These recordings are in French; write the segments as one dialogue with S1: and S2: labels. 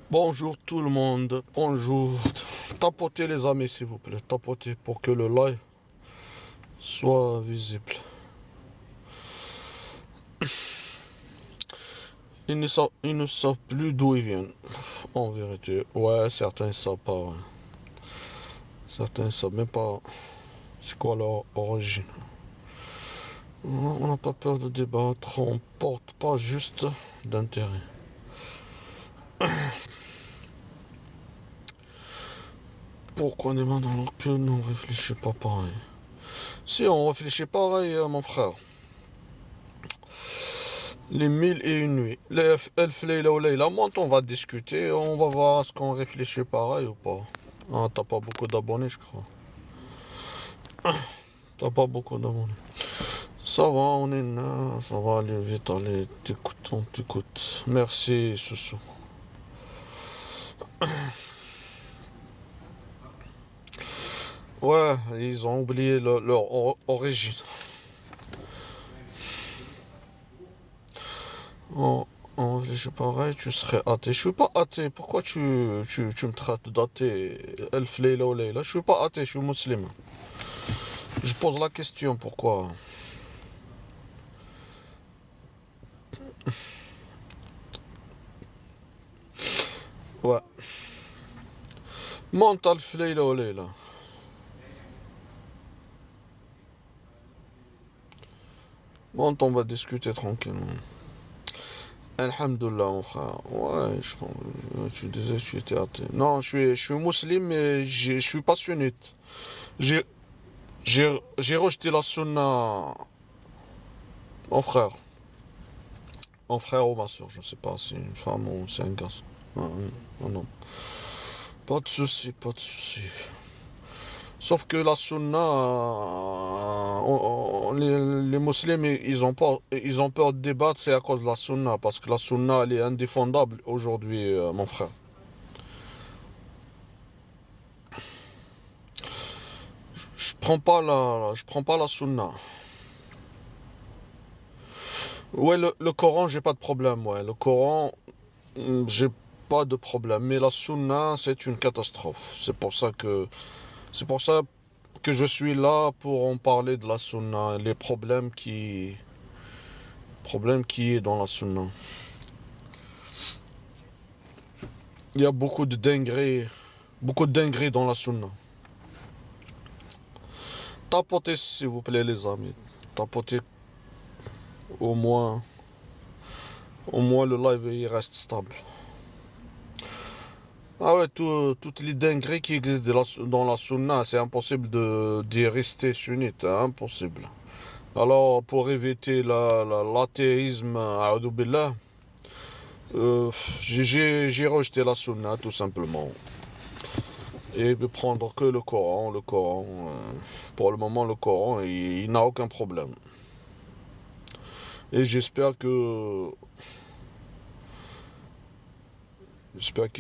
S1: Bonjour tout le monde, bonjour. Tapotez les amis s'il vous plaît, tapotez pour que le live soit visible. Ils ne savent plus d'où ils viennent, en vérité. Ouais, certains savent pas, ouais. Certains savent même pas c'est quoi leur origine. On n'a pas peur de débattre, on porte pas juste d'intérêt. Pourquoi on est dans leur que nous on réfléchit pas pareil? Si on réfléchit pareil, mon frère. Les mille et une nuits. Les Elf Leila ou Leila, monte, on va discuter, on va voir est-ce qu'on réfléchit pareil ou pas. Ah, t'as pas beaucoup d'abonnés, je crois. T'as pas beaucoup d'abonnés. Ça va, on est là, ça va aller vite, allez, t'écoutes, on t'écoute. Merci, Soussou. Ouais, ils ont oublié leur origine. On, on réfléchit pareil, tu serais athée. Je suis pas athée, pourquoi tu me traites d'athée? Elf Leila ou Leila, je suis pas athée, je suis musulman. Je pose la question, pourquoi? Ouais. Monte Alf Leila ou Leila. Monte, on va discuter tranquillement. Alhamdulillah, mon frère. Ouais, tu disais que tu étais athée. Non, je suis musulman, mais je suis pas sunnite. J'ai, j'ai rejeté la sunna, mon frère. Mon frère ou ma soeur, je sais pas si c'est une femme ou c'est un garçon. Non, non, non. Pas de souci, pas de souci. Sauf que la sunna, les musulmans, ils ont peur de débattre, c'est à cause de la sunna, parce que la sunna, elle est indéfendable aujourd'hui, mon frère. Je prends pas la sunna. Ouais, le Coran, j'ai pas de problème, ouais. Le Coran, j'ai pas de problème. Mais la sunna, c'est une catastrophe. C'est pour ça que je suis là pour en parler de la sunna, les problèmes qui est dans la sunna. Il y a beaucoup de dingueries dans la sunna. Tapotez s'il vous plaît les amis. Tapotez au moins, au moins le live il reste stable. Ah ouais, toutes les dingueries qui existent dans la sunna, c'est impossible d'y rester sunnite, hein, impossible. Alors pour éviter l'athéisme, a'udhu billah, j'ai rejeté la sunna tout simplement. Et de prendre que le Coran. Le Coran, pour le moment, le Coran, il n'a aucun problème. Et j'espère qu'ils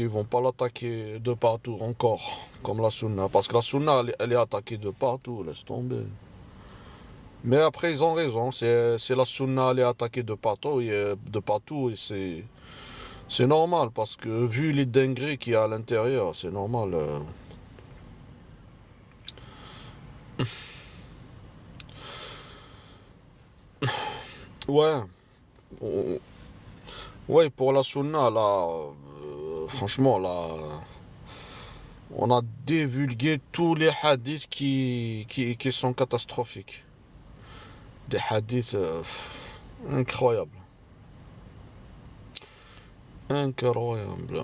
S1: vont pas l'attaquer de partout encore, comme la Sunna. Parce que la Sunna, elle est attaquée de partout, laisse tomber. Mais après, ils ont raison. C'est la Sunna, elle est attaquée de partout, et c'est normal. Parce que vu les dingueries qu'il y a à l'intérieur, c'est normal. Ouais, ouais, pour la Sunna, là, franchement, là, on a divulgué tous les hadiths qui sont catastrophiques. Des hadiths incroyables. Incroyables.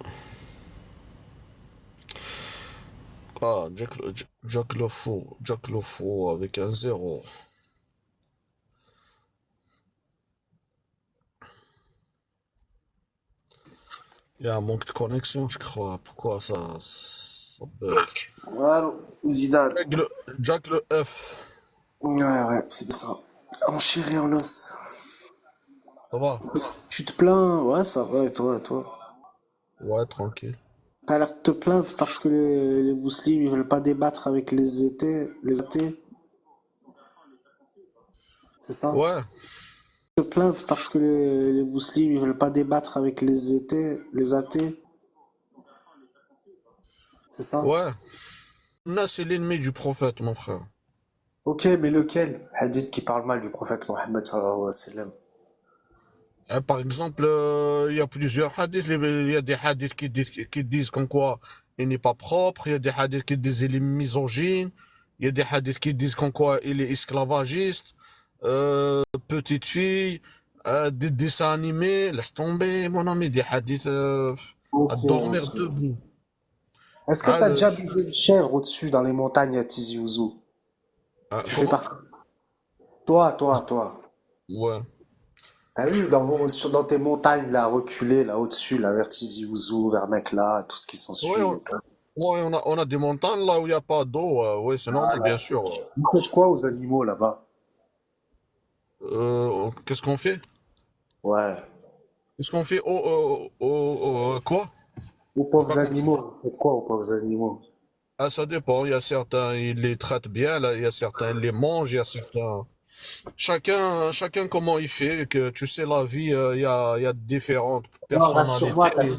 S1: Ah, Jack le fou avec un zéro. Il y a un manque de connexion, je crois. Pourquoi ça bug?
S2: Voilà, Zidane.
S1: Jack le, Jack le F.
S2: Ouais, ouais, c'est ça. En chair et en os.
S1: Ça va?
S2: Tu te plains? Ouais, ça va, et toi, et toi?
S1: Ouais, tranquille.
S2: T'as l'air de te plaindre parce que les musulmans, ils veulent pas débattre avec les athées, c'est ça?
S1: Ouais,
S2: Te plaindre parce que les musulmans, ils veulent pas débattre avec les athées. c'est ça?
S1: Ouais. Là, c'est l'ennemi du prophète, mon frère.
S2: Ok, mais lequel? Hadith qui parle mal du prophète Mohammed sallallahu alayhi wa sallam.
S1: Par exemple, il y a plusieurs hadiths. Il y a des hadiths qui disent comme quoi il n'est pas propre. Il y a des hadiths qui disent qu'il est misogyne. Il y a des hadiths qui disent comme quoi il est esclavagiste. Petite fille, des dessins animés. Laisse tomber, mon ami, des hadiths à
S2: Ok,
S1: dormir
S2: ok.
S1: debout.
S2: Est-ce que
S1: Ah,
S2: t'as déjà vu une chèvre au-dessus dans les montagnes à Tizi Ouzou? Tu fais
S1: comment?
S2: partie. Toi.
S1: Ouais.
S2: T'as vu dans tes montagnes là, reculées là, au-dessus, là, vers Tizi Ouzou, vers Mekla, tout ce qui
S1: Ouais,
S2: s'ensuit et tout.
S1: on a des montagnes là où il n'y a pas d'eau. Oui, c'est normal, bien sûr.
S2: Vous faites quoi aux animaux là-bas?
S1: Qu'est-ce qu'on fait?
S2: Ouais.
S1: Qu'est-ce qu'on fait quoi?
S2: Aux
S1: J'ai pas
S2: pauvres
S1: compris.
S2: animaux, vous faites quoi aux pauvres animaux?
S1: Ah, ça dépend. Il y a certains, ils les traitent bien, là. Il y a certains, ils les mangent. Il y a certains. Chacun comment il fait. Que tu sais, la vie, il y a différentes
S2: Non,
S1: personnalités.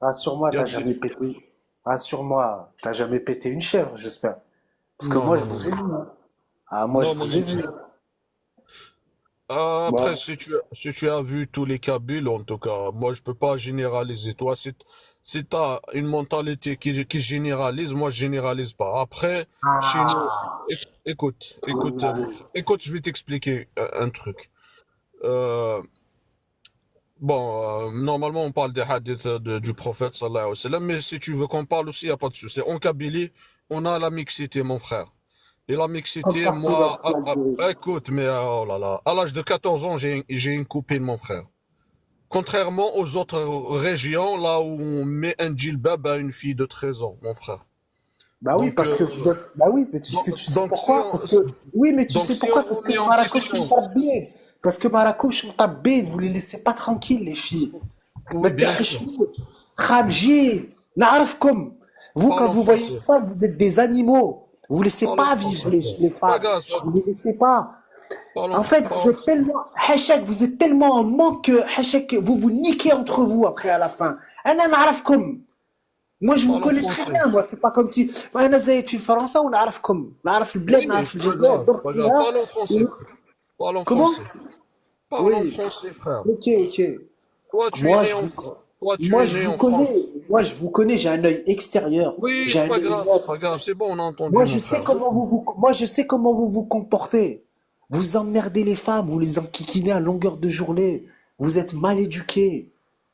S2: rassure-moi,
S1: Il y a
S2: t'as
S1: des...
S2: jamais pété. Rassure-moi, t'as jamais pété une chèvre, j'espère. Parce que
S1: Non,
S2: moi, je
S1: non, non,
S2: vous ai
S1: non.
S2: vu, hein. Ah, moi, je
S1: Non, mon
S2: vous ai
S1: ami.
S2: vu.
S1: Après,
S2: Ouais.
S1: si tu as vu tous les Kabyles, en tout cas, moi, je peux pas généraliser. Toi, si t'as une mentalité qui généralise, moi, je généralise pas. Après, chez nous, écoute, je vais t'expliquer un truc. Euh, Normalement, on parle des hadiths du prophète, sallallahu alayhi wa sallam, mais si tu veux qu'on parle aussi, il n'y a pas de souci. En Kabylie, on a la mixité, mon frère. Et la
S2: Comme
S1: mixité,
S2: partout dans
S1: moi,
S2: toute l'Algérie.
S1: écoute, mais oh là là, à l'âge de 14 ans, j'ai une copine, mon frère. Contrairement aux autres régions, là où on met un djilbab à une fille de 13 ans, mon frère.
S2: Bah oui,
S1: Donc,
S2: parce que vous êtes. Bah oui, mais
S1: donc,
S2: que tu sais
S1: donc, si
S2: pourquoi?
S1: on,
S2: Parce que. Oui, mais tu
S1: donc,
S2: sais
S1: si
S2: pourquoi?
S1: on
S2: Parce que
S1: remet en
S2: Marrakech
S1: question,
S2: Mtabé. Parce que Marrakech Mtabé, vous les laissez pas tranquilles, les filles.
S1: oui,
S2: Mais
S1: bien sûr,
S2: t'hechmou, Khamji, Na'arafkom. Vous,
S1: parle
S2: quand
S1: en
S2: vous voyez une
S1: français,
S2: femme, vous êtes des animaux. Vous laissez
S1: parle en
S2: pas vivre
S1: français, frère.
S2: les
S1: C'est pas
S2: femmes.
S1: grave,
S2: Vous les laissez pas. En fait,
S1: parle en
S2: vous êtes tellement en manque que, Hachek, vous vous niquez entre vous après à la fin. Ana na'arafkom. Moi, je vous
S1: parle en
S2: connais très
S1: français.
S2: bien, moi. C'est pas comme si. أنا زايد في فرنسا ونعرفكم. نعرف البلاد،
S1: Oui, mais
S2: نعرف
S1: c'est pas
S2: الجزائر،
S1: grave, c'est
S2: درت
S1: pas grave.
S2: فيها.
S1: Parle en français, frère. Parle en
S2: Comment?
S1: français. Parle en
S2: Oui.
S1: français, frère.
S2: Ok, ok.
S1: Toi, tu es
S2: Moi,
S1: né
S2: je
S1: en
S2: vous,
S1: France. Toi, tu es né en France.
S2: Moi, je vous connais, j'ai un œil extérieur.
S1: Oui,
S2: J'ai
S1: c'est
S2: un
S1: pas
S2: œil
S1: grave, c'est
S2: neutre.
S1: pas grave. C'est bon, on a entendu,
S2: Moi,
S1: mon frère. Doucement.
S2: je sais comment vous vous comportez. Vous emmerdez les femmes, vous les enquiquinez à longueur de journée. Vous êtes mal éduqués.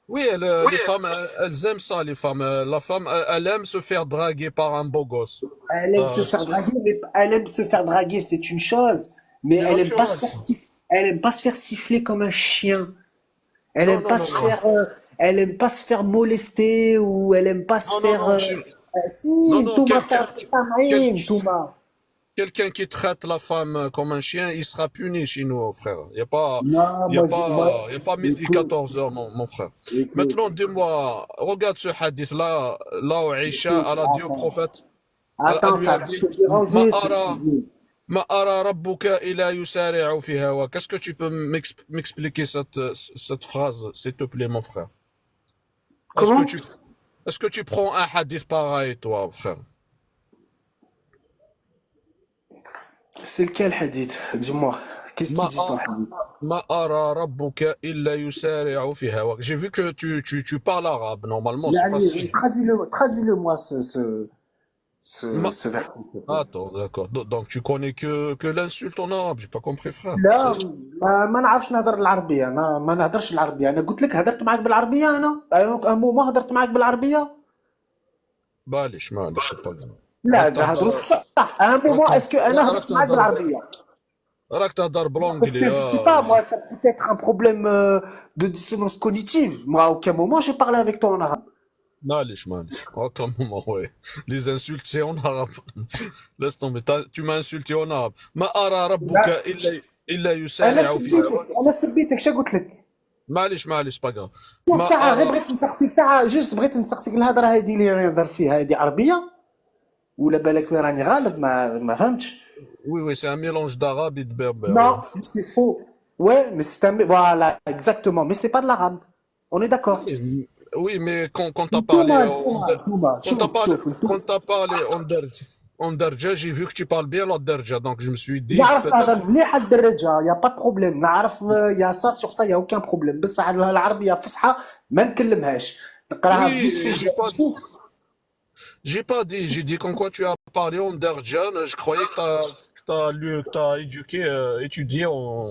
S1: Oui, les femmes, elles aiment ça, les femmes. La femme, elle aime se faire draguer par un beau gosse.
S2: Elle aime se faire draguer, mais elle aime se faire draguer, c'est une chose. Mais
S1: C'est naturel, ça.
S2: elle aime pas se faire siffler comme un chien. Elle
S1: Non,
S2: aime
S1: non,
S2: pas
S1: non,
S2: se
S1: non.
S2: faire, elle aime pas se faire molester ou elle aime pas se
S1: Non, non,
S2: faire.
S1: non. Non,
S2: Si,
S1: non,
S2: Thomas, t'as
S1: quel-
S2: rien, Thomas.
S1: quelqu'un qui traite la femme comme un chien, il sera puni chez nous, frère.
S2: Non,
S1: Il y a pas midi
S2: écoute,
S1: 14 heures, mon frère.
S2: écoute.
S1: Maintenant, dis-moi, regarde ce hadith-là, là où Aïcha, elle a dit au
S2: Attends,
S1: prophète, elle
S2: attends,
S1: lui a
S2: ça va
S1: dit,
S2: te déranger, ceci dit.
S1: Ma ara rabbuka ila yusari'u fi hawa. Qu'est-ce que tu peux m'expliquer cette phrase, s'il te plaît, mon frère? Est-ce que
S2: Comment?
S1: tu, est-ce que tu prends un hadith pareil, toi, frère?
S2: C'est lequel hadith? Dis-moi. Qu'est-ce
S1: Ma
S2: qu'il dit ton
S1: a-
S2: hadith?
S1: Ma ara rabbuka illa yusari'u fi hawa. J'ai vu que tu parles arabe. Normalement, c'est
S2: Yani,
S1: facile.
S2: traduis-le-moi
S1: Ma,
S2: ce verset, s'il te plaît.
S1: attends, d'accord. Donc, tu connais que l'insulte en arabe. J'ai pas compris, frère.
S2: لا ما نعرفش نهضر العربية، ما نهضرش العربية. أنا قلت لك هضرت معاك بالعربية، أنا un moment هضرت معاك بالعربية.
S1: معلش, c'est pas grave.
S2: لا
S1: راك تهضر
S2: نهضروا الصح. un
S1: راك
S2: moment est-ce que أنا
S1: راك
S2: هضرت معاك
S1: تهضر
S2: بالعربية؟
S1: راك تهضر
S2: Parce
S1: بلونجلي.
S2: que je sais pas, moi, t'as peut-être un problème de dissonance cognitive. Moi, à aucun moment j'ai parlé avec toi en arabe.
S1: معلش. À aucun moment, ouais. Les insultes, c'est en arabe. Laisse tomber. Tu m'as insulté en arabe. Ma ara rabbuka
S2: لا
S1: illa yusari'u fi hawa.
S2: أنا سبيتك، شا قلت لك؟
S1: معلش, pas grave.
S2: شوف
S1: Ma
S2: ساعة غير
S1: ara.
S2: بغيت نسقسيك، ساعة جوست بغيت نسقسيك الهضرة هذه اللي راني نهضر فيها، هذه عربية ولا بالك وين راني غالب؟ ما فهمتش.
S1: Oui, c'est un mélange d'arabe et de berbère, ouais.
S2: Non, c'est faux. Ouais, mais c'est un. Voilà, exactement. Mais c'est pas de l'arabe. On est d'accord.
S1: Oui, Oui, mais quand t'as parlé
S2: انتوما انتوما انتوما
S1: quand t'as
S2: شوف
S1: parlé,
S2: شوف
S1: quand
S2: انتوما
S1: t'as parlé en Darja, j'ai vu que tu parles bien la Darja, donc je me suis dit
S2: نعرف
S1: peut-être.
S2: انا مليح الدرجه يا با بروبليم نعرف يا سا سور سا يا اوكان بروبليم بصح العربيه فصحى ما نكلمهاش نقراها فيت
S1: Oui,
S2: في شوف
S1: j'ai pas dit, j'ai dit qu'en quoi tu as parlé en Darja, je croyais que t'as éduqué, étudié en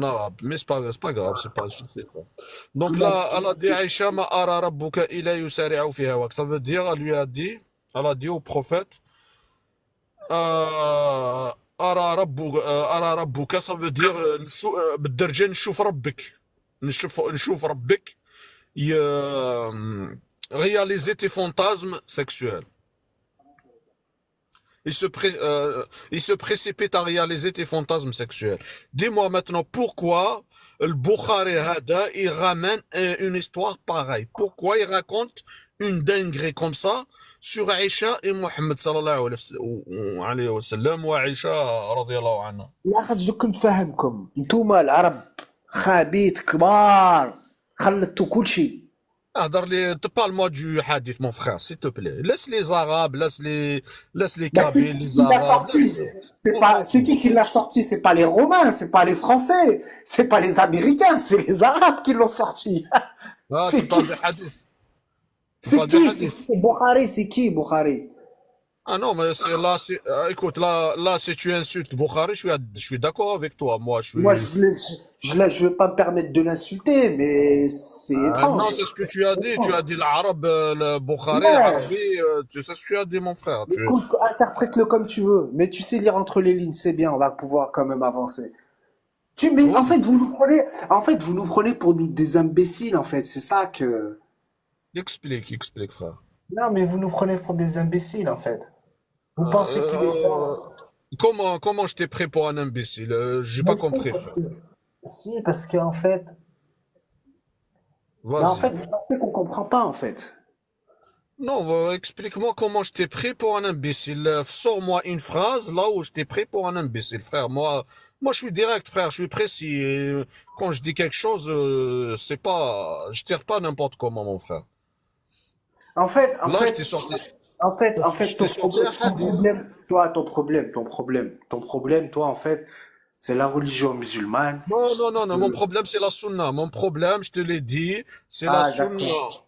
S1: arabe, mais c'est pas grave, c'est pas un souci, frère. Donc là, elle a dit Aïcha ma ara rabbuka ila yusari'u fi hawak. Ça veut dire, elle a dit au prophète, أرى ربك ça veut dire بالدرجة نشوف ربك نشوف ربك réaliser tes fantasmes sexuels. Il se précipite à réaliser tes fantasmes sexuels. Dis-moi maintenant pourquoi le Bukhari Hada il ramène une histoire pareille. Pourquoi il raconte une dinguerie comme ça sur Aïcha et Mohammed sallallahu alayhi wa sallam ou Aïcha radiyallahu anha.
S2: لا خاطر دوك نفهمكم نتوما العرب خبيث كبار خلطتوا كل شيء.
S1: اهدر لي parle-moi du hadith mon frère s'il te plaît. Laisse les arabes, laisse les
S2: Bah, c'est
S1: kabyles,
S2: qui
S1: les
S2: qui l'a
S1: arabes,
S2: sorti?
S1: on s'en
S2: C'est
S1: fout.
S2: qui l'a sorti? C'est pas les Romains, c'est pas les Français, c'est pas les Américains, c'est les Arabes qui l'ont sorti.
S1: Ah, tu
S2: C'est qui?
S1: parles des hadiths. Tu
S2: C'est
S1: parles des
S2: qui? C'est
S1: hadiths.
S2: qui? Bukhari, c'est qui Bukhari?
S1: Ah non, mais écoute, là, si tu insultes Bukhari, je suis d'accord avec toi. Moi, je
S2: Moi,
S1: suis.
S2: je vais pas me permettre de l'insulter, mais c'est
S1: Non,
S2: étrange.
S1: c'est ce que tu as dit. Tu as dit l'arabe, le Bukhari,
S2: Ouais,
S1: arabe, tu sais ce que tu as dit, mon frère.
S2: écoute, interprète-le comme tu veux, mais tu sais lire entre les lignes, c'est bien, on va pouvoir quand même avancer. Mais en
S1: Oui,
S2: fait, vous nous prenez pour des imbéciles, en fait, c'est ça que.
S1: explique, frère.
S2: Non, mais vous nous prenez pour des imbéciles, en fait. Vous pensez que les
S1: Euh,
S2: gens.
S1: comment je t'ai pris pour un imbécile? J'ai pas
S2: Mais si,
S1: compris, frère.
S2: parce qu'en fait. Mais en
S1: Vas-y.
S2: fait, vous pensez qu'on comprend pas, en fait.
S1: Non, explique-moi comment je t'ai pris pour un imbécile. Sors-moi une phrase là où je t'ai pris pour un imbécile, frère. Moi, je suis direct, frère. Je suis précis. Et quand je dis quelque chose, c'est pas, je tire pas n'importe comment, mon frère.
S2: En fait, en
S1: Là, je
S2: fait,
S1: t'ai sorti,
S2: en fait,
S1: je t'ai sorti un hadith.
S2: ton problème, toi, en fait, c'est la religion musulmane.
S1: Non. Mon
S2: C'est-
S1: problème, c'est la sunna. Mon problème, je te l'ai dit, c'est la
S2: Ah,
S1: sunna.
S2: d'accord.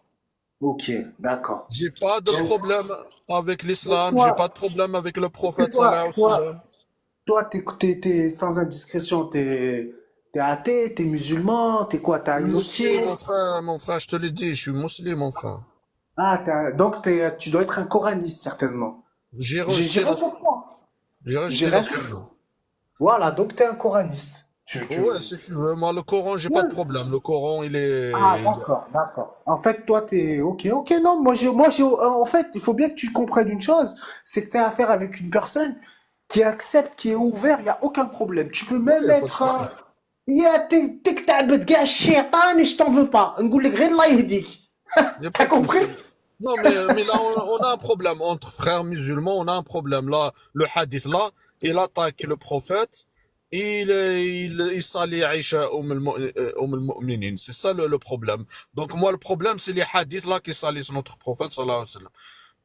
S2: Ok, d'accord.
S1: J'ai pas de
S2: Donc,
S1: problème avec
S2: donc
S1: l'islam. J'ai pas
S2: toi,
S1: de problème avec le
S2: est-ce que
S1: prophète sallallahu alayhi wa sallam.
S2: sans indiscrétion, t'es athée, t'es musulman, t'es quoi, t'as une mosquée?
S1: Musulman, mon frère, je te l'ai dit, je suis musulman, mon frère.
S2: Ah, donc tu dois être un coraniste, certainement.
S1: J'ai
S2: J'ai
S1: rejeté
S2: rien
S1: la,
S2: contre toi.
S1: j'ai
S2: J'ai
S1: rejeté la
S2: rien contre
S1: sunna.
S2: toi. Voilà, donc t'es un coraniste.
S1: Ouais, si tu veux. Moi, le Coran, j'ai pas de
S2: Ouais.
S1: problème. Le Coran,
S2: Ah, d'accord, d'accord. En fait, toi, ok, non, en fait, il faut bien que tu comprennes une chose, c'est que tu as affaire avec une personne qui accepte, qui est ouvert, il n'y a aucun problème. Tu peux
S1: Ouais,
S2: même
S1: y a pas de
S2: être,
S1: souci.
S2: تكتعبد كاع الشيطان et je t'en veux pas. نقول لك غير الله يهديك.
S1: Y a
S2: T'as
S1: pas de
S2: compris?
S1: souci. Non, mais là, on a un problème entre frères musulmans. On a un problème là. Le hadith là, il attaque le prophète. Il salit Aïcha al-Mu'minin. C'est ça le problème. Donc moi, le problème, c'est les hadiths là qui salissent notre prophète sallallahu alayhi wa sallam.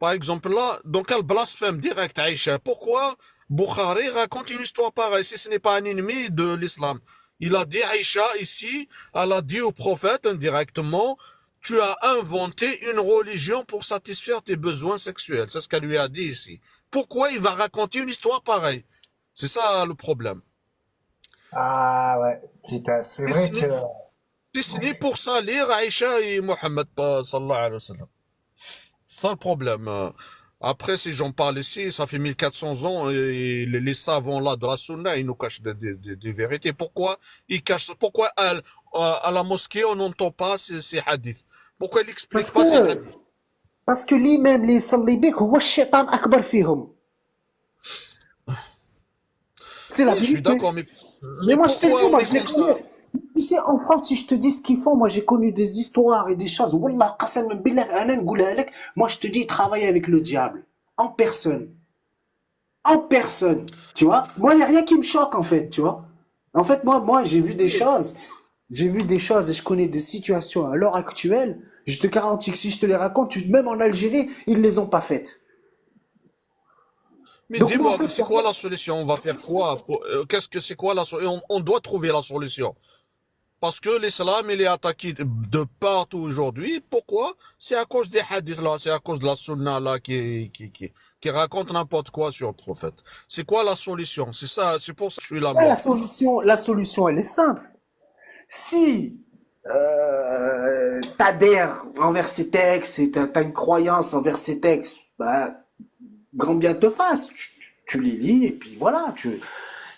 S1: Par exemple là, donc elle blasphème direct Aïcha. Pourquoi Bukhari raconte une histoire pareille si ce n'est pas un ennemi de l'islam? Il a dit Aïcha ici, elle a dit au prophète indirectement, tu as inventé une religion pour satisfaire tes besoins sexuels. C'est ce qu'elle lui a dit ici. Pourquoi il va raconter une histoire pareille? C'est ça le problème.
S2: Ah ouais, putain, c'est
S1: Si
S2: vrai
S1: ce
S2: que.
S1: n'est si ce n'est pour salir Aïcha et Mohammed sallallahu alayhi wa sallam. C'est ça le problème. Après, si j'en parle ici, ça fait 1400 ans et les savants là de la Sunna, ils nous cachent des vérités. Pourquoi ils cachent, pourquoi à la mosquée on n'entend pas ces hadiths? Pourquoi ils
S2: Parce
S1: n'expliquent pas ces
S2: que,
S1: hadiths?
S2: parce que lui-même, اللي يصلي بك هو الشيطان أكبر فيهم. C'est la
S1: Oui, je suis
S2: vérité.
S1: d'accord,
S2: Mais
S1: mais
S2: moi, je te le
S1: pourquoi
S2: dis,
S1: on
S2: moi,
S1: est
S2: je les
S1: comme ça?
S2: connais. Tu sais, en France, si je te dis ce qu'ils font, moi, j'ai connu des histoires et des choses. Wallah, qasam billah, ana nqoulha lek. Moi, je te dis, ils travaillent avec le diable. En personne. En personne. Tu vois? Moi, il n'y a rien qui me choque, en fait, tu vois? En fait, moi, j'ai vu des choses. J'ai vu des choses et je connais des situations à l'heure actuelle. Je te garantis que si je te les raconte, même en Algérie, ils ne les ont pas faites.
S1: Mais
S2: Donc moi, en
S1: dis-moi,
S2: fait,
S1: c'est quoi la solution? On va faire quoi? Qu'est-ce que c'est quoi la solution? On doit trouver la solution. Parce que l'islam, il est attaqué de partout aujourd'hui. Pourquoi? C'est à cause des hadiths là, c'est à cause de la sunna là qui raconte n'importe quoi sur le prophète. C'est quoi la solution? C'est ça, c'est pour ça que je suis là,
S2: la
S1: moi.
S2: solution, la solution, elle est simple. Si t'adhères envers ces textes et t'as une croyance envers ces textes, bah, grand bien te fasse. Tu les lis et puis voilà.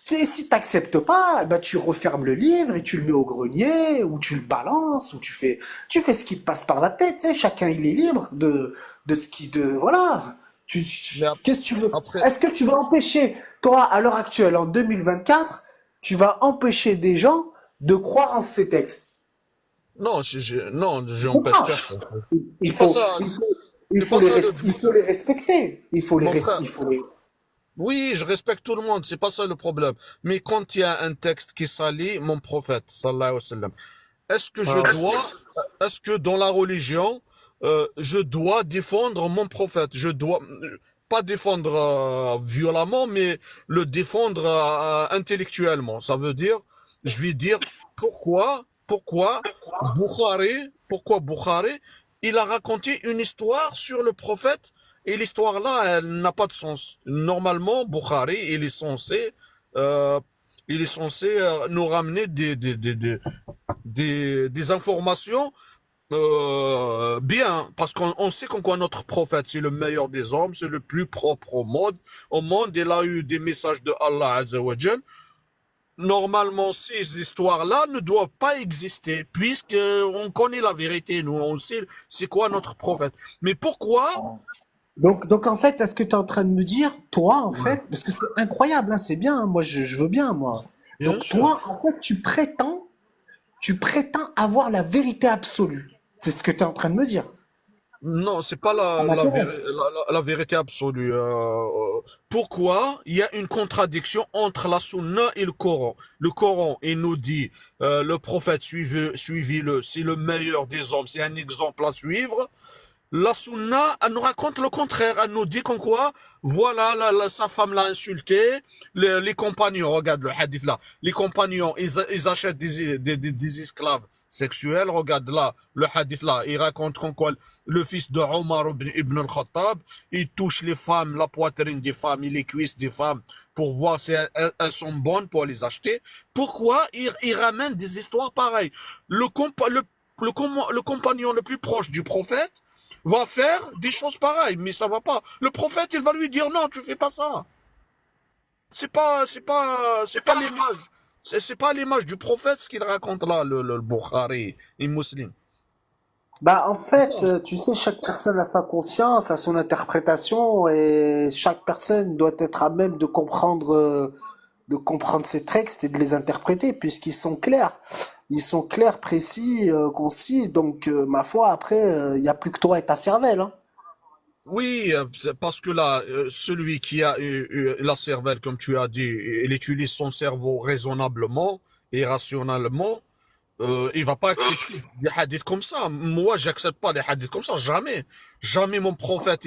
S2: Si t'acceptes pas, bah, tu refermes le livre et tu le mets au grenier ou tu le balances ou tu fais ce qui te passe par la tête. Tu sais, chacun il est libre de ce qui de voilà.
S1: Mais
S2: Qu'est-ce que tu veux?
S1: après,
S2: Est-ce que tu vas empêcher, toi, à l'heure actuelle, en 2024, tu vas empêcher des gens de croire en ces textes?
S1: non, non, j'empêche
S2: Dommage.
S1: personne.
S2: Il
S1: C'est pas
S2: faut,
S1: ça,
S2: il faut, il
S1: c'est
S2: faut
S1: pas ça le
S2: il
S1: but.
S2: faut les respecter.
S1: Mon frère,
S2: Il faut les...
S1: oui, je respecte tout le monde, c'est pas ça le problème. Mais quand il y a un texte qui salit mon prophète, sallallahu alayhi wa sallam, est-ce que je
S2: Ah,
S1: dois, est-ce que dans la religion, je dois défendre mon prophète? Je dois pas défendre violemment, mais le défendre intellectuellement. Ça veut dire, je vais dire pourquoi Bukhari, il a raconté une histoire sur le prophète et l'histoire là, elle n'a pas de sens. Normalement, Bukhari, euh, il est censé nous ramener des informations bien, parce qu'on sait qu'en quoi notre prophète, c'est le meilleur des hommes, c'est le plus propre au monde, il a eu des messages de Allah Azzawajal. Normalement, ces histoires-là ne doivent pas exister, puisque on connaît la vérité, nous, on sait c'est quoi notre prophète. Mais pourquoi?
S2: donc en fait, est-ce que tu es en train de me dire, toi, en fait, parce que c'est incroyable, hein, c'est bien, hein, moi je veux bien, moi.
S1: Bien
S2: Donc
S1: sûr.
S2: toi, en fait, tu prétends avoir la vérité absolue. C'est ce que tu es en train de me dire.
S1: Non, c'est pas
S2: Ça m'intéresse.
S1: la vérité absolue. Pourquoi il y a une contradiction entre la Sunna et le Coran? Le Coran, il nous dit, le prophète suivez-le, c'est le meilleur des hommes, c'est un exemple à suivre. La Sunna, elle nous raconte le contraire. Elle nous dit qu'en quoi, voilà, sa femme l'a insulté. Les compagnons, regarde le hadith là. Les compagnons, ils achètent des esclaves sexuels. Regarde là, le hadith là. Il raconte qu'en quoi, le fils de Omar ibn al-Khattab, il touche les femmes, la poitrine des femmes et les cuisses des femmes pour voir si elles sont bonnes pour les acheter. Pourquoi il ramène des histoires pareilles? Le compagnon le plus proche du prophète, va faire des choses pareilles, mais ça va pas. Le prophète, il va lui dire non, tu fais pas ça. C'est pas l'image. C'est pas l'image du prophète ce qu'il raconte là, le Bukhari et Muslim.
S2: Bah, en fait, tu sais, chaque personne a sa conscience, a son interprétation, et chaque personne doit être à même de comprendre ces textes et de les interpréter, puisqu'ils sont clairs. Ils sont clairs, précis, concis, donc, ma foi, après, il n'y a plus que toi et ta cervelle, hein.
S1: Oui, c'est parce que là, celui qui a eu la cervelle, comme tu as dit, il utilise son cerveau raisonnablement et rationnellement. Il va pas accepter des hadiths comme ça. Moi, j'accepte pas des hadiths comme ça. Jamais. Jamais mon prophète,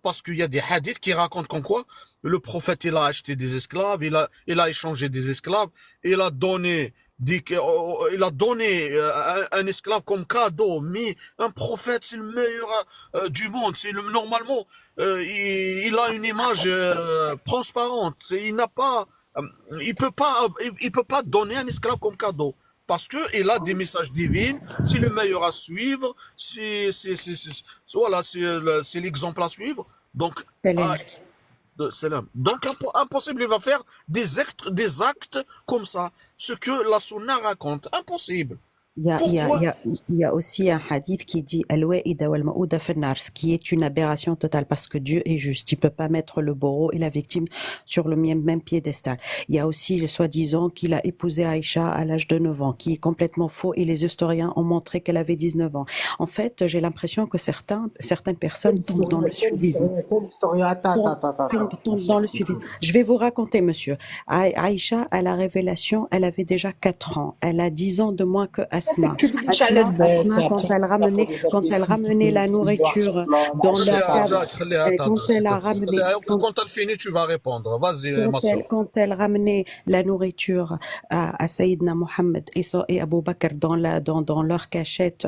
S1: parce qu'il y a des hadiths qui racontent comme quoi le prophète, il a acheté des esclaves, il a échangé des esclaves, il a donné il a donné un esclave comme cadeau, mais un prophète, c'est le meilleur du monde. Normalement, il a une image transparente. Il n'a pas, euh, il peut pas donner un esclave comme cadeau. Parce que il a des messages divins, c'est le meilleur à suivre, voilà, c'est l'exemple à suivre. Donc,
S2: Tellement.
S1: ah, donc impossible, il va faire des actes comme ça, ce que la sunna raconte. Impossible.
S3: Il y a, il y a, il
S1: Pourquoi?
S3: y a, il y a aussi un hadith qui dit Al-Wa'ida wal Ma'uda fin nar, ce qui est une aberration totale parce que Dieu est juste. Il peut pas mettre le bourreau et la victime sur le même piédestal. Il y a aussi, soi-disant, qu'il a épousé Aïcha à l'âge de 9 ans, qui est complètement faux et les historiens ont montré qu'elle avait 19 ans. En fait, j'ai l'impression que certaines personnes tombent dans le sudisme.
S2: Quel historien? Attends,
S3: Tombe,
S2: attends, attends, attends.
S3: tombe
S2: Assis.
S3: dans le suivi. Je vais vous raconter, monsieur. Aïcha, à la révélation, elle avait déjà 4 ans. Elle a 10 ans de moins que
S2: Mais
S3: Asma.
S2: que des
S3: Asma,
S2: challenges, mais
S3: Asma,
S2: c'est après pour les
S3: quand elle
S2: imbéciles
S3: ramenait la
S2: qui doivent se
S3: nourriture
S2: plaindre à
S3: dans
S2: chaque
S3: leur
S1: خليها
S2: fois.
S3: cave,
S1: جاك خليها
S3: quand
S1: تهضر
S3: elle
S1: s'il te
S3: a
S1: plaît.
S3: ramené,
S1: خليها quand t'as fini tu vas répondre. Vas-y Massou.
S3: quand elle ramenait la nourriture à Sayyidina Mohammed et Abu Bakr dans leur cachette,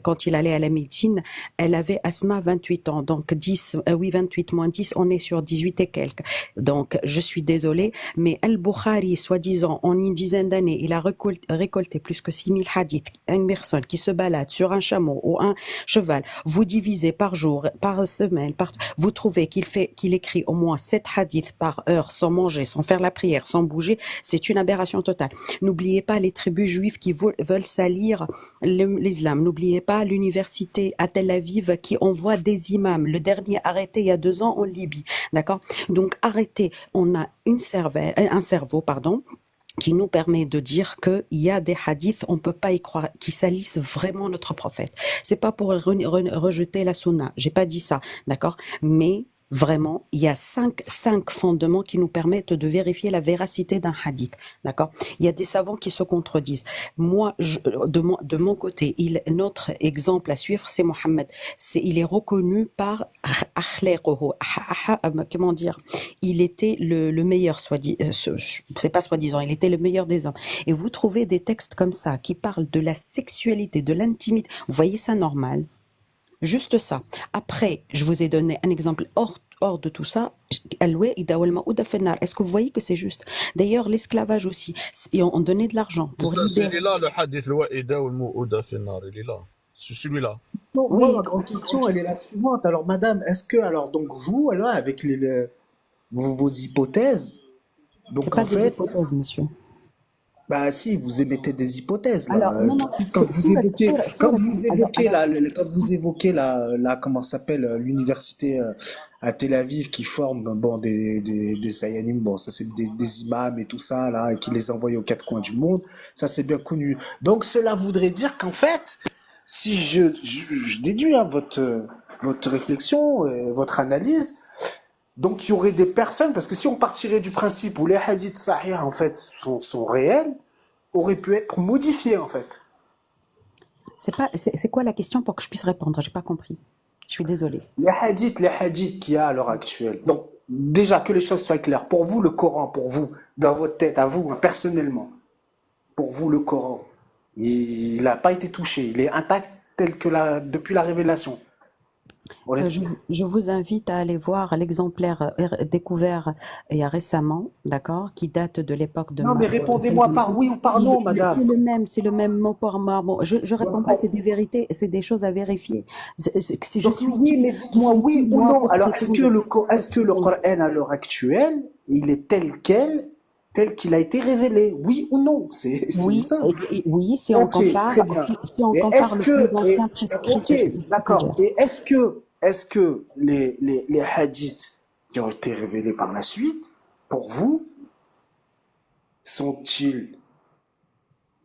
S3: quand il allait à la Médine, elle avait Asma 28 ans. Donc 10, oui, 28 moins 10, on est sur 18 et quelques. Donc, je suis désolée, mais Al-Bukhari, soi-disant, en une dizaine d'années, il a récolté plus que 6000 hadiths. Une personne qui se balade sur un chameau ou un cheval, vous divisez par jour, par semaine, vous trouvez qu'il écrit au moins 7 hadiths par heure sans manger, sans faire la prière, sans bouger, c'est une aberration totale. N'oubliez pas les tribus juives qui veulent salir l'islam. N'oubliez pas l'université à Tel Aviv qui envoie des imams. Le dernier arrêté il y a 2 ans en Libye. D'accord? Donc arrêtez. On a un cerveau, pardon, qui nous permet de dire qu'il y a des hadiths, on peut pas y croire, qui salissent vraiment notre prophète. C'est pas pour rejeter la sunna. J'ai pas dit ça. D'accord? Mais vraiment, il y a cinq fondements qui nous permettent de vérifier la véracité d'un hadith. D'accord? Il y a des savants qui se contredisent. Moi, de mon côté, notre exemple à suivre, c'est Mohammed. Il est reconnu par comment dire? Il était le meilleur, c'est pas soi-disant, il était le meilleur des hommes. Et vous trouvez des textes comme ça qui parlent de la sexualité, de l'intimité. Vous voyez ça normal? Juste ça. Après, je vous ai donné un exemple hors de tout ça. Est-ce que vous voyez que c'est juste? D'ailleurs, l'esclavage aussi. Et on donnait de l'argent pour
S1: C'est
S3: libérer.
S1: là le hadith الوائدة والموءودة في النار. Il est là. C'est celui-là.
S2: Bon, moi, ma
S3: Oui,
S2: grande question, elle est la suivante. Alors, madame, est-ce que, alors, donc, vous, alors, avec vos hypothèses,
S3: c'est
S2: donc,
S3: pas
S2: en
S3: des
S2: fait,
S3: hypothèses, monsieur.
S2: bah, si, vous émettez des hypothèses, là.
S3: Alors, non, non,
S2: Quand vous évoquez,
S3: alors,
S2: quand vous évoquez comment ça s'appelle, l'université à Tel Aviv qui forme, bon, des Sayanim, bon, ça, c'est des imams et tout ça, là, et qui les envoient aux quatre coins du monde. Ça, c'est bien connu. Donc, cela voudrait dire qu'en fait, si je déduis, hein, votre réflexion, votre analyse, donc il y aurait des personnes, parce que si on partirait du principe où les hadiths sahih en fait sont réels, auraient pu être modifiés en fait.
S3: c'est quoi la question pour que je puisse répondre? J'ai pas compris. Je suis désolée.
S2: Les hadiths qu'il y a à l'heure actuelle. Donc déjà que les choses soient claires, pour vous le Coran, pour vous, dans votre tête, à vous, hein, personnellement, pour vous le Coran, il n'a pas été touché, il est intact tel que depuis la révélation.
S3: Je,
S2: Honnêtement.
S3: je vous invite à aller voir l'exemplaire découvert il y a récemment, d'accord, qui date de l'époque
S2: Non mais
S3: de
S2: répondez-moi
S3: Sayyidina
S2: par
S3: Ali.
S2: oui ou par non,
S3: C'est
S2: madame.
S3: le même mot pour mot. Je réponds pas, c'est des vérités, c'est des choses à vérifier. Si je
S2: Donc
S3: suis
S2: oui, mais dites-moi oui ou
S3: moi,
S2: non.
S3: pour
S2: Alors
S3: prétendre,
S2: Est-ce que le Coran à l'heure actuelle, il est tel qu'il a été révélé? Oui ou non? C'est
S3: oui,
S2: simple.
S3: oui,
S2: Ok, très bien.
S3: si on
S2: Et
S3: compare
S2: est-ce
S3: le plus
S2: que,
S3: ancien prescrit,
S2: ok, d'accord. Et est-ce que les hadiths qui ont été révélés par la suite, pour vous, sont-ils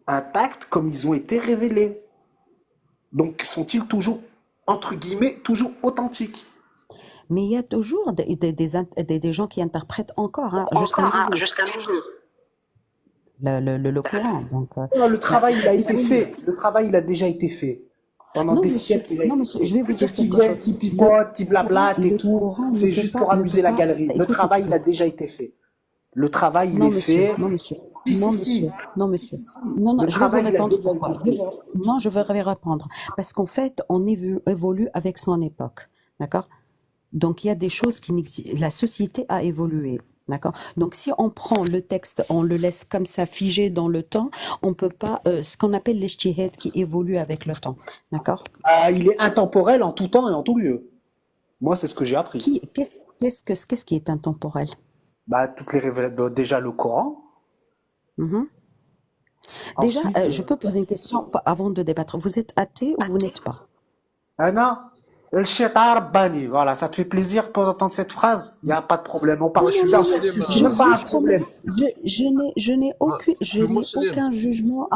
S2: intacts comme ils ont été révélés? Donc sont-ils toujours, entre guillemets, toujours authentiques?
S3: mais il y a toujours des gens qui interprètent encore, hein, jusqu'à nos jours, le Coran. Donc,
S2: Non, le
S3: bah,
S2: travail, il a été
S3: oui.
S2: fait. Le travail, il a déjà été fait. Pendant
S3: Non,
S2: des
S3: monsieur,
S2: siècles, il a
S3: non,
S2: été
S3: monsieur,
S2: fait.
S3: je vais vous
S2: Ceux
S3: dire
S2: qui
S3: quelque chose.
S2: viennent, qui pipotent, qui blablatent et
S3: Le
S2: tout,
S3: Coran
S2: c'est juste pour amuser la galerie. Le
S3: écoutez,
S2: travail, il a déjà été fait. Le travail, il
S3: non,
S2: est
S3: monsieur,
S2: fait.
S3: non, monsieur,
S2: Si, si,
S3: non,
S2: si.
S3: monsieur, non, monsieur. Non, non,
S2: Le
S3: je vais vous
S2: travail, il a
S3: répondre
S2: déjà été
S3: pourquoi.
S2: fait.
S3: Non, je vais répondre. Parce qu'en fait, on évolue avec son époque. D'accord? Donc, il y a des choses qui n'existent. La société a évolué. D'accord? Donc, si on prend le texte, on le laisse comme ça figé dans le temps, on peut pas, ce qu'on appelle l'ijtihad qui évolue avec le temps. D'accord?
S2: Ah, il est intemporel en tout temps et en tout lieu. Moi, c'est ce que j'ai appris.
S3: Qu'est-ce qui est intemporel?
S2: Bah, toutes les révélations, déjà le Coran.
S3: Mhm. Déjà,
S2: Ensuite,
S3: je peux poser une question avant de débattre. Vous êtes athée ou vous n'êtes pas?
S2: Anna, El Shaitan Rabbani. Voilà, ça te fait plaisir pour entendre cette phrase? Il n'y a pas de problème. On
S3: Non,
S1: Moi,
S2: parle.
S1: je
S3: non,
S1: suis
S2: Ça,
S3: non,
S2: en fait,
S3: non.
S1: musulman.
S2: c'est
S3: Je
S2: même pas un
S3: juge quand même.
S2: problème.
S1: Je
S3: Je
S1: suis
S3: n'ai
S1: musulman.
S3: aucun jugement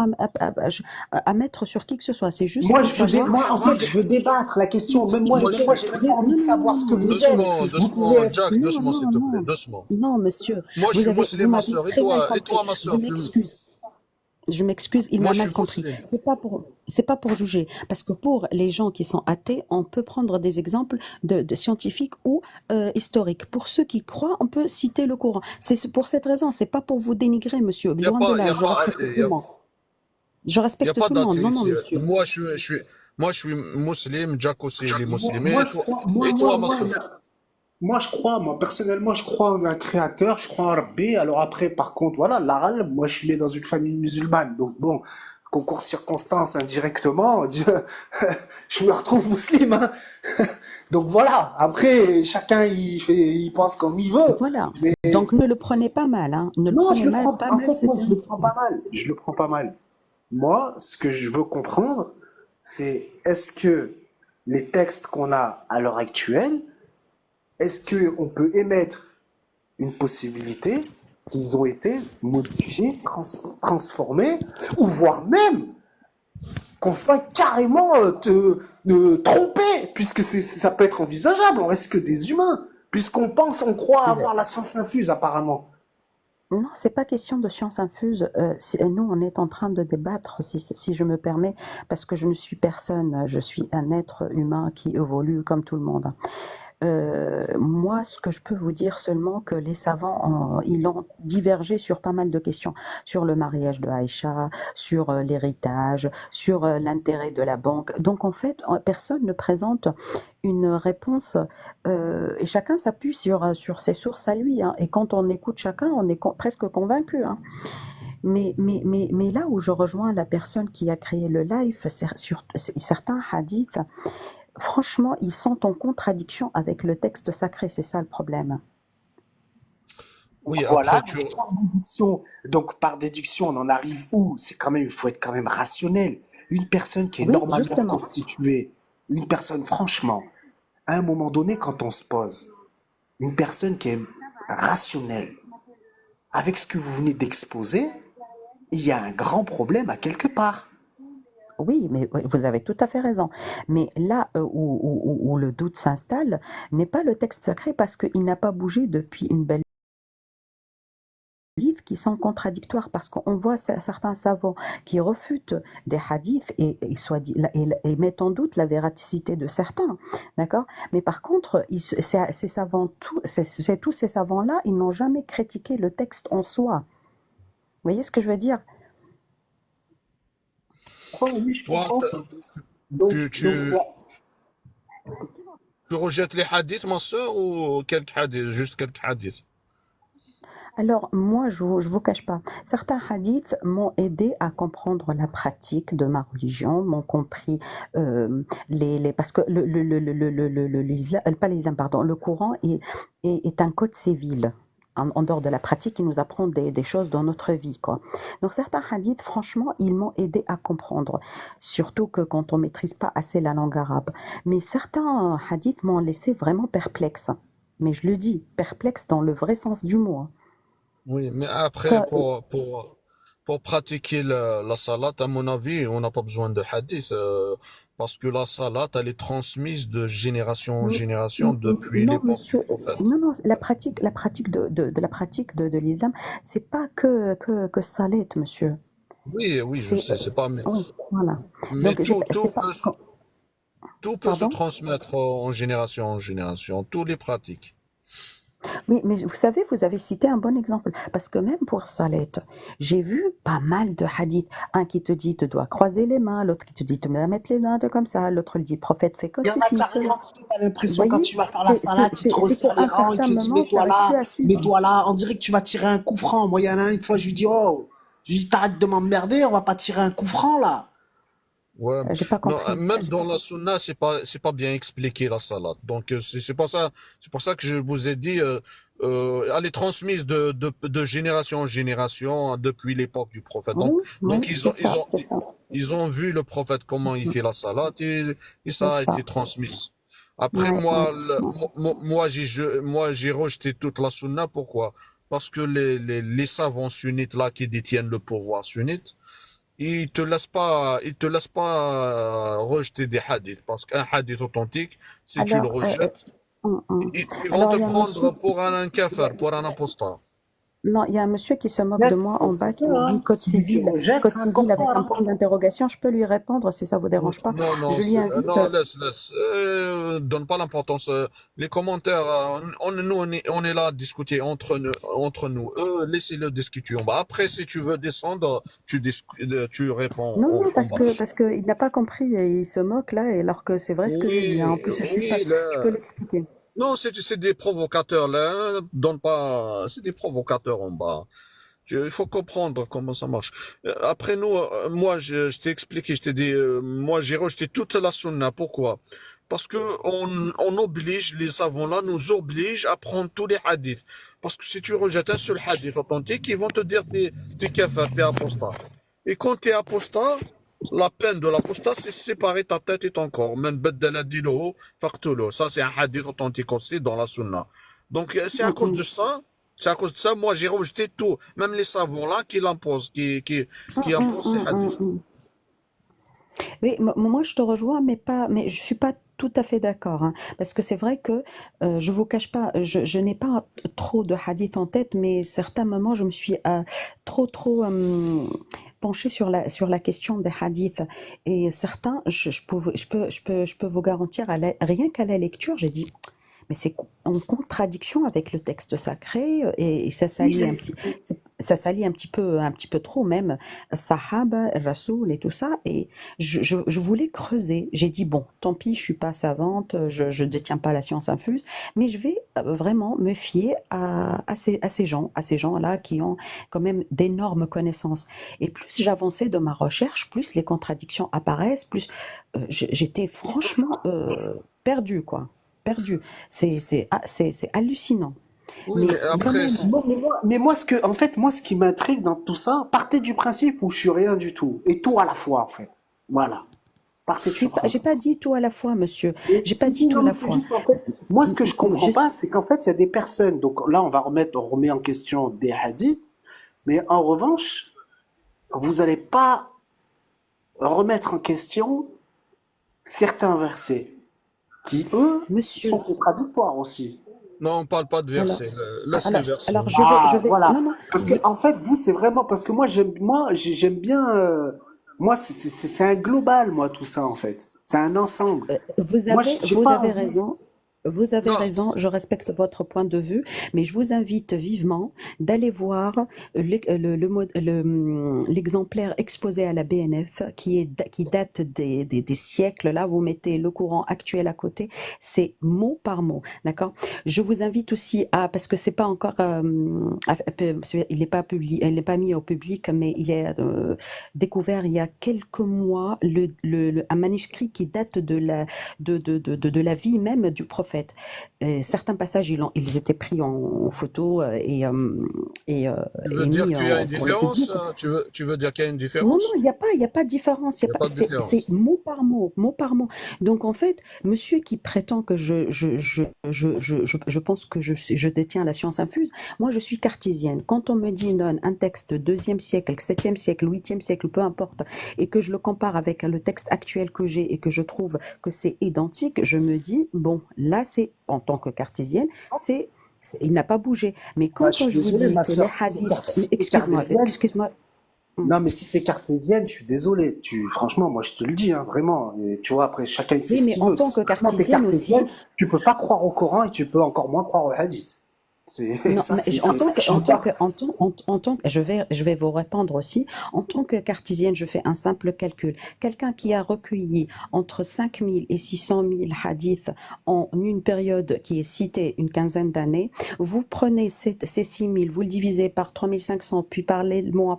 S3: à mettre sur qui que ce soit. C'est juste
S2: Moi,
S3: pour savoir
S2: moi, en fait,
S3: si,
S2: je veux débattre la question. Même moi,
S3: si
S1: Moi, je
S2: même moi,
S1: suis.
S2: j'ai même
S3: je-
S2: pas envie de
S3: non, non,
S2: savoir
S3: non,
S2: ce que
S3: non,
S2: vous êtes.
S1: Doucement,
S2: Vous pouvez
S1: doucement,
S2: être.
S1: Jack,
S3: non,
S1: doucement, s'il
S3: non,
S1: te plaît,
S3: non,
S1: doucement.
S3: non, monsieur.
S1: Moi, je suis
S3: Vous
S1: musulman, ma
S3: m'avez
S1: soeur.
S3: très mal
S1: Et toi,
S3: compris.
S1: ma
S3: Je
S1: soeur,
S3: m'excuse. Je m'excuse, il
S1: moi,
S3: m'a
S1: je suis
S3: mal compris.
S1: musulman.
S3: C'est pas pour juger, parce que pour les gens qui sont athées, on peut prendre des exemples de scientifiques ou historiques. Pour ceux qui croient, on peut citer le Coran. C'est pour cette raison. C'est pas pour vous dénigrer, monsieur.
S1: Il n'y a
S3: Loin de
S1: pas,
S3: là. Je respecte tout le monde. Je
S1: y a
S3: respecte
S1: pas
S3: tout le monde.
S1: d'athée
S3: Non, non,
S1: ici.
S3: monsieur.
S1: Moi, je suis musulman, Jack aussi, il est musulman.
S2: Moi, je crois,
S1: Et toi, ma soeur?
S2: moi, je crois, moi, personnellement, je crois en un créateur, je crois en Rabbi. Alors après, par contre, voilà, l'arabe, moi, je suis né dans une famille musulmane. Donc bon, concours circonstances indirectement, Dieu, je me retrouve musulman, hein. Donc voilà, après, chacun, il pense comme il veut.
S3: Voilà.
S2: Mais
S3: Donc ne le prenez pas mal, hein. Ne le
S2: non,
S3: prenez mal, pas
S2: en
S3: mal,
S2: fait,
S3: c'est
S2: moi,
S3: bien.
S2: je le prends pas mal. Je le prends pas mal. Moi, ce que je veux comprendre, c'est est-ce que les textes qu'on a à l'heure actuelle, est-ce qu'on peut émettre une possibilité qu'ils ont été modifiés, transformés, ou voire même qu'on soit carrément trompé, puisque ça peut être envisageable, on reste que des humains, puisqu'on pense, on croit avoir la science infuse apparemment.
S3: Non, c'est pas question de science infuse. Nous, on est en train de débattre, si je me permets, parce que je ne suis personne. Je suis un être humain qui évolue comme tout le monde. Moi, ce que je peux vous dire seulement que les savants, ils ont divergé sur pas mal de questions, sur le mariage de Aïcha, sur l'héritage, sur l'intérêt de la banque. Donc en fait, personne ne présente une réponse et chacun s'appuie sur ses sources à lui, hein. Et quand on écoute chacun, on est presque convaincu, hein. Mais là où je rejoins la personne qui a créé le live, c'est sur certains hadiths. Franchement, ils sont en contradiction avec le texte sacré, c'est ça le problème.
S2: Donc
S1: Oui,
S2: voilà,
S1: après, tu.
S2: donc par déduction, on en arrive où? C'est quand même, il faut être quand même rationnel. Une personne qui est
S3: Oui,
S2: normalement
S3: justement.
S2: constituée, une personne, franchement, à un moment donné, quand on se pose, une personne qui est rationnelle, avec ce que vous venez d'exposer, il y a un grand problème à quelque part.
S3: Oui, mais vous avez tout à fait raison. Mais là où le doute s'installe n'est pas le texte sacré parce qu'il n'a pas bougé depuis une belle livres qui sont contradictoires parce qu'on voit certains savants qui refutent des hadiths et mettent en doute la véracité de certains, d'accord? Mais par contre, ces savants, tous ces savants-là, ils n'ont jamais critiqué le texte en soi. Vous voyez ce que je veux dire?
S2: Oh oui, je
S1: Toi,
S2: comprends ça. Donc,
S1: tu,
S2: donc
S1: tu,
S2: ça,
S1: tu rejettes les hadiths, ma soeur, ou quelques hadiths, juste quelques hadiths?
S3: Alors, moi, je vous cache pas. Certains hadiths m'ont aidé à comprendre la pratique de ma religion, m'ont compris parce que pas l'islam, pardon, le Coran est un code civil. En dehors de la pratique, il nous apprend des choses dans notre vie, quoi. Donc certains hadiths, franchement, ils m'ont aidé à comprendre, surtout que quand on maîtrise pas assez la langue arabe. Mais certains hadiths m'ont laissé vraiment perplexe. Mais je le dis, perplexe dans le vrai sens du mot, hein.
S1: Oui, mais après,
S3: Que-
S1: pour pratiquer la salat, à mon avis, on n'a pas besoin de hadith, parce que la salat, elle est transmise de génération en génération depuis
S3: Non,
S1: l'époque du
S3: monsieur,
S1: prophète.
S3: non, non, la pratique de l'islam, c'est pas que salat, monsieur.
S1: Oui, oui, je
S3: C'est,
S1: sais, c'est pas,
S3: oui, voilà.
S1: mais
S3: Donc, c'est pas,
S1: tout peut se
S3: pardon?
S1: transmettre en génération, tous les pratiques.
S3: Oui, mais vous savez, vous avez cité un bon exemple. Parce que même pour salat, j'ai vu pas mal de hadiths. Un qui te dit, tu dois croiser les mains, l'autre qui te dit, tu dois mettre les mains comme ça, l'autre lui dit, prophète fait que
S2: il y en a
S3: ceci, cela.
S2: carrément qui t'as
S3: Vous
S2: l'impression quand
S3: voyez,
S2: tu vas faire la salade, il te resserre
S3: qu'à
S2: les
S3: un
S2: rangs, il
S3: certain
S2: te dit
S3: moment, tu n'arrives plus à suivre.
S2: mets-toi là, on dirait que tu vas tirer un coup franc. Moi, il y en a une fois, je lui dis, oh, je lui dis, t'arrêtes de m'emmerder, on va pas tirer un coup franc là.
S1: Ouais,
S3: J'ai pas
S1: non,
S3: compris.
S1: même dans la sunna, c'est pas bien expliqué la salade. Donc c'est pour ça que je vous ai dit, elle est transmise de génération en génération hein, depuis l'époque du prophète.
S3: Oui, oui,
S1: Donc
S3: c'est ça,
S1: ils ont vu le prophète comment il fait la salade et
S3: c'est
S1: ça a été
S3: ça.
S1: transmis. Après
S3: Ouais, ouais.
S1: moi j'ai rejeté toute la sunna. Pourquoi? Parce que les savants sunnites là qui détiennent le pouvoir sunnite ils te laissent pas rejeter des hadiths parce qu'un hadith authentique, si tu le
S3: Alors,
S1: rejettes,
S3: hum, hum.
S1: ils vont
S3: Alors,
S1: te
S3: il y a un
S1: prendre
S3: monsieur.
S1: pour un kafir, pour un apostat.
S3: Non, il y a un monsieur qui se moque de moi en
S2: C'est
S3: bas
S2: ça,
S3: qui me dit
S2: hein. Celui qui rejette,
S3: code
S2: c'est un
S3: civil avec
S2: kofar,
S3: un
S2: hein.
S3: point d'interrogation. Je peux lui répondre si ça vous dérange pas.
S1: Non, non,
S3: Je lui invite.
S1: non, laisse. Donne pas l'importance. Les commentaires, on est là à discuter entre nous. Laissez-le discuter en bas. Après, si tu veux descendre, tu réponds
S3: Non, non,
S1: en bas.
S3: parce que il n'a pas compris et il se moque là, alors que c'est vrai ce que j'ai dit, hein. En
S1: Oui,
S3: plus, je suis pas,
S1: oui,
S3: je peux
S1: là.
S3: l'expliquer.
S1: Non, c'est des provocateurs là. Donne pas. C'est des provocateurs en bas. Il faut comprendre comment ça marche. Après nous, moi, je t'ai expliqué, je t'ai dit, moi, j'ai rejeté toute la sunna. Pourquoi? Parce que on oblige, les savants là nous obligent à prendre tous les hadiths. Parce que si tu rejettes un seul hadith authentique, ils vont te dire t'es kafir, t'es apostat. Et quand t'es apostat, la peine de l'apostat, c'est séparer ta tête et ton corps. Men baddala dinahu faqtuluhu. Ça, c'est un hadith authentique aussi dans la sunna. Donc,
S3: Mm, mm.
S1: c'est à cause de ça, moi, j'ai rejeté tout. Même les savants là qui l'imposent, qui
S3: Mm,
S1: imposent ces
S3: mm, mm,
S1: hadiths.
S3: mm. Oui, moi je te rejoins, mais je suis pas tout à fait d'accord, hein, parce que c'est vrai que je vous cache pas, je n'ai pas trop de hadiths en tête, mais certains moments je me suis trop penchée sur la question des hadiths et certains, je peux vous garantir rien qu'à la lecture, j'ai dit mais c'est en contradiction avec le texte sacré et
S2: Oui, c'est ce
S3: ça s'allie un petit peu trop même Sahaba, Rasoul et tout ça et je voulais creuser. J'ai dit bon, tant pis, je suis pas savante, je détiens pas la science infuse, mais je vais vraiment me fier à ces gens-là qui ont quand même d'énormes connaissances. Et plus j'avançais dans ma recherche, plus les contradictions apparaissent, plus j'étais franchement perdue, quoi. Perdue. C'est hallucinant.
S1: Oui, mais
S3: Mais quand
S1: après,
S3: même,
S2: mais moi, en fait, moi, ce qui m'intrigue dans tout ça, partez du principe où je suis rien du tout. Et tout à la fois, en fait. Voilà. Partez de ce
S3: j'ai
S2: principe.
S3: pas dit tout à la fois, monsieur.
S2: Et
S3: J'ai pas
S2: si,
S3: dit
S2: si,
S3: tout
S2: non,
S3: à
S2: mais
S3: la
S2: c'est
S3: fois.
S2: juste, en fait, moi, ce que je comprends
S3: Je,
S2: pas, c'est qu'en fait, il y a des personnes, donc là, on remet en question des hadiths, mais en revanche, vous n'allez pas remettre en question certains versets qui, eux, sont
S3: monsieur,
S2: contradictoires aussi.
S1: non, on parle pas de
S3: alors,
S1: versets. Laisse les versets.
S3: alors
S2: Ah, voilà.
S3: non, non,
S2: Parce que, en fait, vous, c'est vraiment, parce que j'aime bien, moi, c'est un global, moi, tout ça, en fait. C'est un ensemble. Moi, j'ai
S3: Vous
S2: pas
S3: avez
S2: envie.
S3: raison. Vous avez
S1: Non,
S3: raison, je respecte votre point de vue, mais je vous invite vivement d'aller voir l'exemplaire exposé à la BNF qui date des siècles. Là, vous mettez le courant actuel à côté, c'est mot par mot, d'accord? Je vous invite aussi parce que c'est pas encore, il n'est pas publié, il n'est pas mis au public, mais il est découvert il y a quelques mois un manuscrit qui date de la vie même du prophète. Certains passages, ils étaient pris en photo et,
S1: tu veux
S3: et
S1: dire
S3: mis
S1: qu'il y a une
S3: pour le
S1: différence?
S3: public.
S1: Tu veux dire qu'il y a une
S3: Non, non,
S1: différence?
S3: il y a pas de différence.
S1: Il n'y a pas de
S3: C'est
S1: différence.
S3: mot par mot, mot par mot. Donc, en fait, monsieur qui prétend que je pense que je détiens la science infuse, moi, je suis cartésienne. Quand on me dit non, un texte deuxième siècle, septième siècle, huitième siècle, peu importe, et que je le compare avec le texte actuel que j'ai et que je trouve que c'est identique, je me dis, bon, là, c'est, en tant que cartésienne, il n'a pas bougé. Mais
S2: Bah, je
S3: quand
S2: suis
S3: je vous
S2: désolé,
S3: dis
S2: ma
S3: que les
S2: soeur,
S3: hadiths,
S2: si t'es cartésienne,
S3: excuse-moi,
S2: non, mais si t'es cartésienne, je suis désolé. Franchement, moi, je te le dis, hein, vraiment. Et tu vois, après, chacun, il fait
S3: oui,
S2: ce
S3: mais
S2: qu'il
S3: en
S2: veut.
S3: tant
S2: Si
S3: que
S2: vraiment t'es
S3: cartésienne
S2: cartésienne,
S3: aussi,
S2: tu peux pas croire au Coran et tu peux encore moins croire au hadith.
S3: non,
S2: Ça, c'est,
S3: en tant que, je vais vous répondre aussi. En tant que cartésienne, je fais un simple calcul. Quelqu'un qui a recueilli entre 5000 et 600 000 hadiths en une période qui est citée une quinzaine d'années, vous prenez ces 6000, vous le divisez par 3500, puis par les mois,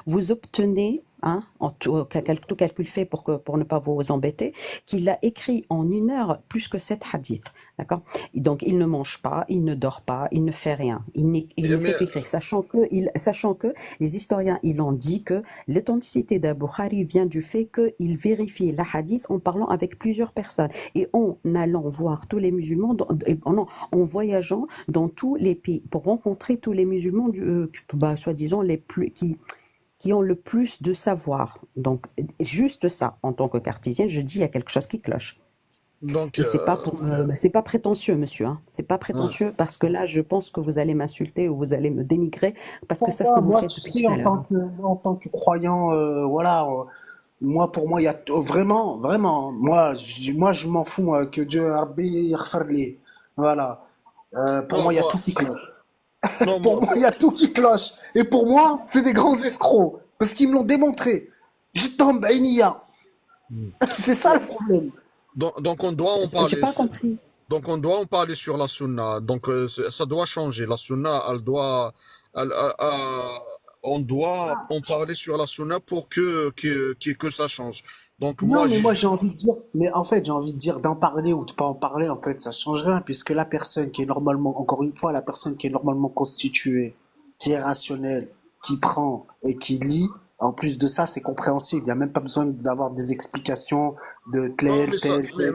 S3: vous obtenez hein, tout calcul fait pour ne pas vous embêter, qu'il a écrit en 1 heure plus que 7 hadiths. D'accord? Et donc, il ne mange pas, il ne dort pas, il ne fait rien. Il ne fait
S1: Mais
S3: qu'écrire, sachant que les historiens, ils ont dit que l'authenticité d'Al-Bukhari vient du fait qu'il vérifie la hadith en parlant avec plusieurs personnes et en allant voir tous les musulmans, en voyageant dans tous les pays pour rencontrer tous les musulmans, soi-disant, qui ont le plus de savoir. Donc, juste ça, en tant que cartésienne, je dis il y a quelque chose qui cloche.
S1: donc,
S3: Et c'est pas prétentieux, monsieur, hein. C'est pas
S1: ouais.
S3: prétentieux parce que là, je pense que vous allez m'insulter ou vous allez me dénigrer parce que c'est ce que
S2: Pourquoi?
S3: vous
S2: Moi,
S3: faites
S2: tu
S3: depuis
S2: sais,
S3: tout à l'heure, hein.
S2: en tant que croyant, voilà, moi, pour moi, il y a vraiment, vraiment, moi, je m'en fous, que Dieu Rabbi yaghfir li. Voilà. Pour
S1: Non,
S2: moi, il y a
S1: moi,
S2: tout qui cloche.
S1: non,
S2: Pour moi, il y a tout qui cloche. Et pour moi, c'est des grands escrocs. Parce qu'ils me l'ont démontré. Je tombe, Aïnia. C'est ça le problème.
S1: donc on doit en
S3: J'ai
S1: parler.
S3: pas compris.
S1: Donc on doit en parler sur la sunna. Donc ça doit changer. La sunna, elle doit, on doit en parler sur la sunna pour que ça change. Donc
S2: Non,
S1: moi,
S2: mais moi j'ai envie de dire, mais en fait j'ai envie de dire d'en parler ou de pas en parler, en fait ça change rien puisque la personne qui est normalement, encore une fois, la personne qui est normalement constituée, qui est rationnelle, qui prend et qui lit, en plus de ça c'est compréhensible, il n'y a même pas besoin d'avoir des explications de
S1: non,
S2: tel, tel, tel, tel.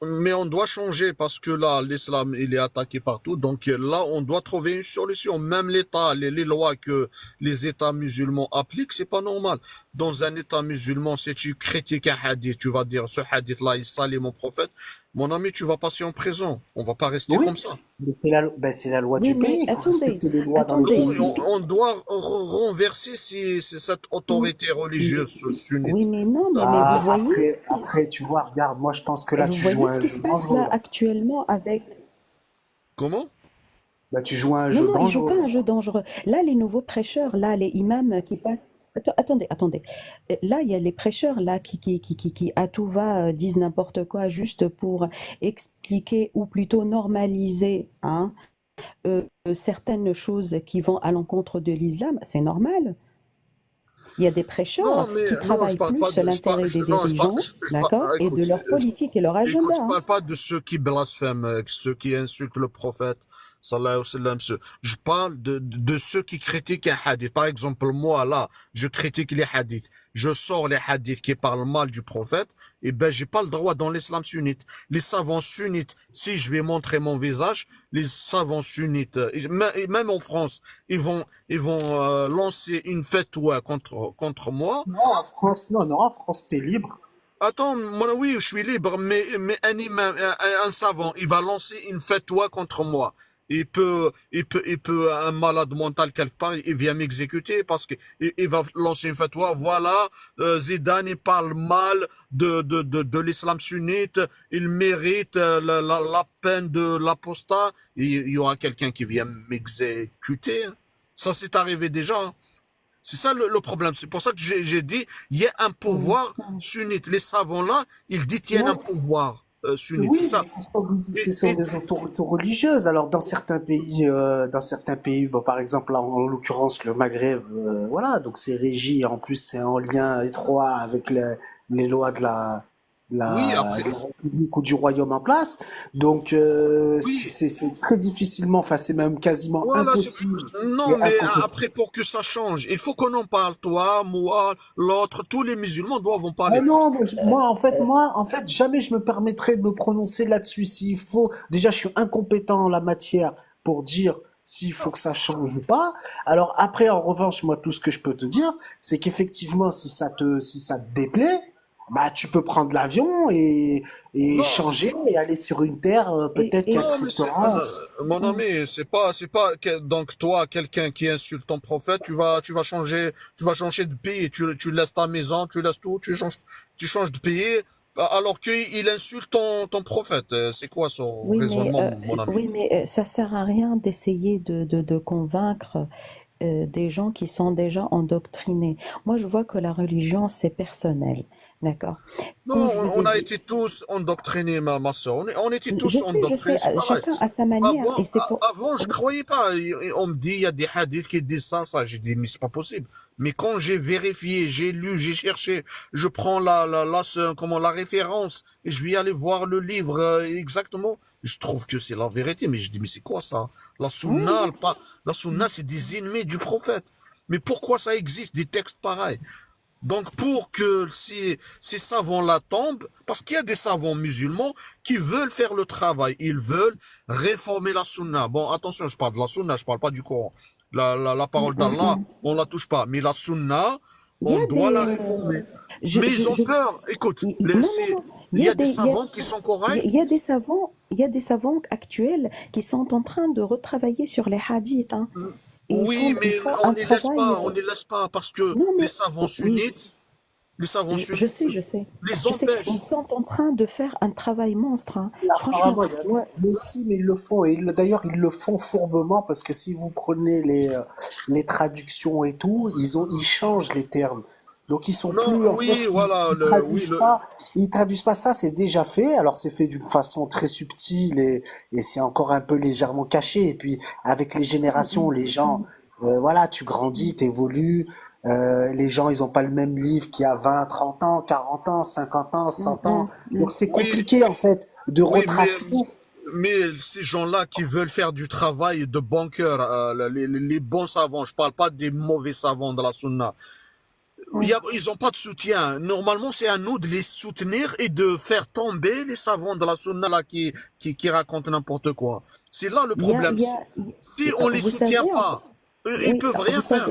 S1: mais on doit changer parce que là, l'islam, il est attaqué partout. Donc là, on doit trouver une solution. Même l'État, les lois que les États musulmans appliquent, c'est pas normal. Dans un État musulman, si tu critiques un hadith, tu vas dire, ce hadith-là, il salit mon prophète. Mon ami, tu vas passer en prison. On va pas rester
S2: Oui,
S1: comme ça.
S2: mais ben, c'est la loi
S3: Oui,
S2: du pays,
S3: mais
S2: il faut
S3: attendez,
S2: respecter les lois dans le
S3: attendez,
S1: Non,
S2: pays.
S1: on doit renverser cette autorité religieuse
S3: oui,
S1: sunnite.
S3: mais non,
S1: Ça,
S3: mais vous
S2: Ah,
S3: voyez,
S2: après, tu vois, regarde, moi je pense que là tu joues à
S3: ce
S2: un
S3: qui
S2: jeu
S3: se passe là
S2: dangereux là.
S3: actuellement avec.
S1: comment?
S2: Là tu joues à un
S3: Non,
S2: jeu
S3: non, ils jouent pas
S2: dangereux.
S3: un jeu dangereux. Là, les nouveaux prêcheurs, là, les imams qui passent. Attendez. Là, il y a les prêcheurs là qui à tout va disent n'importe quoi juste pour expliquer ou plutôt normaliser, hein, certaines choses qui vont à l'encontre de l'islam. C'est normal. Il y a des
S1: Non,
S3: prêcheurs
S1: mais
S3: qui
S1: non, je
S3: travaillent
S1: parle pas
S3: plus
S1: de,
S3: l'intérêt des
S1: non,
S3: dirigeants, d'accord, et de
S1: écoute,
S3: leur politique et leur agenda,
S1: écoute, je
S3: hein.
S1: parle pas de ceux qui blasphèment, ceux qui insultent le prophète, sallallahu alayhi wa sallam, je parle de ceux qui critiquent un hadith. Par exemple, moi, là, je critique les hadiths. Je sors les hadiths qui parlent mal du prophète, et ben, j'ai pas le droit dans l'islam sunnite. Les savants sunnites, si je vais montrer mon visage, les savants sunnites, et même en France, ils vont lancer une fatwa contre moi.
S2: Non, en France, non, non, en France, t'es libre.
S1: Attends, moi, oui, je suis libre, mais un imam, un savant, il va lancer une fatwa contre moi. Un malade mental quelque part, il vient m'exécuter parce que il va lancer une fatwa. Voilà, Zidane, il parle mal de l'islam sunnite, il mérite la peine de l'apostat. Il y aura quelqu'un qui vient m'exécuter. Ça, c'est arrivé déjà. C'est ça le problème. C'est pour ça que j'ai dit, il y a un pouvoir sunnite. Les savants là, ils détiennent un
S2: Non,
S1: pouvoir sunnite. C'est
S2: oui,
S1: ça.
S2: mais ce sont
S1: Et
S2: des autorités religieuses. Alors, dans certains pays, bon, par exemple, là, en l'occurrence, le Maghreb, voilà, donc c'est régi, en plus, c'est en lien étroit avec les lois
S1: oui, après,
S2: de la République ou du royaume en place. Donc,
S1: oui,
S2: c'est très difficilement, enfin, c'est même quasiment
S1: voilà.
S2: impossible
S1: Non,
S2: et
S1: mais
S2: incontestable.
S1: après pour que ça change, il faut qu'on en parle. Toi, moi, l'autre, tous les musulmans doivent en
S2: Ah
S1: parler.
S2: non, moi, en fait, jamais je me permettrais de me prononcer là-dessus. S'il faut, déjà, je suis incompétent en la matière pour dire s'il faut que ça change ou pas. Alors après, en revanche, moi, tout ce que je peux te dire, c'est qu'effectivement, si ça te déplaît, bah, tu peux prendre l'avion et
S1: Non,
S2: changer et aller sur une terre, peut-être qui
S3: Et
S1: non, mais
S2: acceptera.
S1: mon ami, c'est pas donc toi, quelqu'un qui insulte ton prophète, tu vas changer de pays, tu laisses ta maison, tu laisses tout, tu changes de pays, alors qu'il insulte ton prophète. C'est quoi son raisonnement, mon ami?
S3: ça sert à rien d'essayer de convaincre des gens qui sont déjà endoctrinés. Moi, je vois que la religion, c'est personnel. D'accord.
S1: Non,
S3: Quand je vous
S1: on
S3: ai
S1: a
S3: dit,
S1: été tous endoctrinés, ma soeur. On était tous
S3: je sais,
S1: endoctrinés, c'est pareil.
S3: chacun à sa manière, et c'est pour...
S1: Avant, je croyais pas. On me dit, il y a des hadiths qui disent ça. J'ai dit, mais c'est pas possible. Mais quand j'ai vérifié, j'ai lu, j'ai cherché, je prends la référence, et je vais aller voir le livre exactement. Je trouve que c'est la vérité, mais je dis, mais c'est quoi ça? La
S3: Oui,
S1: sunna,
S3: oui.
S1: la sunna, c'est des ennemis du prophète. Mais pourquoi ça existe, des textes pareils? Donc pour que ces savants-là tombent, parce qu'il y a des savants musulmans qui veulent faire le travail, ils veulent réformer la sunna. Bon, attention, je parle de la sunna, je parle pas du Coran. La
S3: Mm,
S1: parole
S3: mm,
S1: d'Allah,
S3: mm.
S1: on la touche pas. Mais la sunna,
S3: Il y
S1: on
S3: a
S1: doit
S3: des...
S1: la réformer.
S3: je,
S1: Mais ils
S3: je,
S1: ont
S3: je-
S1: peur. Écoute,
S3: non, non, non.
S1: il y a des savants qui sont corrects.
S3: Il y a des savants, il y a des savants actuels qui sont en train de retravailler sur les hadiths, hein. Et
S1: Oui,
S3: ils
S1: mais
S3: font un travail...
S1: on les laisse pas parce que
S3: non,
S1: les
S3: mais
S1: savants
S3: oui,
S1: sunnites, les savants
S3: je
S1: sunnites
S3: sais, je sais.
S1: les
S3: Je sais, ils
S1: empêchent.
S3: sont en train de faire un travail monstre, hein.
S2: Et
S3: Franchement,
S2: apparemment, il y a...
S3: moi,
S2: Mais si, mais ils le font. D'ailleurs, ils le font fourbement parce que si vous prenez les traductions et tout, ils changent les termes. Donc, ils sont
S1: Non,
S2: plus, en fait,
S1: oui, voilà,
S2: traduisent pas. Ils traduisent pas ça, c'est déjà fait. Alors, c'est fait d'une façon très subtile et c'est encore un peu légèrement caché. Et puis, avec les générations, les gens, voilà, tu grandis, t'évolues. Les gens, ils ont pas le même livre qu'il y a 20, 30 ans, 40 ans, 50 ans,
S3: mm,
S2: 100 ans.
S3: mm, mm.
S2: Donc c'est
S1: oui,
S2: compliqué en fait de
S1: oui,
S2: retracer.
S1: mais ces gens-là qui veulent faire du travail de bon cœur, les bons savants, je parle pas des mauvais savants de la sunna,
S3: Ouais.
S1: ils ont pas de soutien. Normalement, c'est à nous de les soutenir et de faire tomber les savants de la sunna là qui racontent n'importe quoi. C'est là le problème.
S3: Il y a,
S1: Si on les
S3: vous
S1: soutient
S3: savez,
S1: pas, ils
S3: oui,
S1: peuvent rien faire.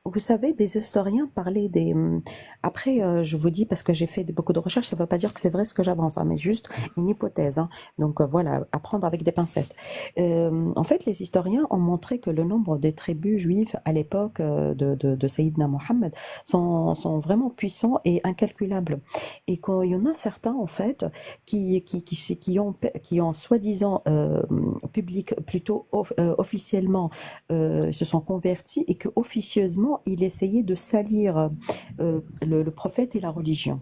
S3: vous savez, des historiens parlaient des... Après, je vous dis, parce que j'ai fait beaucoup de recherches, ça ne veut pas dire que c'est vrai ce que j'avance, hein, mais juste une hypothèse, hein. Donc voilà, à prendre avec des pincettes. En fait, les historiens ont montré que le nombre des tribus juives à l'époque de Sayyidina Mohammed sont vraiment puissants et incalculables. Et qu'il y en a certains, en fait, qui ont soi-disant plutôt officiellement se sont convertis et que officieusement il essayait de salir le prophète et la religion.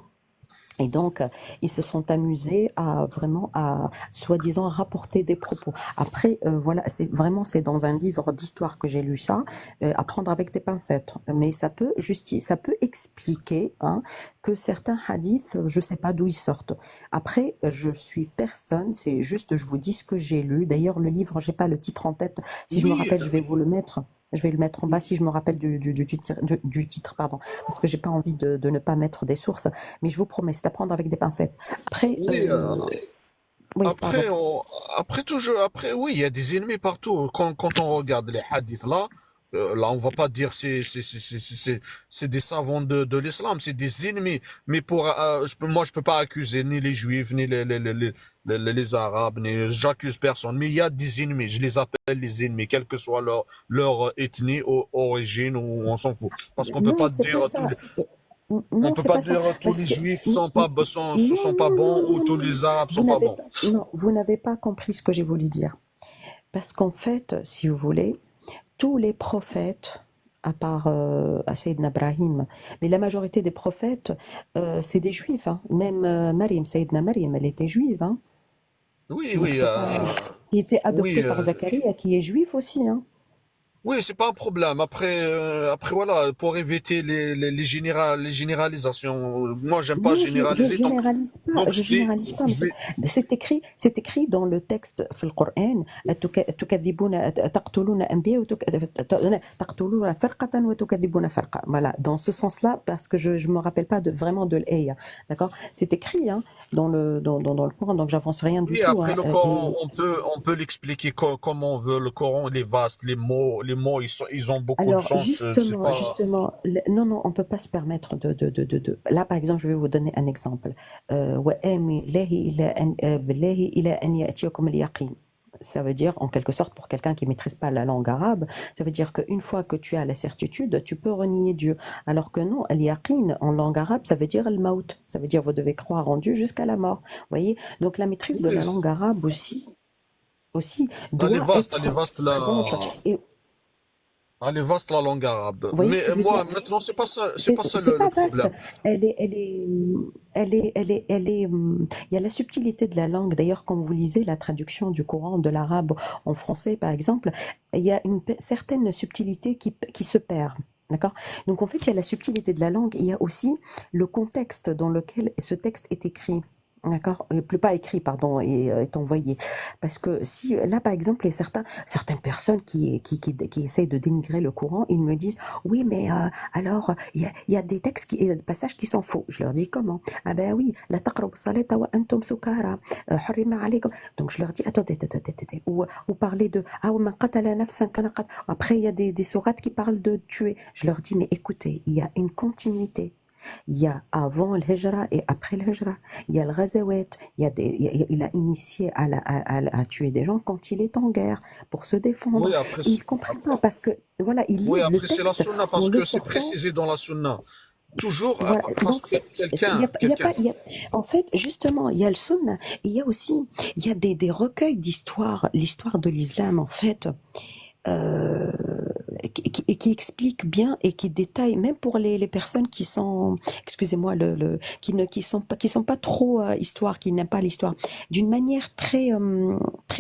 S3: Et donc, ils se sont amusés à vraiment à soi-disant rapporter des propos. Après, voilà, c'est dans un livre d'histoire que j'ai lu ça, à prendre avec des pincettes. Mais ça peut expliquer, hein, que certains hadiths, je sais pas d'où ils sortent. Après, je suis personne, c'est juste, je vous dis ce que j'ai lu. D'ailleurs, le livre, j'ai pas le titre en tête. Si je me
S1: Oui,
S3: rappelle, je vais vous le mettre. Je vais le mettre en bas si je me rappelle du titre, pardon, parce que j'ai pas envie de ne pas mettre des sources. Mais je vous promets, c'est à prendre avec des pincettes. Après,
S1: oui.
S3: oui, pardon.
S1: Après, après toujours, après, oui, il y a des ennemis partout. Quand on regarde les hadiths là, on va pas dire c'est des savants de l'islam, c'est des ennemis. Mais moi, je peux pas accuser ni les juifs, ni les arabes, ni j'accuse personne. Mais il y a des ennemis. Je les appelle les ennemis, quelle que soit leur ethnie, origine, ou on s'en fout. Parce qu'on peut pas
S3: Non, c'est pas
S1: dire
S3: ça.
S1: on
S3: Non,
S1: peut
S3: c'est
S1: pas
S3: pas ça.
S1: dire tous
S3: Parce
S1: les
S3: que
S1: juifs
S3: non,
S1: sont pas bons ou tous les arabes sont pas bons.
S3: vous n'avez pas compris ce que j'ai voulu dire. Parce qu'en fait, si vous voulez, tous les prophètes, à part Sayyidina Ibrahim, mais la majorité des prophètes, c'est des juifs, hein. Même Maryam, Sayyidina Maryam, elle était juive, hein.
S1: Oui,
S3: Donc
S1: oui,
S3: c'est pas... Qui était
S1: oui,
S3: adoptée par Zacharie, qui est juif aussi, hein.
S1: oui, c'est pas un problème. Après voilà, pour éviter les généralisations. Moi, j'aime pas
S3: Non,
S1: généraliser, donc
S3: je généralise pas,
S1: je
S3: monsieur.
S1: vais,
S3: C'est écrit dans le texte في القرآن تكذبون تقتلون أنبياء تقتلون فرقة وتكذبون فرقة. Voilà, dans ce sens-là, parce que je me rappelle pas vraiment de l'aya, d'accord? C'est écrit, hein, dans le Coran, donc j'avance rien du
S1: oui,
S3: tout,
S1: après
S3: hein.
S1: le Coran, on peut l'expliquer comme on veut. Le Coran, il est vaste, les mots, ils ont beaucoup de
S3: Alors
S1: sens. C'est pas,
S3: justement, non, non, on peut pas se permettre Là, par exemple, je vais vous donner un exemple. وآمن الله بالله إلى أن يأتيكم اليقين. Ça veut dire, en quelque sorte, pour quelqu'un qui maîtrise pas la langue arabe, ça veut dire qu'une fois que tu as la certitude, tu peux renier Dieu. Alors que non, al-yaqin, en langue arabe, ça veut dire al-maut. Ça veut dire vous devez croire en Dieu jusqu'à la mort. Vous voyez? Donc la maîtrise de la
S1: oui,
S3: langue arabe aussi doit
S1: elle est
S3: être
S1: vaste là.
S3: présente.
S1: Elle est vaste la langue arabe.
S3: Vous voyez ce
S1: Mais
S3: que je veux dire?
S1: moi, maintenant, c'est pas ça
S3: C'est
S1: le
S3: pas vaste.
S1: problème.
S3: Il y a la subtilité de la langue. D'ailleurs, quand vous lisez la traduction du Coran de l'arabe en français, par exemple, il y a une certaine subtilité qui se perd. D'accord? Donc, en fait, il y a la subtilité de la langue. Il y a aussi le contexte dans lequel ce texte est écrit. D'accord? Et plus pas écrit, pardon, et est envoyé. Parce que si, là, par exemple, il y a certaines personnes qui essayent de dénigrer le Coran, ils me disent, oui, mais alors, il y a des textes, il y a des passages qui sont faux. Je leur dis, comment? Ah ben oui, la taqrabu salata wa antum sukara, hurrima alaykum. Donc je leur dis, attendez. Ou parler de, ah, wa man qatala nafsan kana après, il y a des sourates qui parlent de tuer. Je leur dis, mais écoutez, il y a une continuité. Il y a avant le hijra et après le hijra. Il y a le ghazawat. Il a initié à tuer des gens quand il est en guerre pour se défendre.
S1: Oui, après,
S3: Ils ne comprennent pas parce que, voilà, ils
S1: oui,
S3: lisent le
S1: après c'est la
S3: texte
S1: sunna
S3: en
S1: parce
S3: le
S1: que c'est
S3: sortant.
S1: précisé dans la sunna. Toujours
S3: Voilà,
S1: parce
S3: donc
S1: que
S3: il y a pas, en fait, justement, il y a le sunna, il y a aussi, il y a des recueils d'histoire, l'histoire de l'islam, en fait, euh, qui explique bien et qui détaille, même pour les personnes qui sont, excusez-moi, qui sont pas trop histoire, qui n'aiment pas l'histoire, d'une manière très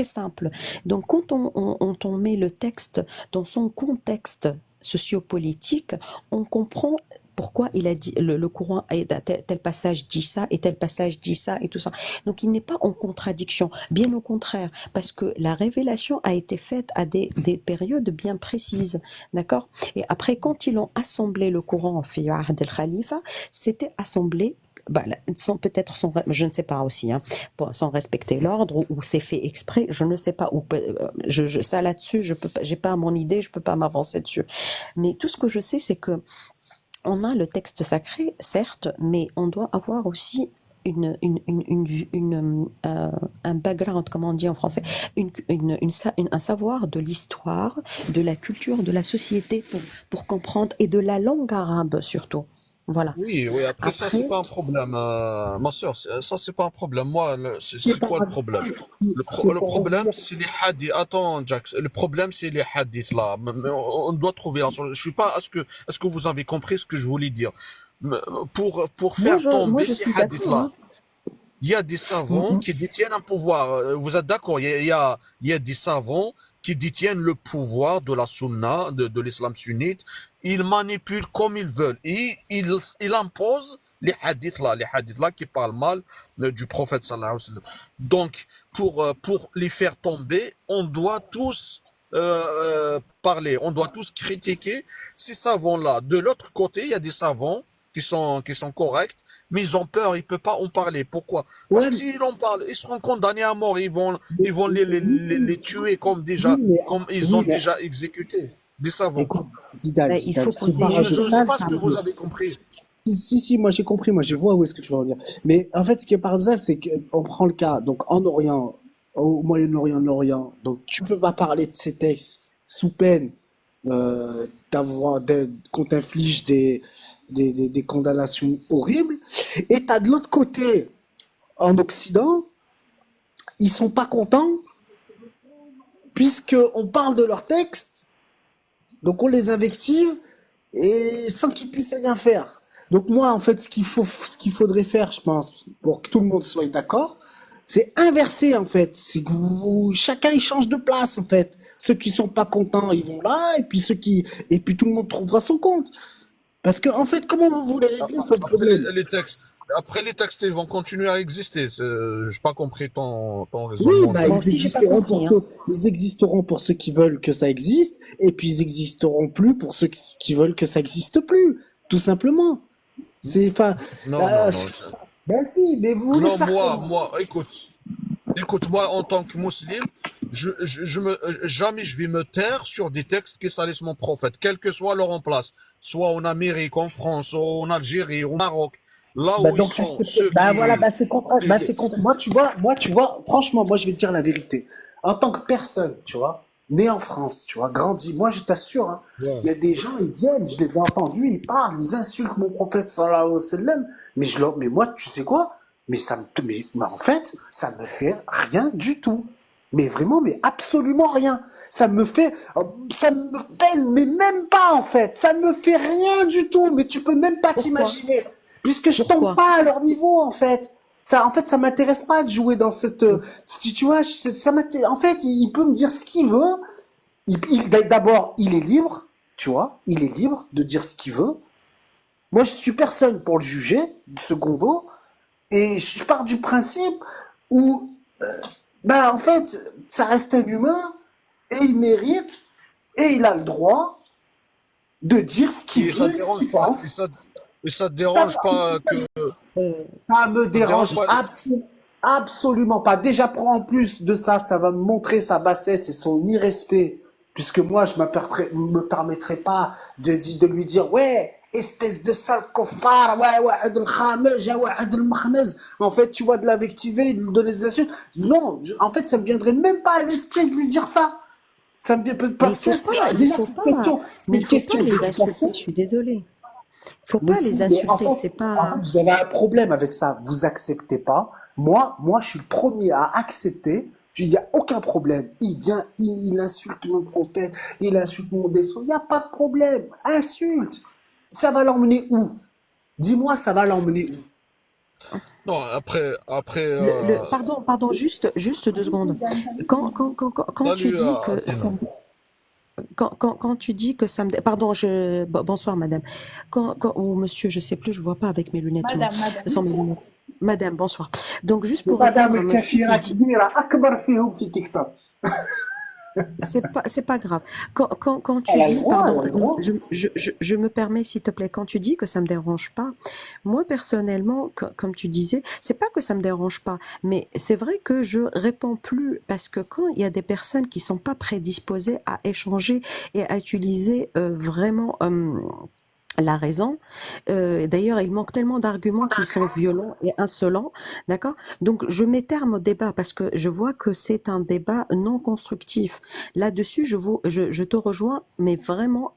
S3: simple. Donc, quand on met le texte dans son contexte sociopolitique, on comprend pourquoi il a dit le Coran, tel passage dit ça et tel passage dit ça et tout ça. Donc il n'est pas en contradiction, bien au contraire, parce que la révélation a été faite à des périodes bien précises, d'accord? Et après, quand ils ont assemblé le Coran fi Ahd al-Khalifa, c'était assemblé je ne sais pas aussi, hein, sans respecter l'ordre ou c'est fait exprès, je ne sais pas. Ça là-dessus, j'ai pas mon idée, je peux pas m'avancer dessus. Mais tout ce que je sais, c'est que on a le texte sacré, certes, mais on doit avoir aussi un background, comment on dit en français, un savoir de l'histoire, de la culture, de la société pour comprendre, et de la langue arabe surtout. Voilà.
S1: oui, oui, après ça, c'est
S3: Après,
S1: pas un problème, ma soeur, ça, c'est pas un problème. Moi,
S2: C'est
S1: c'est
S2: pas
S1: quoi le
S2: grave.
S1: problème?
S2: C'est
S1: Le
S2: pour
S1: problème,
S2: revenir.
S1: c'est les hadiths. Attends, Jax, le problème, c'est les hadiths, là. Mais on doit trouver la solution. Je suis pas, est-ce que vous avez compris ce que je voulais dire? Mais, pour faire
S3: moi,
S1: tomber
S3: je
S1: ces
S3: suis d'accord,
S1: hadiths-là,
S3: hein.
S1: il y a des savants
S2: Mhm.
S1: qui détiennent un pouvoir. Vous êtes d'accord? Il y a des savants qui détiennent le pouvoir de la sunna, de l'islam sunnite. Ils manipulent comme ils veulent. Et ils imposent les hadiths là qui parlent mal du prophète sallallahu alayhi wa sallam. Donc, pour les faire tomber, on doit tous parler, on doit tous critiquer ces savants-là. De l'autre côté, il y a des savants qui sont corrects, mais ils ont peur, ils ne peuvent pas en parler. Pourquoi? Parce
S2: Ouais,
S1: que s'ils en parlent, ils seront condamnés à mort,
S2: mais,
S1: ils vont les tuer
S2: oui, mais,
S1: comme ils ont
S2: oui, mais
S1: déjà exécuté des savants.
S2: écoute, Zidane,
S3: Ben, il faut
S2: Ce qui est
S3: poser une
S1: Je ne sais
S2: paradoxal,
S1: pas ce
S3: question.
S1: que
S2: c'est
S1: vous
S2: que
S1: avez compris.
S2: si, moi j'ai compris, moi je vois où est-ce que tu veux en venir. Mais en fait, ce qui est paradoxal, c'est qu'on prend le cas, donc en Orient, au Moyen-Orient, en Orient, donc tu peux pas parler de ces textes sous peine qu'on t'inflige des condamnations horribles. Et t'as de l'autre côté, en Occident, ils sont pas contents puisqu'on parle de leurs textes, donc on les invective et sans qu'ils puissent rien faire. Donc moi, en fait, ce qu'il faudrait faire, je pense, pour que tout le monde soit d'accord, c'est inverser, en fait. C'est que chacun, il change de place, en fait. Ceux qui sont pas contents, ils vont là, et puis tout le monde trouvera son compte. Parce que, en fait, comment vous voulez régler ce
S1: Après
S2: problème?
S1: après les textes, ils vont continuer à exister. J'ai pas compris ton
S2: Oui,
S1: raisonnement,
S2: bah,
S1: Jack.
S3: Moi aussi, j'ai pas compris, hein.
S2: ils existeront pour ceux qui veulent que ça existe, et puis ils existeront plus pour ceux qui veulent que ça existe plus. Tout simplement. C'est, enfin,
S1: Non, non,
S2: euh,
S1: non.
S2: ben si, mais vous voulez
S1: Non,
S2: faire comment?
S1: écoute, moi, en tant que musulman, jamais je vais me taire sur des textes qui salissent mon prophète, quel que soit leur en place, soit en Amérique, en France, en Algérie, au Maroc, là
S2: Bah
S1: où ils
S2: donc,
S1: sont, ceux
S2: bah voilà,
S1: qui,
S2: bah c'est contre. Moi, tu vois, franchement, moi, je vais te dire la vérité. En tant que personne, tu vois, né en France, tu vois, grandi, moi, je t'assure, hein,
S1: ouais.
S2: il y a des gens, ils viennent, je les ai entendus, ils parlent, ils insultent mon prophète, sallallahu alayhi wa sallam, mais moi, tu sais quoi? Mais en fait, ça me fait rien du tout. Mais vraiment, mais absolument rien. Ça me peine, mais même pas en fait. Ça ne me fait rien du tout. Mais tu peux même pas
S3: Pourquoi?
S2: t'imaginer, puisque je tombe
S3: Pourquoi?
S2: pas à leur niveau en fait. En fait, ça m'intéresse pas de jouer dans cette. Tu vois, en fait, il peut me dire ce qu'il veut. D'abord, il est libre, tu vois. Il est libre de dire ce qu'il veut. Moi, je suis personne pour le juger, secondo. Et je pars du principe où bah, en fait, ça reste un humain et il mérite et il a le droit de dire ce qu'il
S1: Et ça
S2: veut
S1: te
S2: et ce
S1: dérange
S2: qu'il
S1: pas,
S2: pense.
S1: et ça te
S2: Ça,
S1: dérange pas que,
S2: ça me
S1: ça te dérange
S2: dérange
S1: pas,
S2: absolument pas. Déjà, en plus de ça, ça va me montrer sa bassesse et son irrespect, puisque moi, je me permettrai pas de lui dire, ouais, espèce de sale cofard, ouais, ouais, Ad al-Khamej, ouais, Ad al-Makhnez. En fait, tu vois, de l'invectiver, de lui donner des insultes. Non, en fait, ça me viendrait même pas à l'esprit de lui dire ça.
S3: Mais
S2: Parce que
S3: il
S2: déjà,
S3: faut pas,
S2: c'est
S3: mais
S2: une
S3: il faut pas
S2: question
S3: les insulter.
S2: d'éducation.
S3: Je suis désolée. Il faut
S2: Mais
S3: pas les
S2: si, mais
S3: insulter. C'est
S2: en fait,
S3: pas.
S2: vous avez un problème avec ça. Vous acceptez pas. Moi, je suis le premier à accepter. Il n'y a aucun problème. Il vient, il insulte mon prophète, il insulte mon descendant. Il n'y a pas de problème. Insulte. Ça va l'emmener où? Dis-moi, ça va l'emmener où?
S1: non, après,
S3: Pardon, juste 2 secondes. Quand tu
S1: salut,
S3: dis que
S1: Athena.
S3: quand tu dis que ça me, pardon, bonsoir madame, ou monsieur, je sais plus, je vois pas avec mes lunettes,
S4: Madame, madame.
S3: sans mes lunettes. Madame, bonsoir. Donc juste pour
S2: Madame
S3: répondre à monsieur qui
S2: الكثيرة
S3: dit,
S2: كبيرة أكبر فيهم في تيك توك.
S3: c'est pas grave. Quand
S2: Elle
S3: tu
S2: a le
S3: dis,
S2: droit, elle
S3: pardon,
S2: a le droit.
S3: je me permets s'il te plaît, quand tu dis que ça me dérange pas, moi personnellement, comme tu disais, c'est pas que ça me dérange pas, mais c'est vrai que je réponds plus parce que quand il y a des personnes qui sont pas prédisposées à échanger et à utiliser vraiment la raison. D'ailleurs, il manque tellement d'arguments qui sont violents et insolents, d'accord? Donc, je mets terme au débat parce que je vois que c'est un débat non constructif. Là-dessus, je te rejoins, mais vraiment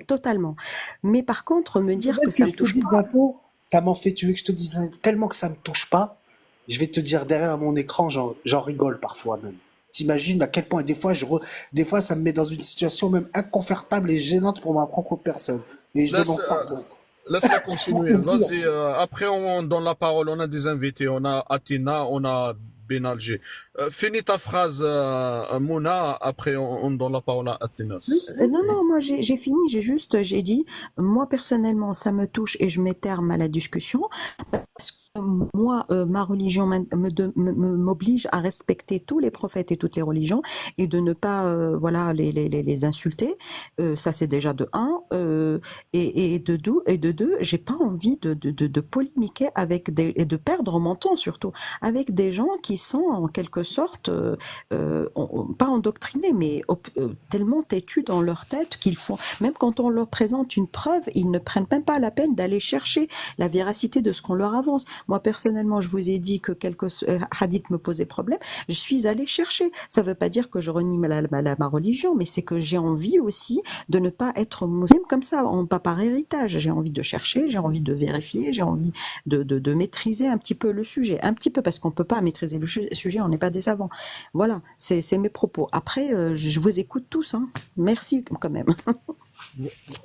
S3: totalement. Mais par contre, me
S2: Tu veux
S3: dire
S2: même
S3: que
S2: que
S3: ça me
S2: je te
S3: touche
S2: dise
S3: pas,
S2: un peu, ça m'en fait, tu veux que je te dise tellement que ça me touche pas, je vais te dire derrière mon écran, j'en rigole parfois même. T'imagines à quel point, des fois, ça me met dans une situation même inconfortable et gênante pour ma propre personne. Et je
S1: Laisse,
S2: demande pardon.
S1: laisse-la
S2: Pour
S1: continuer.
S2: te dire,
S1: Vas-y, après, on donne la parole. On a des invités. On a Athena, on a Benalger. Finis ta phrase, Mouna. Après, on donne la parole à Athena.
S3: non, moi j'ai fini, j'ai dit, moi personnellement, ça me touche et je mets terme à la discussion. Parce que moi, ma religion m'oblige à respecter tous les prophètes et toutes les religions et de ne pas voilà, les insulter. Ça, c'est déjà de un. Et de deux, j'ai pas envie de polémiquer avec et de perdre mon temps surtout avec des gens qui sont en quelque sorte pas endoctrinés, mais tellement têtus dans leur tête qu'ils font, même quand on leur présente une preuve, ils ne prennent même pas la peine d'aller chercher la véracité de ce qu'on leur avance. Moi, personnellement, je vous ai dit que quelques hadiths me posaient problème. Je suis allée chercher. Ça ne veut pas dire que je renie ma religion, mais c'est que j'ai envie aussi de ne pas être musulmane comme ça, pas par héritage. J'ai envie de chercher, j'ai envie de vérifier, j'ai envie de maîtriser un petit peu le sujet. Un petit peu, parce qu'on ne peut pas maîtriser le sujet, on n'est pas des savants. Voilà, c'est mes propos. Après, je vous écoute tous. Hein. Merci quand même.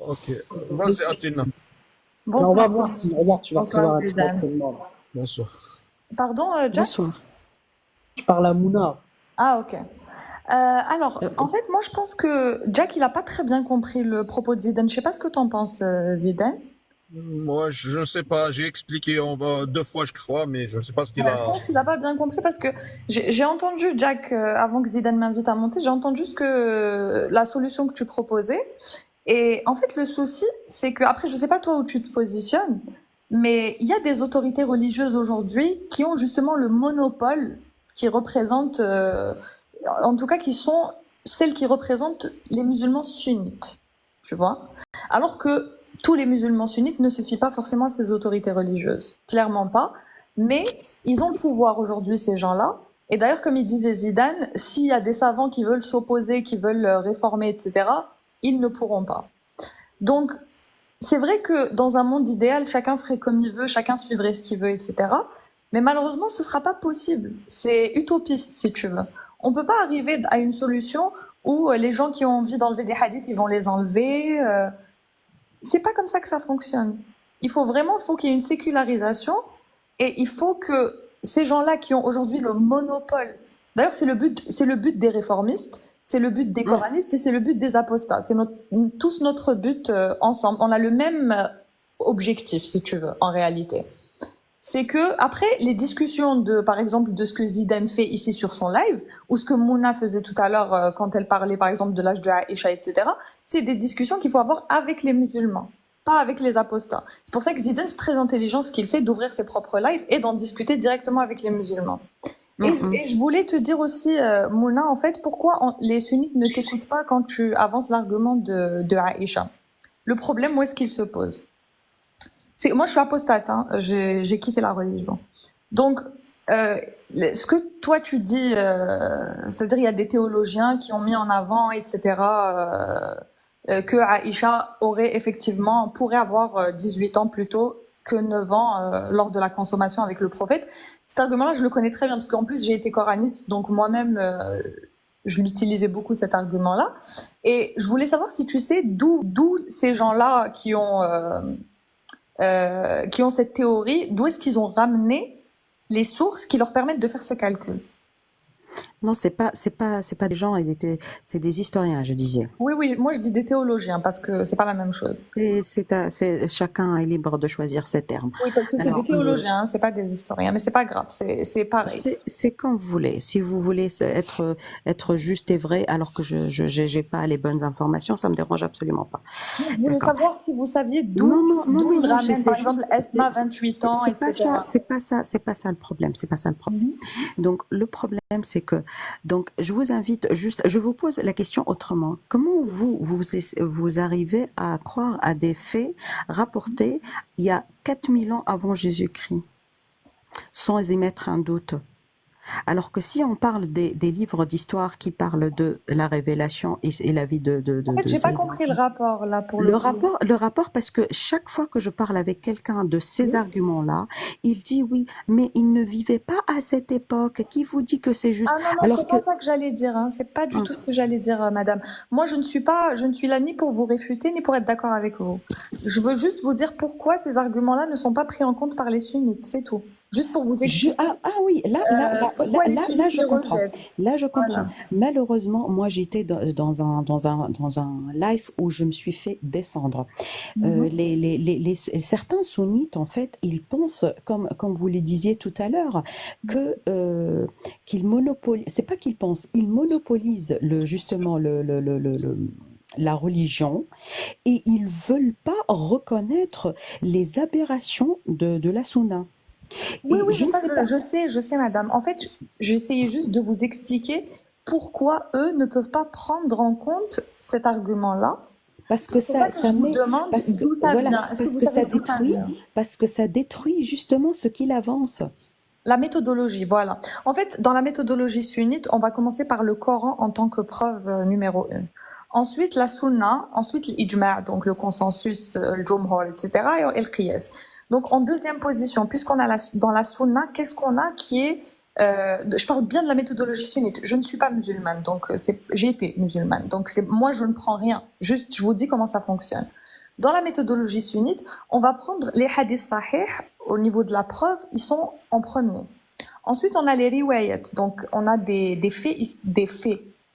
S1: Ok. Vas-y, Athena.
S2: on va
S4: Bonsoir.
S2: voir si, regarde, tu vas recevoir
S4: Bonsoir,
S2: un petit
S4: Zidane.
S2: entraînement, là.
S1: Bonsoir.
S4: Pardon, Jack?
S3: Bonsoir.
S2: Tu parles à Mouna.
S4: Ah, ok. Alors, en fait, moi, je pense que Jack, il a pas très bien compris le propos de Zidane. Je sais pas ce que t'en penses, Zidane.
S1: Moi, je ne sais pas. J'ai expliqué 2 fois, je crois, mais je ne sais pas ce qu'il
S4: Je
S1: a.
S4: pense qu'il a pas bien compris parce que j'ai entendu Jack, avant que Zidane m'invite à monter, j'ai entendu la solution que tu proposais. Et en fait, le souci, c'est que, après, je sais pas toi où tu te positionnes, mais il y a des autorités religieuses aujourd'hui qui ont justement le monopole, qui représentent, en tout cas, qui sont celles qui représentent les musulmans sunnites, tu vois. Alors que tous les musulmans sunnites ne suffisent pas forcément à ces autorités religieuses, clairement pas. Mais ils ont le pouvoir aujourd'hui, ces gens-là. Et d'ailleurs, comme il disait Zidane, s'il y a des savants qui veulent s'opposer, qui veulent réformer, etc., ils ne pourront pas. Donc, c'est vrai que dans un monde idéal, chacun ferait comme il veut, chacun suivrait ce qu'il veut, etc. Mais malheureusement, ce ne sera pas possible. C'est utopiste, si tu veux. On peut pas arriver à une solution où les gens qui ont envie d'enlever des hadiths, ils vont les enlever. C'est pas comme ça que ça fonctionne. Faut qu'il y ait une sécularisation et il faut que ces gens-là qui ont aujourd'hui le monopole, d'ailleurs c'est le but des réformistes, c'est le but des coranistes et c'est le but des apostats. C'est tous notre but ensemble. On a le même objectif, si tu veux, en réalité. C'est que après les discussions par exemple, de ce que Zidane fait ici sur son live, ou ce que Mouna faisait tout à l'heure quand elle parlait par exemple de l'âge de Aïcha, etc. C'est des discussions qu'il faut avoir avec les musulmans, pas avec les apostats. C'est pour ça que Zidane, c'est très intelligent ce qu'il fait d'ouvrir ses propres lives et d'en discuter directement avec les musulmans. Et je voulais te dire aussi, Mouna, en fait, pourquoi les sunnites ne t'écoutent pas quand tu avances l'argument de Aïcha. Le problème, où est-ce qu'il se pose? Moi, je suis apostate, hein, j'ai quitté la religion. Donc, ce que toi tu dis, c'est-à-dire il y a des théologiens qui ont mis en avant, etc., que Aïcha pourrait avoir 18 ans plus tôt que 9 ans lors de la consommation avec le prophète. Cet argument-là, je le connais très bien parce qu'en plus j'ai été coraniste, donc moi-même je l'utilisais beaucoup cet argument-là. Et je voulais savoir si tu sais d'où ces gens-là qui ont cette théorie, d'où est-ce qu'ils ont ramené les sources qui leur permettent de faire ce calcul.
S3: Non, c'est pas des gens, c'est des historiens, je disais.
S4: Oui, moi je dis des théologiens parce que c'est pas la même chose.
S3: Chacun est libre de choisir ses termes.
S4: Oui, parce que c'est des théologiens, c'est pas des historiens, mais c'est pas grave, c'est pareil.
S3: C'est comme vous voulez. Si vous voulez être juste et vrai, alors que j'ai pas les bonnes informations, ça me dérange absolument pas.
S4: Je voulais savoir si vous saviez d'où ils ramènent, par exemple, Esma, 28 ans, etc.
S3: C'est pas ça le problème. C'est pas ça le problème. Donc le problème, c'est que je vous invite je vous pose la question autrement. Comment vous arrivez à croire à des faits rapportés il y a 4000 ans avant Jésus-Christ, sans y mettre un doute? Alors que si on parle des livres d'histoire qui parlent de la révélation et la vie de
S4: En fait, j'ai pas compris le rapport là pour le
S3: rapport, parce que chaque fois que je parle avec quelqu'un de ces arguments-là, il dit oui, mais il ne vivait pas à cette époque. Qui vous dit que c'est juste?
S4: Ah non, alors c'est pas ça que j'allais dire. Hein. C'est pas du tout ce que j'allais dire, madame. Moi, je ne suis là ni pour vous réfuter ni pour être d'accord avec vous. Je veux juste vous dire pourquoi ces arguments-là ne sont pas pris en compte par les sunnites. C'est tout. Juste pour vous expliquer.
S3: Oui, là, je comprends. Là, je comprends. Voilà. Malheureusement, moi, j'étais dans un live où je me suis fait descendre. Certains sunnites, en fait, ils pensent, comme vous le disiez tout à l'heure, qu'ils monopolisent. C'est pas qu'ils pensent, ils monopolisent justement la religion, et ils veulent pas reconnaître les aberrations de la sunna.
S4: Oui, je sais, madame. En fait, j'essayais juste de vous expliquer pourquoi eux ne peuvent pas prendre en compte cet argument-là.
S3: Parce que ça détruit justement ce qu'il avance.
S4: La méthodologie, voilà. En fait, dans la méthodologie sunnite, on va commencer par le Coran en tant que preuve numéro 1. Ensuite, la sunna, ensuite l'ijma', donc le consensus, le jumhur, etc., et le qiyas. Donc, en deuxième position, puisqu'on a dans la sunna, qu'est-ce qu'on a qui est... je parle bien de la méthodologie sunnite. Je ne suis pas musulmane, donc j'ai été musulmane. Donc, moi, je ne prends rien. Juste, je vous dis comment ça fonctionne. Dans la méthodologie sunnite, on va prendre les hadiths sahih, au niveau de la preuve, ils sont en premier. Ensuite, on a les riwayat, donc on a des faits,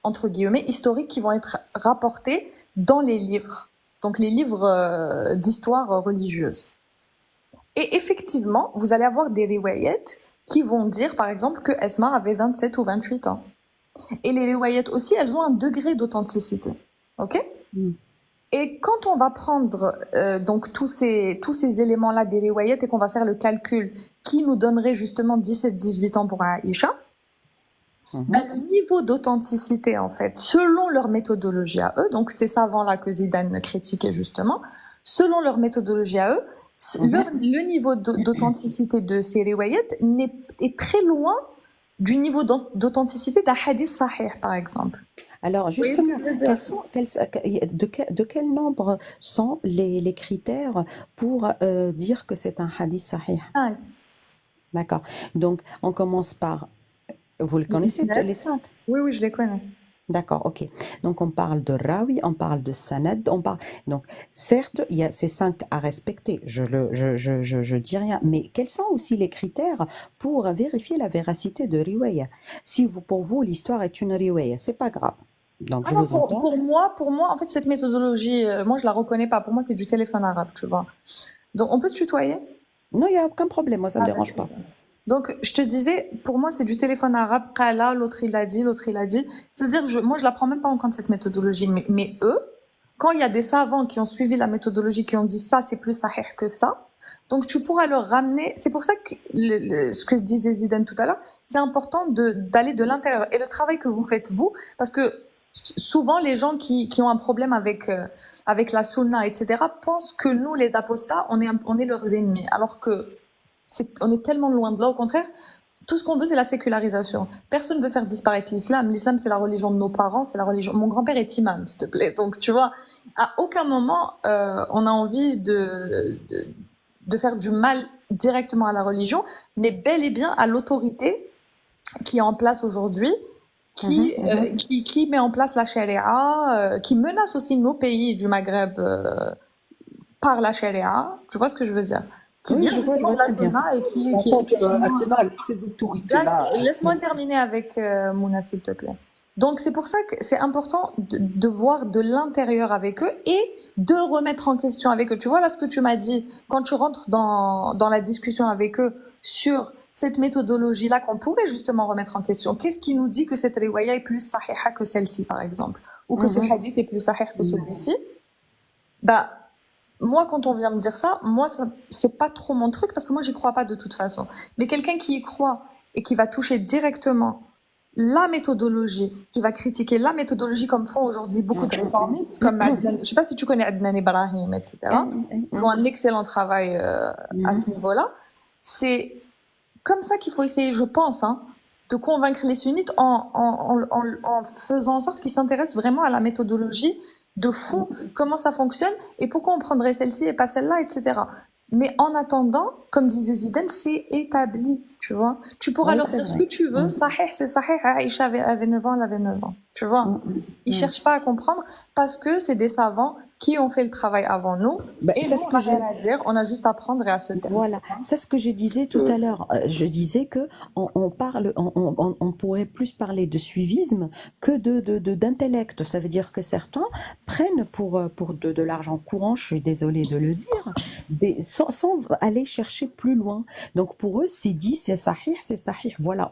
S4: entre guillemets, historiques qui vont être rapportés dans les livres. Donc, les livres d'histoire religieuse. Et effectivement, vous allez avoir des riwayat qui vont dire, par exemple, que Esma avait 27 ou 28 ans. Et les riwayat aussi, elles ont un degré d'authenticité. Ok ? Et quand on va prendre donc tous ces éléments-là des riwayat et qu'on va faire le calcul qui nous donnerait justement 17-18 ans pour Aïcha, le niveau d'authenticité, en fait, selon leur méthodologie à eux, donc ces savants-là que Zidane critiquait justement, selon leur méthodologie à eux, le niveau d'authenticité de ces riwayat est très loin du niveau d'authenticité d'un hadith sahih, par exemple.
S3: Alors justement, de quel nombre sont les critères pour dire que c'est un hadith sahih?
S4: 5.
S3: D'accord. Donc on commence par Vous le connaissez,
S4: Isnad.
S3: les 5?
S4: Oui, oui, je les connais.
S3: D'accord, ok. Donc on parle de Rawi, on parle de Sanad, on parle. Donc certes, il y a ces 5 à respecter, je dis rien, mais quels sont aussi les critères pour vérifier la véracité de Riwaya? Si vous, pour vous, l'histoire est une Riwaya, c'est pas grave. Donc
S4: Ah
S3: je
S4: non,
S3: vous entends.
S4: pour moi, en fait, cette méthodologie, moi, je la reconnais pas. Pour moi, c'est du téléphone arabe, tu vois. Donc, on peut se tutoyer?
S3: Non, il n'y a aucun problème, moi ça me
S4: Ah,
S3: dérange
S4: d'accord.
S3: pas.
S4: Donc, je te disais, pour moi, c'est du téléphone arabe. Qala, l'autre il a dit, l'autre il a dit. C'est-à-dire, moi, je la prends même pas en compte cette méthodologie. Mais eux, quand il y a des savants qui ont suivi la méthodologie, qui ont dit ça, c'est plus sahih que ça, donc tu pourras leur ramener. C'est pour ça que ce que disait Zidane tout à l'heure, c'est important d'aller de l'intérieur. Et le travail que vous faites, vous, parce que souvent, les gens qui ont un problème avec la sunna, etc., pensent que nous, les apostats, on est leurs ennemis. Alors que on est tellement loin de là, au contraire, tout ce qu'on veut, c'est la sécularisation. Personne ne veut faire disparaître l'islam. L'islam, c'est la religion de nos parents, c'est la religion. Mon grand-père est imam, s'il te plaît. Donc, tu vois, à aucun moment, on a envie de faire du mal directement à la religion, mais bel et bien à l'autorité qui est en place aujourd'hui, qui met en place la charia, qui menace aussi nos pays du Maghreb par la charia. Tu vois ce que je veux dire? Qui
S3: Oui,
S4: vient
S3: je vois
S4: justement de la
S3: très bien.
S4: sunna et qui
S2: En fait, Athéna, ces autorités-là, elles
S4: Laisse-moi
S2: font.
S4: terminer avec Mouna, s'il te plaît. Donc, c'est pour ça que c'est important de voir de l'intérieur avec eux et de remettre en question avec eux. Tu vois, là, ce que tu m'as dit, quand tu rentres dans la discussion avec eux sur cette méthodologie-là qu'on pourrait justement remettre en question. Qu'est-ce qui nous dit que cette riwaya est plus sahiha que celle-ci, par exemple? Ou que ce hadith est plus sahih que celui-ci? Bah, moi, quand on vient me dire ça, moi, c'est pas trop mon truc parce que moi, j'y crois pas de toute façon. Mais quelqu'un qui y croit et qui va toucher directement la méthodologie, qui va critiquer la méthodologie comme font aujourd'hui beaucoup de réformistes, comme Adnan, je sais pas si tu connais Adnan Ibrahim, etc. Ils font un excellent travail à ce niveau-là. C'est comme ça qu'il faut essayer, je pense, hein, de convaincre les sunnites en faisant en sorte qu'ils s'intéressent vraiment à la méthodologie de fond, comment ça fonctionne et pourquoi on prendrait celle-ci et pas celle-là, etc. Mais en attendant, comme disait Zidane, c'est établi, tu vois. Tu pourras
S3: Oui,
S4: leur
S3: c'est
S4: dire ce
S3: vrai.
S4: que tu veux, sahih, c'est sahih, Aïcha avait 9 ans, elle avait 9 ans, tu vois. Ils cherchent pas à comprendre parce que c'est des savants qui ont fait le travail avant nous
S3: Ben,
S4: et
S3: c'est
S4: nous,
S3: ce
S4: on
S3: que
S4: n'a
S3: j'ai.
S4: rien à dire, on a juste à prendre et à se taire.
S3: Voilà, c'est ce que je disais tout à l'heure. Je disais que on pourrait plus parler de suivisme que d'intellect. Ça veut dire que certains prennent pour de l'argent courant, je suis désolée de le dire, sans aller chercher plus loin. Donc pour eux, c'est dit, c'est sahih, c'est sahih. Voilà,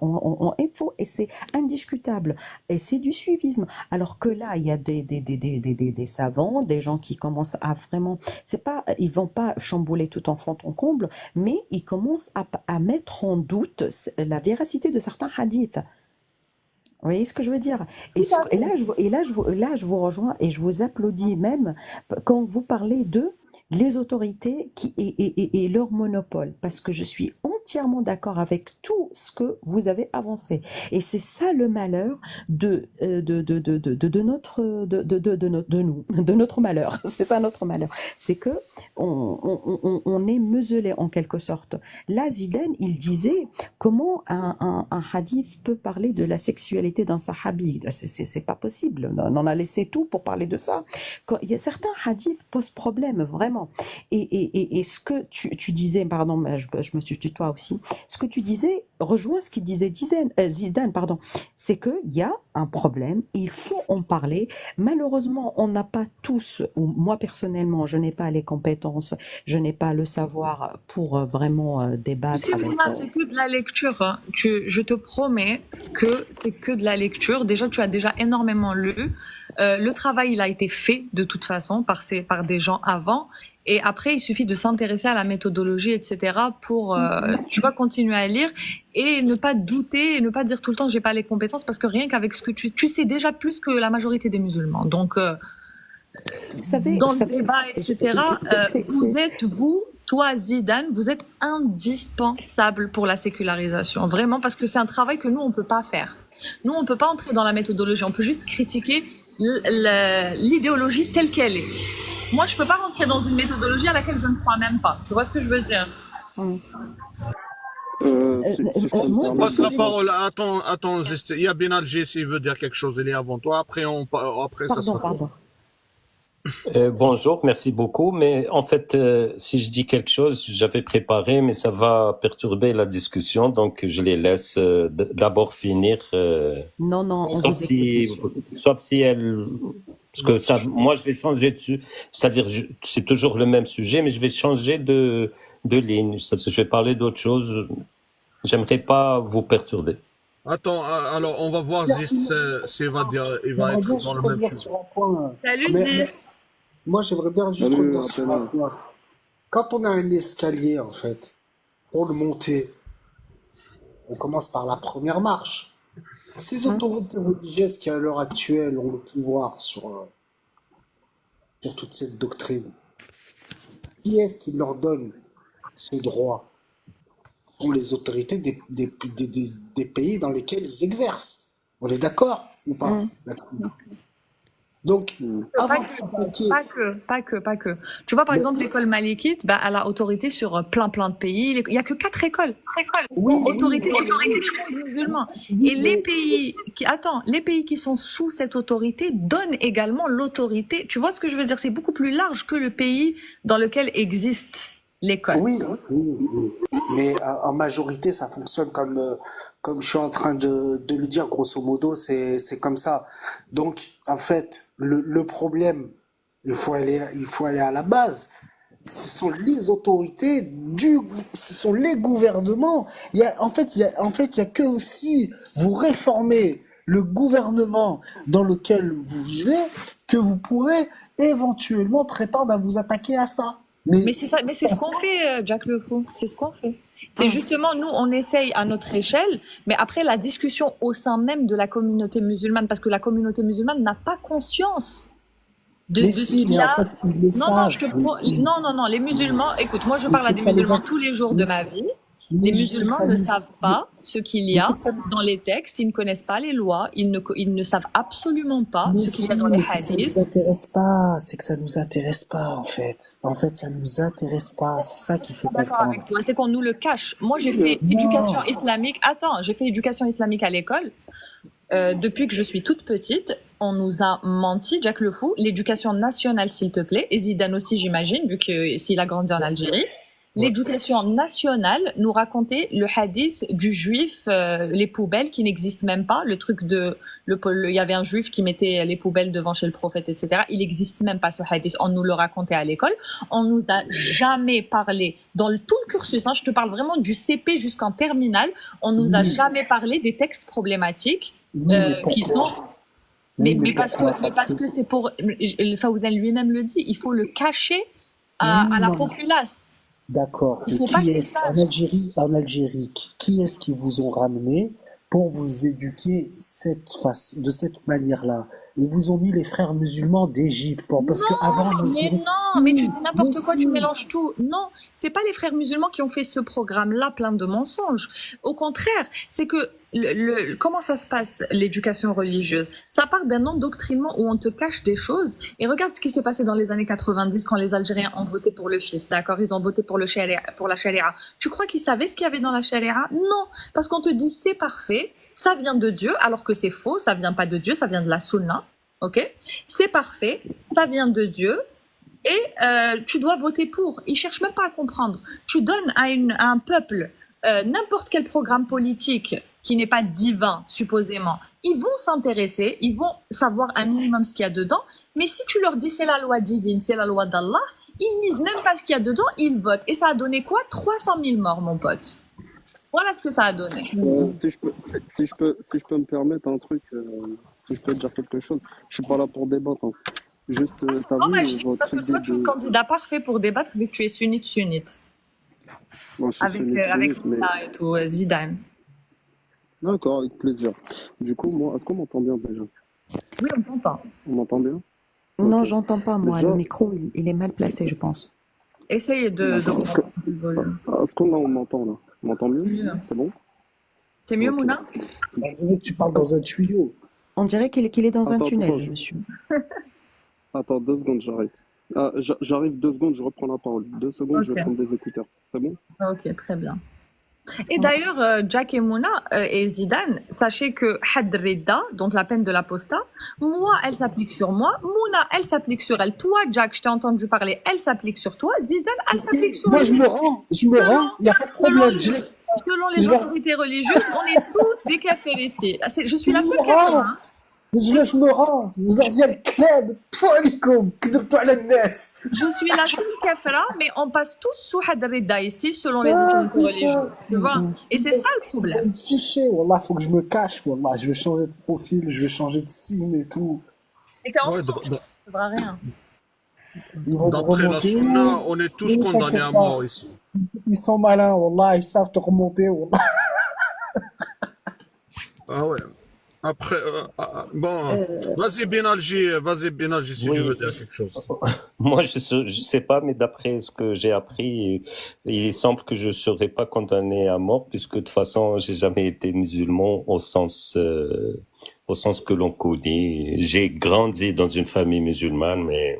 S3: il faut, et c'est indiscutable. Et c'est du suivisme. Alors que là, il y a des savants, des gens qui commencent à vraiment, c'est pas, ils vont pas chambouler tout en fond en comble, mais ils commencent à mettre en doute la véracité de certains hadiths. Vous voyez ce que je veux dire? Là, je vous rejoins et je vous applaudis même quand vous parlez de les autorités et leur monopole, parce que je suis entièrement d'accord avec tout ce que vous avez avancé. Et c'est ça le malheur de notre malheur. C'est ça notre malheur. C'est que on est muselé en quelque sorte. Là, Zidane, il disait comment un hadith peut parler de la sexualité d'un sahabi. C'est pas possible. On en a laissé tout pour parler de ça. Il y a certains hadiths posent problème, vraiment. Et ce que tu disais, pardon, je me suis tutoie aussi, ce que tu disais rejoint ce qu'il disait Zidane, pardon, c'est qu'il y a un problème, il faut en parler. Malheureusement, on n'a pas tous, ou moi personnellement, je n'ai pas les compétences, je n'ai pas le savoir pour vraiment débattre
S4: Si
S3: avec...
S4: c'est que de la lecture, hein. Je te promets que c'est que de la lecture. Déjà, tu as déjà énormément lu. Le travail, il a été fait de toute façon par des gens avant. Et après, il suffit de s'intéresser à la méthodologie, etc. pour, tu vois, continuer à lire et ne pas douter et ne pas dire tout le temps j'ai pas les compétences parce que rien qu'avec ce que tu sais déjà plus que la majorité des musulmans. Donc,
S3: Vous savez,
S4: dans le débat, etc. Vous êtes, toi, Zidane, vous êtes indispensable pour la sécularisation. Vraiment, parce que c'est un travail que nous, on peut pas faire. Nous, on peut pas entrer dans la méthodologie. On peut juste critiquer l'idéologie telle qu'elle est. Moi, je peux pas rentrer dans une méthodologie à laquelle je ne crois même pas. Tu vois ce que je veux dire?
S5: Si je peux me
S3: moi,
S1: On
S3: c'est ce
S1: passe
S3: que
S1: la
S5: permettre.
S3: j'ai.
S1: parole. Attends, Zesté. Il y a Benal G s'il veut dire quelque chose, il est avant toi. Après ça
S3: Pardon,
S1: sera toi.
S3: pardon.
S6: Bonjour, merci beaucoup. Mais en fait, si je dis quelque chose, j'avais préparé, mais ça va perturber la discussion, donc je les laisse d'abord finir,
S3: Non, non, on
S6: sauf
S3: vous écoute,
S6: si,
S3: monsieur.
S6: sauf si elle, parce que ça, moi je vais changer dessus. C'est-à-dire, c'est toujours le même sujet, mais je vais changer de ligne. Je vais parler d'autre chose. J'aimerais pas vous perturber.
S1: Attends, alors on va voir Zist s'il va dire, il va
S2: J'aimerais
S1: être
S2: bien
S1: dans
S2: juste
S1: le même
S2: revenir
S1: sujet.
S2: sur un point.
S4: Salut
S2: Mais
S4: Ziz.
S2: moi, j'aimerais bien juste
S5: Salut,
S2: revenir sur un
S5: Athéna.
S2: point. Quand on a un escalier, en fait, pour le monter, on commence par la première marche. Ces autorités religieuses qui, à l'heure actuelle, ont le pouvoir sur toute cette doctrine, qui est-ce qui leur donne ce droit? Ce sont les autorités des pays dans lesquels ils exercent. On est d'accord ou pas là-dessus? Donc,
S4: Pas
S2: avant de
S4: que,
S2: s'attaquer,
S4: pas que. Tu vois, par
S2: mais-
S4: exemple, l'école malikite, bah, elle a autorité sur plein de pays. Il y a que 4 écoles.
S2: oui,
S4: Ont
S2: oui,
S4: autorité
S2: oui,
S4: sur
S2: oui,
S4: tous les mondes musulmans.
S2: oui,
S4: Et les
S2: mais
S4: pays les pays qui sont sous cette autorité donnent également l'autorité. Tu vois ce que je veux dire? C'est beaucoup plus large que le pays dans lequel existe l'école.
S2: oui, oui, oui. Mais en majorité, ça fonctionne comme je suis en train de le dire, grosso modo, c'est comme ça. Donc, en fait, le problème, il faut aller à la base. Ce sont les autorités ce sont les gouvernements. En fait, il y a que aussi vous réformez le gouvernement dans lequel vous vivez que vous pourrez éventuellement prétendre à vous attaquer à ça.
S4: Mais c'est ça, mais c'est ce qu'on fait, Jack le Fou. C'est ce qu'on fait. C'est justement, nous, on essaye à notre échelle, mais après, la discussion au sein même de la communauté musulmane, parce que la communauté musulmane n'a pas conscience de ce
S2: si,
S4: qu'il
S2: mais
S4: y
S2: en
S4: a.
S2: fait, ils le savent.
S4: Non, les musulmans, écoute, moi, je
S2: Mais
S4: parle à
S2: c'est
S4: des
S2: que ça les
S4: musulmans
S2: a-
S4: tous les jours
S2: mais
S4: de ma
S2: c'est-
S4: vie.
S2: mais
S4: Les
S2: je sais que
S4: musulmans
S2: ça
S4: ne
S2: nous-
S4: savent pas ce qu'il y
S2: mais
S4: a
S2: c'est que ça-
S4: dans les textes, ils ne connaissent pas les lois, ils ne savent absolument pas
S2: mais
S4: ce qu'il y a
S2: si,
S4: dans les
S2: mais c'est que ça
S4: hadiths.
S2: nous intéresse pas. C'est que ça nous intéresse pas, en fait. En fait, ça nous intéresse pas. C'est ça qu'il faut
S4: D'accord
S2: comprendre.
S4: avec toi, c'est qu'on nous le cache. Moi, j'ai
S5: Non.
S4: fait éducation islamique. Attends, j'ai fait éducation islamique à l'école. Depuis que je suis toute petite, on nous a menti, Jack le Fou. L'éducation nationale, s'il te plaît, et Zidane aussi, j'imagine, vu que s'il a grandi en Algérie. L'éducation nationale nous racontait le hadith du juif, les poubelles qui n'existent même pas. Le truc il y avait un juif qui mettait les poubelles devant chez le prophète, etc. Il n'existe même pas ce hadith. On nous le racontait à l'école. On nous a jamais parlé dans tout le cursus. Je te parle vraiment du CP jusqu'en terminale. On nous a jamais parlé des textes problématiques
S2: Oui, mais
S4: qui
S2: pourquoi?
S4: sont. Mais,
S2: Oui, mais
S4: mais parce
S2: pourquoi?
S4: que, mais parce que c'est pour. Fawzan lui-même le dit. Il faut le cacher à
S2: Oui,
S4: la
S2: non.
S4: populace.
S2: D'accord.
S4: Il
S2: Mais
S4: faut pas
S2: qui
S4: qu'ils
S2: est-ce
S4: sachent.
S2: en Algérie, qui est-ce qui vous ont ramené pour vous éduquer de cette manière-là? Ils vous ont mis les frères musulmans d'Égypte parce que avant
S4: Mais
S2: l'Algérie-
S4: non, mais tu
S2: Si,
S4: dis n'importe
S2: mais
S4: quoi,
S2: si.
S4: tu mélanges tout. Non, c'est pas les frères musulmans qui ont fait ce programme-là plein de mensonges. Au contraire, c'est que comment ça se passe, l'éducation religieuse? Ça part d'un endoctrinement où on te cache des choses. Et regarde ce qui s'est passé dans les années 90 quand les Algériens ont voté pour le fils, d'accord? Ils ont voté pour la charia. Tu crois qu'ils savaient ce qu'il y avait dans la charia? Non, parce qu'on te dit c'est parfait, ça vient de Dieu, alors que c'est faux, ça vient pas de Dieu, ça vient de la sunna. Ok, c'est parfait, ça vient de Dieu et tu dois voter pour. Ils cherchent même pas à comprendre. Tu donnes à un peuple n'importe quel programme politique qui n'est pas divin, supposément. Ils vont s'intéresser, ils vont savoir un minimum ce qu'il y a dedans, mais si tu leur dis c'est la loi divine, c'est la loi d'Allah, ils lisent même pas ce qu'il y a dedans, ils votent. Et ça a donné quoi? 300 000 morts, mon pote. Voilà ce que ça a donné.
S5: Si je peux me permettre un truc, si je peux dire quelque chose, je suis pas là pour débattre. Juste, t'as
S4: Non, mais
S5: vu
S4: je dis
S5: votre
S4: parce que
S5: truc
S4: toi, tu es le candidat parfait pour débattre vu que tu es sunnite.
S5: Moi, je suis
S4: Avec,
S5: sunnite,
S4: avec
S5: mais
S4: Lina et tout, Zidane.
S5: d'accord, avec plaisir. Du coup, moi, est-ce qu'on m'entend bien déjà?
S4: Oui, on t'entend.
S5: On m'entend bien?
S3: Non,
S5: Ok.
S3: j'entends pas, moi.
S5: Déjà,
S3: Le micro, il est mal placé, je pense.
S4: Essayez de
S5: est-ce
S4: remonter le volume.
S5: qu'on là, on m'entend là? On m'entend mieux?
S4: Mieux.
S5: C'est bon?
S4: C'est mieux,
S5: Ok.
S4: Mouna?
S2: On dirait que tu parles dans un tuyau.
S3: On dirait qu'il est dans un
S5: Attends,
S3: tunnel,
S5: attends,
S3: monsieur.
S5: Attends, 2 secondes, j'arrive. J'arrive 2 secondes, je reprends la parole. 2 secondes, je vais
S4: Ok.
S5: prendre des écouteurs. C'est bon?
S4: Ok, très bien. Et d'ailleurs, Jack et Mouna et Zidane, sachez que Had Ridda, donc la peine de l'apostat, moi, elle s'applique sur moi. Mouna, elle s'applique sur elle. Toi, Jack, je t'ai entendu parler, elle s'applique sur toi. Zidane, elle s'applique sur
S2: Moi,
S4: lui.
S2: je me rends, il n'y a pas de problème.
S4: Selon les
S2: je vais-
S4: autorités religieuses, on est tous des kafirs ici. Je suis la
S2: Je
S4: seule
S2: me
S4: kafira,
S2: rends.
S4: hein.
S2: je me rends. Je leur dis الكلاب طفوا عليكم كذبتوا على الناس.
S4: Je suis la seule kafira, mais on passe tous sous Had Ridda ici, selon les autorités religieuses. Tu vois? Et c'est ça le problème.
S2: Fiché, wallah, faut que je me cache, wallah. Je vais changer de profil, je vais changer de sim et tout.
S4: Et t'es en
S1: Ouais,
S4: France, ça ne rien.
S2: Ils vont me
S1: d'après la
S2: remonter.
S1: sunna, on est tous
S2: Ne
S1: condamnés
S2: t'inquiète
S1: à
S2: pas.
S1: mort ici.
S2: Ils sont malins, wallah, ils savent te remonter, wallah.
S1: Ah ouais. Après, bon, vas-y Benalji, si
S6: Oui.
S1: tu veux dire quelque chose.
S6: Moi, je sais pas, mais d'après ce que j'ai appris, il semble que je serai pas condamné à mort, puisque de toute façon, j'ai jamais été musulman au sens que l'on connaît. J'ai grandi dans une famille musulmane, mais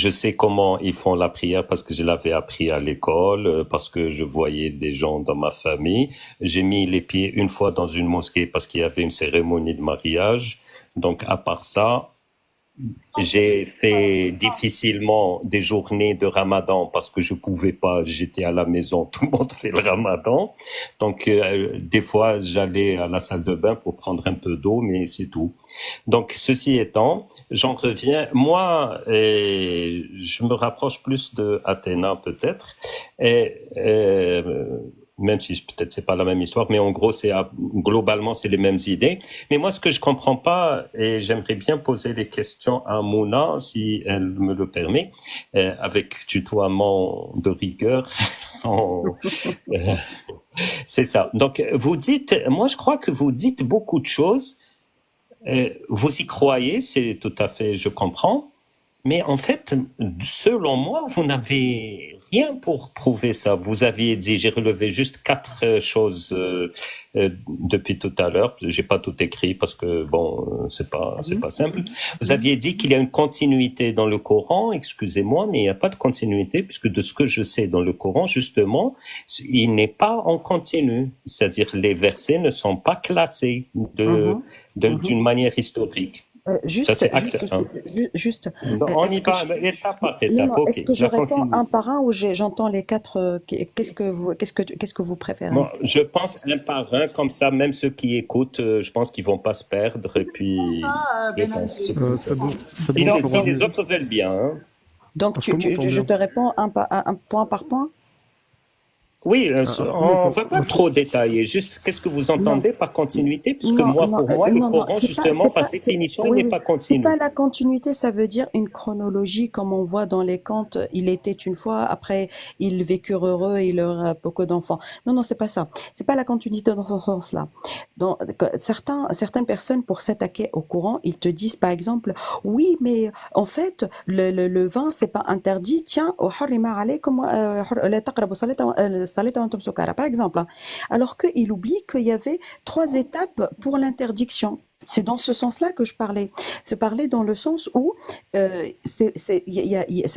S6: je sais comment ils font la prière parce que je l'avais appris à l'école, parce que je voyais des gens dans ma famille. J'ai mis les pieds une fois dans une mosquée parce qu'il y avait une cérémonie de mariage. Donc, à part ça, j'ai fait difficilement des journées de Ramadan parce que je pouvais pas, j'étais à la maison, tout le monde fait le Ramadan. Donc, des fois, j'allais à la salle de bain pour prendre un peu d'eau, mais c'est tout. Donc, ceci étant, j'en reviens. Moi, je me rapproche plus de Athéna, peut-être. Et, même si peut-être c'est pas la même histoire, mais en gros, globalement, c'est les mêmes idées. Mais moi, ce que je comprends pas, et j'aimerais bien poser des questions à Mouna, si elle me le permet, avec tutoiement de rigueur, sans, c'est ça. Donc, vous dites, moi, je crois que vous dites beaucoup de choses. Vous y croyez, c'est tout à fait, je comprends. Mais en fait, selon moi, vous n'avez rien pour prouver ça. Vous aviez dit, j'ai relevé juste 4 choses depuis tout à l'heure. J'ai pas tout écrit parce que bon, c'est pas simple. Vous aviez dit qu'il y a une continuité dans le Coran. Excusez-moi, mais il n'y a pas de continuité puisque de ce que je sais dans le Coran, justement, il n'est pas en continu. C'est-à-dire les versets ne sont pas classés d'une manière historique. Ça, c'est acte 1.
S3: Juste.
S6: On y va étape par étape.
S3: Non,
S6: Ok,
S3: est-ce que je réponds
S6: continue.
S3: un par un ou j'entends les 4 qu'est-ce que vous préférez?
S6: Bon, je pense un par un, comme ça, même ceux qui écoutent, je pense qu'ils vont pas se perdre. Et puis, je pense.
S5: C'est bon,
S6: Sinon,
S5: je
S6: si
S5: reviens.
S6: les autres veulent bien. Hein.
S3: Donc
S5: Est-ce que m'entend
S3: je
S5: bien
S3: te réponds un point par point?
S6: Oui, on
S5: attends,
S6: va pas trop détailler. Juste, qu'est-ce que vous entendez par continuité? Puisque pour moi, le Coran, justement, par définition, il n'est pas
S3: C'est
S6: continu.
S3: pas la continuité, ça veut dire une chronologie, comme on voit dans les contes. Il était une fois, après, ils vécurent heureux et il leur a beaucoup d'enfants. Non, c'est pas ça. C'est pas la continuité dans ce sens-là. Donc, certaines personnes, pour s'attaquer au Coran, ils te disent, par exemple, oui, mais en fait, le vin, c'est pas interdit. Tiens, par exemple, hein. Alors qu'il oublie qu'il y avait 3 étapes pour l'interdiction. C'est dans ce sens-là que je parlais. C'est parler dans le sens où ça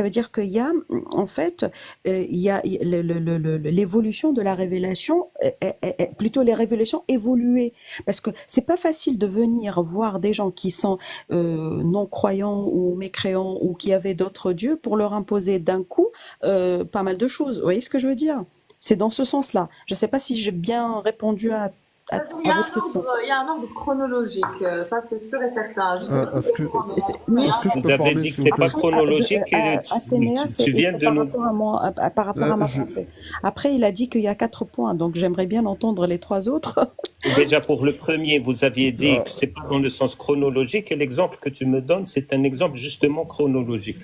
S3: veut dire qu'il y a en fait il y a l'évolution de la révélation, plutôt les révélations évoluées, parce que c'est pas facile de venir voir des gens qui sont non croyants ou mécréants ou qui avaient d'autres dieux pour leur imposer d'un coup pas mal de choses. Vous voyez ce que je veux dire? C'est dans ce sens-là. Je ne sais pas si j'ai bien répondu à votre question.
S4: Il y a un ordre chronologique, ça c'est sûr et certain. Je sais pas
S5: Est-ce que je
S6: Vous
S5: peux
S6: avez
S5: parler,
S6: dit que
S5: s'il
S6: c'est
S5: vous
S6: pas
S5: plaît?
S6: chronologique et
S3: Athénéa,
S6: tu viens de
S3: par
S6: nous...
S3: rapport à ma pensée. Après, il a dit qu'il y a 4 points, donc j'aimerais bien entendre les 3 autres.
S6: Déjà, pour le premier, vous aviez dit que c'est pas dans le sens chronologique et l'exemple que tu me donnes, c'est un exemple justement chronologique.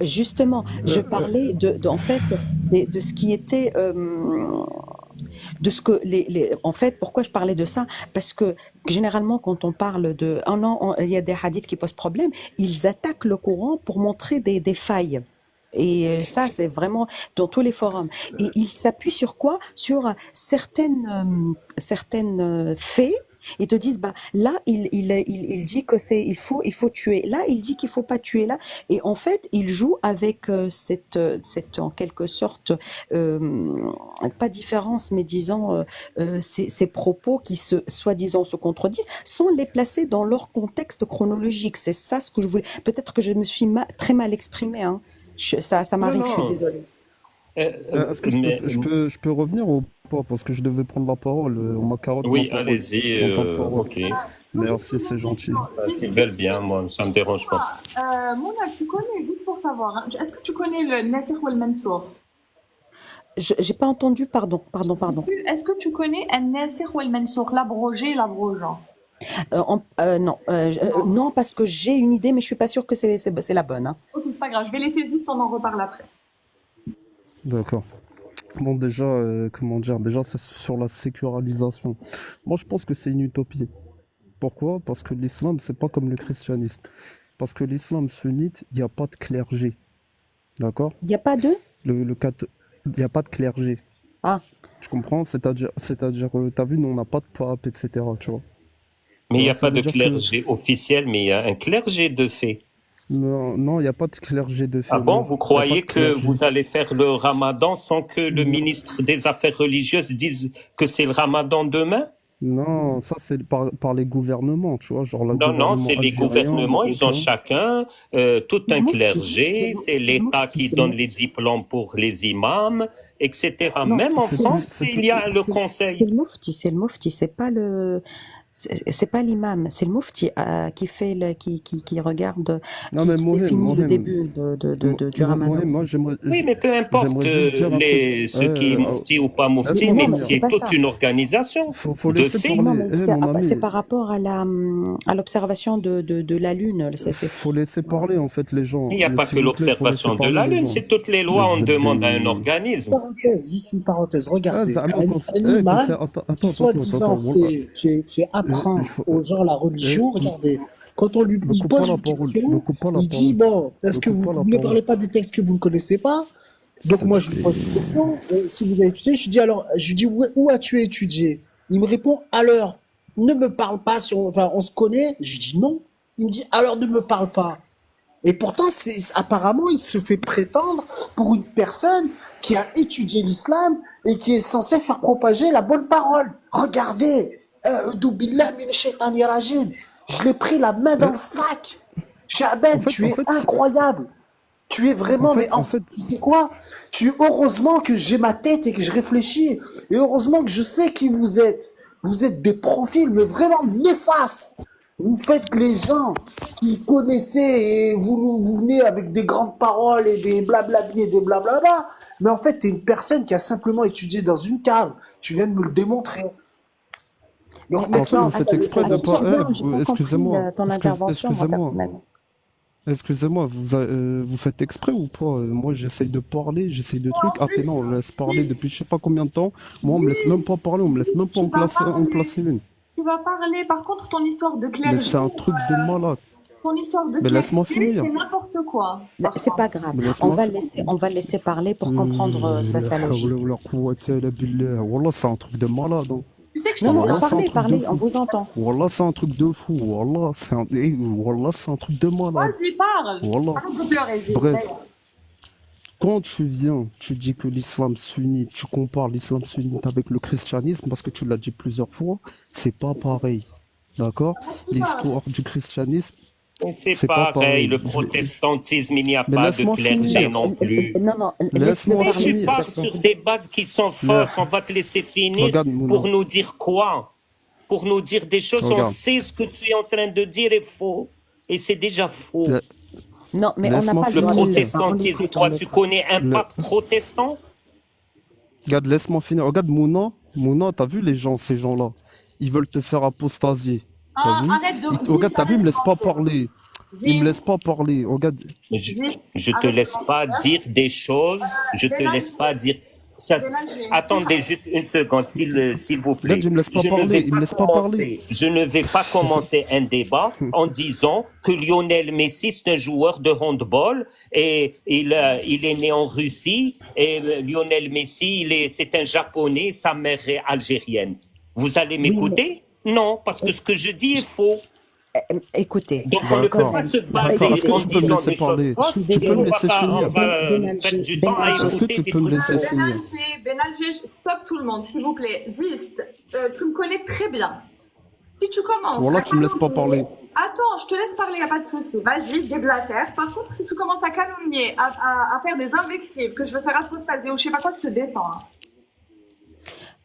S3: Justement, je parlais en fait de ce qui était de ce que en fait, pourquoi je parlais de ça? Parce que généralement, quand on parle de il y a des hadiths qui posent problème, ils attaquent le Coran pour montrer des failles. Et ça, c'est vraiment dans tous les forums. Et ils s'appuient sur quoi? Sur certaines faits Ils te disent, bah, là, il dit que il faut tuer. Là, il dit qu'il faut pas tuer là. Et en fait, ils jouent avec en quelque sorte, pas différence, mais disons, ces propos qui soi-disant se contredisent, sans les placer dans leur contexte chronologique. C'est ça ce que je voulais. Peut-être que je me suis très mal exprimée, hein. Ça
S6: Non,
S3: m'arrive, je suis
S6: non.
S3: désolée.
S7: Est-ce que
S6: Mais
S7: je peux revenir ou pas? Parce que je devais prendre la parole. On m'a carotte ma
S6: oui,
S7: parole.
S6: allez-y.
S7: Mon temps de parole.
S6: Ok.
S7: Merci, c'est gentil.
S6: S'ils veulent bien, moi, ça me dérange pas.
S4: Mona, tu connais, juste pour savoir, hein, est-ce que tu connais le Nasir ou le Mansour?
S3: J'ai pas entendu, pardon.
S4: Est-ce que tu connais un Nasir ou le Mansour, l'abrogé et l'abrogeant?
S3: Non, non, parce que j'ai une idée, mais je suis pas sûre que c'est la bonne, hein.
S4: Ok, c'est pas grave, je vais laisser Zist, on en reparle après.
S7: D'accord. Bon, déjà, comment dire, déjà, c'est sur la sécularisation. Moi, je pense que c'est une utopie. Pourquoi? Parce que l'islam, c'est pas comme le christianisme. Parce que l'islam sunnite, il n'y a pas de clergé. D'accord?
S3: Il n'y a pas de?
S7: Il n'y a pas de clergé.
S3: Ah,
S7: Tu comprends? C'est-à-dire, t'as vu, nous, on n'a pas de pape, etc. Tu vois?
S6: Mais il n'y a
S7: Ça
S6: pas
S7: veut
S6: de
S7: dire que
S6: clergé officiel, mais il y a un clergé de fait.
S7: non, non, il n'y a pas de clergé de fait.
S6: Ah bon,
S7: Non,
S6: vous
S7: il n'y a pas
S6: croyez
S7: de
S6: que
S7: clergé.
S6: vous allez faire le ramadan sans que le
S7: Non,
S6: ministre des Affaires religieuses dise que c'est le ramadan demain?
S7: non, ça c'est par les gouvernements, tu vois, genre le
S6: Non, non,
S7: gouvernement
S6: c'est les
S7: algérien,
S6: gouvernements, ils ont
S7: marocain.
S6: chacun tout
S3: le
S6: un
S3: mufti,
S6: clergé, c'est
S3: c'est le
S6: l'État
S3: mufti,
S6: qui
S3: c'est le
S6: donne les
S3: mufti.
S6: diplômes pour les imams, etc.
S3: Non,
S6: Même en
S7: C'est
S3: c'est le,
S7: plus,
S6: France,
S7: c'est
S6: il
S7: plus,
S6: y a le
S3: c'est
S6: conseil.
S3: c'est le mufti, c'est pas l'imam, c'est le mufti qui fait qui regarde,
S7: non mais
S3: qui
S7: Mohem,
S3: définit le
S7: Mohem,
S3: début du Ramadan.
S7: Mohem, moi
S6: Oui, mais peu importe
S7: j'aimerais juste dire un truc.
S6: ce qui est mufti ou pas mufti,
S3: Mais
S7: Laisse-moi
S3: non,
S6: mais
S3: mais
S7: finir.
S3: c'est
S6: c'est
S3: pas
S6: toute
S3: ça.
S6: une organisation
S7: Faut
S6: de
S7: laisser
S6: fait.
S3: Non,
S7: parler.
S3: mais
S7: Mon
S3: c'est
S7: ami,
S3: par rapport à l'observation de la Lune.
S7: faut laisser parler en fait les gens.
S6: Il n'y a pas que
S7: S'il vous plaît, faut laisser
S6: l'observation de
S7: parler
S6: la
S7: les
S6: Lune,
S7: gens.
S6: c'est toutes les lois, on demande à un
S7: Zebdi.
S6: organisme.
S2: Parenthèse, juste une parenthèse.
S7: Ah,
S2: Regardez,
S7: Zama,
S2: un
S7: tu fais,
S2: imam qui
S7: attends,
S2: soi-disant
S7: voilà.
S2: fait apprendre aux gens la religion. Regardez, quand on lui
S7: Me
S2: il
S7: coupe pas
S2: pose
S7: la
S2: une
S7: parole, me
S2: question,
S7: coupe pas la
S2: il dit,
S7: parole,
S2: bon, est-ce
S7: me
S2: que
S7: coupe pas la
S2: vous ne
S7: parole.
S2: parlez pas des textes que vous ne connaissez pas? Donc moi, je lui pose une question. Si vous avez étudié, je lui dis alors, je lui dis, où as-tu étudié? Il me répond, alors, ne me parle pas si on se connaît. Je lui dis non. Il me dit, alors ne me parle pas. Et pourtant, apparemment, il se fait prétendre pour une personne qui a étudié l'islam et qui est censée faire propager la bonne parole. Regardez, Doubillah min shaytanir rajim. Je l'ai pris la main dans le sac. Chabed, tu es incroyable. Tu es vraiment, mais en fait, tu sais quoi? Heureusement que j'ai ma tête et que je réfléchis. Et heureusement que je sais qui vous êtes. Vous êtes des profils, mais vraiment néfastes. Vous faites les gens qui connaissaient et vous venez avec des grandes paroles et des blablabli et des blablabla. Mais en fait, tu es une personne qui a simplement étudié dans une cave. Tu viens de me le démontrer. Donc
S7: En fait,
S2: maintenant,
S7: vous faites exprès de pas.
S3: J'ai pas
S7: Excusez-moi.
S3: compris ton intervention, moi, personnellement.
S7: Excusez-moi, vous faites exprès ou pas? Moi, j'essaye de parler, j'essaye de trucs. Ah, t'es non, on me laisse parler depuis je sais pas combien de temps. Moi, on me laisse même pas parler, on me laisse même pas en placer une.
S4: Tu vas parler, par contre, ton histoire de clergé.
S7: Mais c'est un truc de malade.
S4: Ton histoire de
S7: Mais laisse-moi
S4: clergé,
S7: finir.
S4: c'est n'importe quoi.
S3: C'est pas grave.
S7: Mais laisse-moi
S3: On va laisser parler pour comprendre sa logique.
S7: Wallah, c'est un truc de malade. Hein.
S4: Tu sais que je
S3: Non,
S4: t'en
S3: non,
S7: Wallah, c'est un truc de
S3: parlez,
S7: fou.
S3: on vous entend.
S7: Wallah, c'est un truc de fou. Wallah, c'est un truc de malade.
S4: Vas-y, parle.
S7: Wallah.
S4: Arrête de pleurer, Zé.
S7: Bref. Quand tu viens, tu dis que l'islam sunnite, tu compares l'islam sunnite avec le christianisme, parce que tu l'as dit plusieurs fois, c'est pas pareil. D'accord? L'histoire du christianisme,
S6: C'est
S7: c'est pas
S6: pareil,
S7: pareil.
S6: le protestantisme, il n'y a
S7: Mais
S6: pas de
S7: laisse-moi
S6: clergé
S7: finir.
S6: non plus.
S3: Non,
S7: Laisse-moi
S3: laisse-le
S6: Mais
S3: parler.
S6: tu pars sur des bases qui sont fausses, on va te laisser finir
S7: Regarde, Mouna.
S6: pour nous dire quoi? Pour nous dire des choses, on
S7: Regarde.
S6: sait ce que tu es en train de dire est faux. Et c'est déjà faux.
S7: La-
S3: Non, mais on n'a
S7: Laisse-moi
S3: pas le
S6: Le
S3: droit de dire ça. On
S6: protestantisme,
S3: l'écoute,
S6: toi,
S3: on
S6: tu
S3: l'écoute.
S6: connais un
S7: Le-
S6: pape protestant?
S7: Regarde, laisse-moi finir. Regarde, Mouna, t'as vu les gens, ces gens-là? Ils veulent te faire apostasier. T'as vu?
S4: Arrête de...
S7: Regarde, t'as vu, ils me laissent pas parler. Ils me
S4: Zé,
S7: laissent pas parler. Regarde,
S6: Mais je te laisse pas dire des choses, je te laisse pas dire... Ça, attendez juste une seconde, s'il vous plaît.
S7: Regarde, il me laisse pas
S6: Je ne
S7: parler,
S6: vais
S7: il me laisse pas
S6: commencer-
S7: parler.
S6: Je ne vais pas commencer un débat en disant que Lionel Messi, c'est un joueur de handball et il est né en Russie et Lionel Messi, c'est un japonais, sa mère est algérienne. Vous allez m'écouter? Non, parce que ce que je dis est faux.
S3: Écoutez,
S6: Donc on ne peut
S7: D'accord.
S6: pas se
S7: D'accord.
S6: baser
S7: Est-ce que
S6: en
S7: tu peux me
S6: disant
S7: laisser
S6: des choses
S7: parler?
S3: je suis
S6: fausses
S7: Tu
S6: et
S7: peux me
S6: on
S3: désolée.
S6: va
S7: laisser
S6: pas, on
S7: finir?
S6: va
S3: Benalji,
S6: perdre du temps à
S3: Benalji,
S7: Est-ce que
S6: écouter
S7: tu
S6: des
S7: peux me
S6: trucs
S7: laisser
S6: faux.
S7: finir?
S4: Benalji, stop tout le monde, s'il vous plaît. Zist, tu me connais très bien. Si tu commences
S7: Voilà
S4: à
S7: qui me laisse pas
S4: calomnier,
S7: parler.
S4: attends, je te laisse parler, y a pas de souci. Vas-y, déblatère. Par contre, si tu commences à calomnier, à faire des invectives, que je veux faire apostasier ou je sais pas quoi, tu te défends. Hein.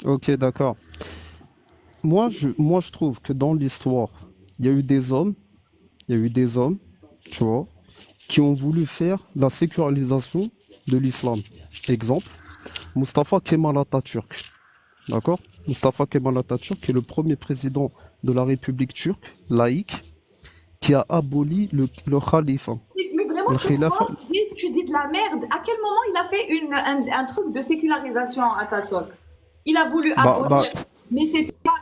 S7: Ok, d'accord. Moi, je trouve que dans l'histoire, il y a eu des hommes, tu vois, qui ont voulu faire la sécularisation de l'islam. Exemple, Mustafa Kemal Atatürk. D'accord? Mustafa Kemal Atatürk qui est le premier président de la République turque, laïque, qui a aboli le khalifa.
S4: Mais vraiment,
S7: Le
S4: tu
S7: khilafa.
S4: vois, tu dis de la merde. À quel moment il a fait un truc de sécularisation à Atatürk? Il a voulu
S7: Bah,
S4: abolir, mais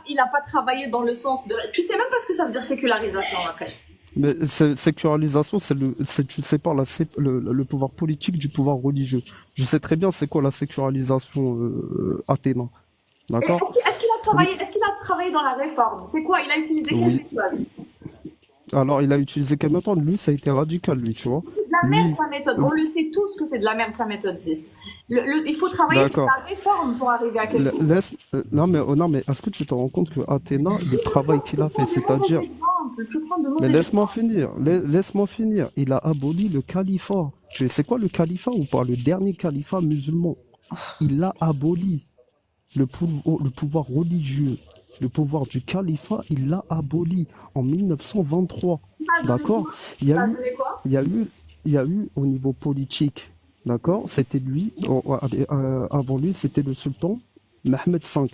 S4: il n'a pas travaillé dans le sens de... Tu sais même pas ce que ça veut dire sécularisation après.
S7: mais sécularisation, tu sépares le pouvoir politique du pouvoir religieux. Je sais très bien c'est quoi la sécularisation athéna. D'accord?
S4: Est-ce qu'il a travaillé dans la réforme? C'est quoi? Il a utilisé quelle
S7: Oui.
S4: méthode?
S7: Alors, il a utilisé quelle méthode? Lui, ça a été radical, lui, tu vois.
S4: C'est de la merde
S7: Lui,
S4: sa méthode. On le sait tous que c'est de la merde sa méthode existe. Il faut travailler sur
S7: d'accord.
S4: la réforme pour arriver à quelque chose.
S7: Non, mais est-ce que tu te rends compte que Athéna, le travail qu'il a fait, c'est-à-dire.
S4: Tu prends de
S7: Mais
S4: mauvais
S7: laisse-moi finir, laisse-moi finir. Il a aboli le califat. Tu sais quoi le califat ou pas? Le dernier califat musulman. Il l'a aboli. Le pouvoir religieux, le pouvoir du califat, il l'a aboli en 1923. D'accord? Il y a eu,
S4: quoi?
S7: il y a eu au niveau politique, d'accord? C'était lui, avant lui, c'était le sultan Mohammed V.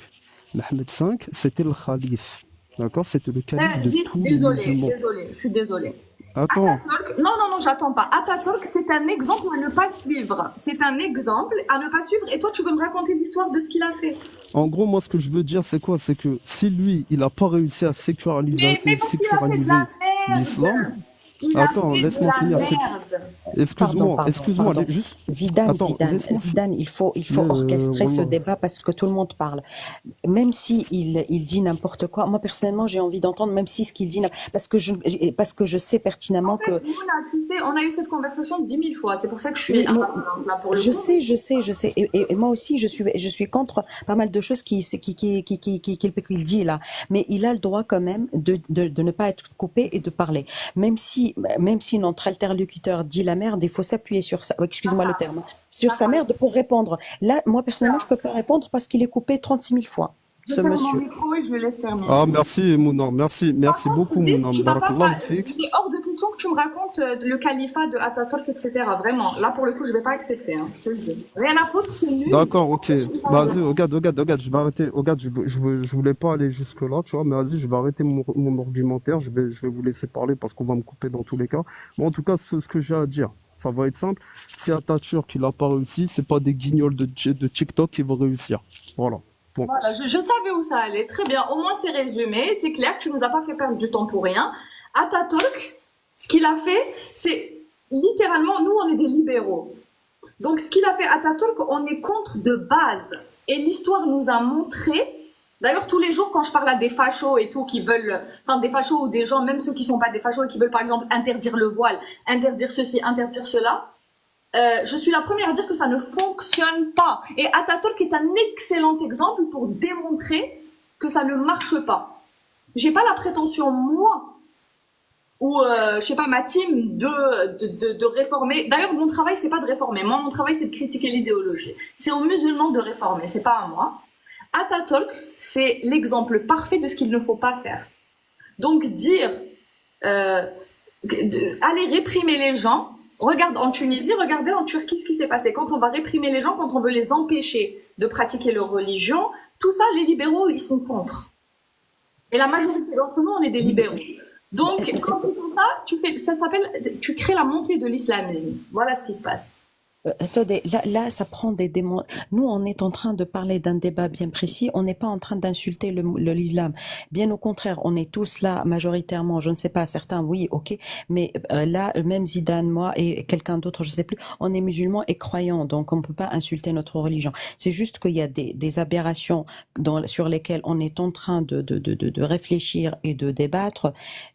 S7: Mohammed V, c'était le calife. D'accord? C'était le calife de tous les musulmans.
S4: Je suis désolée.
S7: Attends,
S4: Atatürk, non, j'attends pas. Atatürk, c'est un exemple à ne pas suivre. C'est un exemple à ne pas suivre. Et toi, tu veux me raconter l'histoire de ce qu'il a fait.
S7: en gros, moi, ce que je veux dire, c'est quoi? C'est que si lui, il n'a pas réussi à séculariser,
S4: Mais parce qu'il a fait de la merde.
S7: l'islam,
S4: Il a
S7: attends,
S4: fait de
S7: laisse-moi
S4: la
S7: finir.
S4: merde.
S7: Excuse-moi,
S3: Pardon.
S7: juste.
S3: Zidane,
S7: Attends, laisse-moi
S3: Zidane, il faut orchestrer ce
S7: Wallah.
S3: débat parce que tout le monde parle. Même si il dit n'importe quoi, moi personnellement j'ai envie d'entendre, même si ce qu'il dit, parce que je sais pertinemment
S4: En fait,
S3: que
S4: Mouna, tu sais, on a eu cette conversation 10 000 fois. C'est pour ça que je suis
S3: oui,
S4: impatiente là pour le
S3: je
S4: coup.
S3: sais, et moi aussi je suis contre pas mal de choses qu'il dit là, mais il a le droit quand même de ne pas être coupé et de parler, même si notre interlocuteur dit la merde, il faut s'appuyer sur ça, excuse-moi le terme, sur sa merde pour répondre. Là, moi personnellement je peux pas répondre parce qu'il est coupé 36 000 fois,
S4: Je
S3: ce
S4: ferme mon
S3: monsieur.
S4: micro et je le laisse terminer.
S7: Ah, merci, Mouna. Merci
S4: Par
S7: beaucoup,
S4: contre,
S7: Mouna.
S4: tu vas pas
S7: Barakallah
S4: parler.
S7: fik.
S4: Il est hors de question que tu me racontes le califat de Atatürk, etc. Vraiment. Là, pour le coup, je vais pas accepter. Hein. Je te le dis. Rien à foutre, c'est nul.
S7: D'accord, ok. Vas-y, regarde, je vais arrêter. Regarde, je voulais pas aller jusque-là, tu vois, mais vas-y, je vais arrêter mon argumentaire. Je vais vous laisser parler parce qu'on va me couper dans tous les cas. Bon, en tout cas, ce que j'ai à dire, ça va être simple. Si Atatürk, il a pas réussi, c'est pas des guignols de TikTok qui vont réussir. Voilà. Bon.
S4: Voilà, je savais où ça allait. Très bien. Au moins, c'est résumé. C'est clair. Tu nous as pas fait perdre du temps pour rien. Atatürk, ce qu'il a fait, c'est littéralement, nous, on est des libéraux. Donc, ce qu'il a fait Atatürk, on est contre de base. Et l'histoire nous a montré. D'ailleurs, tous les jours, quand je parle à des fachos et tout, qui veulent, enfin, des fachos ou des gens, même ceux qui sont pas des fachos et qui veulent, par exemple, interdire le voile, interdire ceci, interdire cela, je suis la première à dire que ça ne fonctionne pas. Et Atatürk est un excellent exemple pour démontrer que ça ne marche pas. J'ai pas la prétention, moi, ou je sais pas, ma team, de réformer. D'ailleurs, mon travail, c'est pas de réformer. Moi, mon travail, c'est de critiquer l'idéologie. C'est aux musulmans de réformer, c'est pas à moi. Atatürk, c'est l'exemple parfait de ce qu'il ne faut pas faire. Donc, dire, aller réprimer les gens. Regarde en Tunisie, regardez en Turquie ce qui s'est passé. Quand on va réprimer les gens, quand on veut les empêcher de pratiquer leur religion, tout ça, les libéraux, ils sont contre. Et la majorité d'entre nous, on est des libéraux. Donc, quand tu fais ça, ça s'appelle, tu crées la montée de l'islamisme. Voilà ce qui se passe.
S3: Attendez, là, ça prend des démons. Nous, on est en train de parler d'un débat bien précis. On n'est pas en train d'insulter l'islam. Bien au contraire, on est tous là majoritairement. Je ne sais pas, certains, oui, ok, mais là, même Zidane, moi et quelqu'un d'autre, je sais plus, on est musulmans et croyants, donc on peut pas insulter notre religion. C'est juste qu'il y a des aberrations sur lesquelles on est en train de réfléchir et de débattre,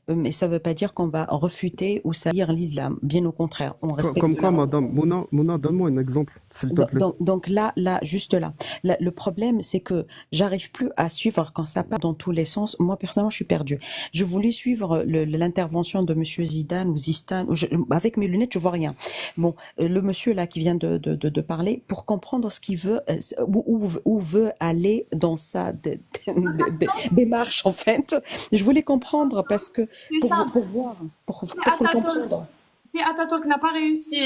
S3: mais ça veut pas dire qu'on va refuter ou salir l'islam. Bien au contraire, on respecte
S7: Comme quoi,
S3: la
S7: madame Mouna, donne-moi un exemple, s'il te plaît.
S3: donc là, juste là. Le problème, c'est que j'arrive plus à suivre quand ça part dans tous les sens. Moi, personnellement, je suis perdue. Je voulais suivre l'intervention de Monsieur Zidane ou Zistan. Avec mes lunettes, je vois rien. Bon, le monsieur là qui vient de parler, pour comprendre ce qu'il veut, où veut aller dans sa démarche, en fait. Je voulais comprendre parce que
S4: C'est ça.
S3: pour voir, pour
S4: Si
S3: le
S4: Atatürk,
S3: comprendre.
S4: si Atatürk n'a pas réussi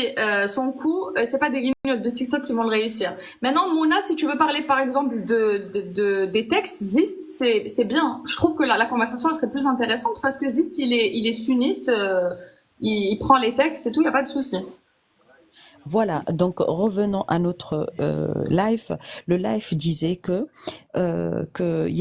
S4: son coup, c'est pas des guignols de TikTok qui vont le réussir. Maintenant, Mouna, si tu veux parler par exemple des textes, Zist, c'est bien. Je trouve que la conversation elle serait plus intéressante parce que Zist, il est sunnite, il prend les textes et tout, il y a pas de souci.
S3: Voilà, donc revenons à notre live. Le live disait que il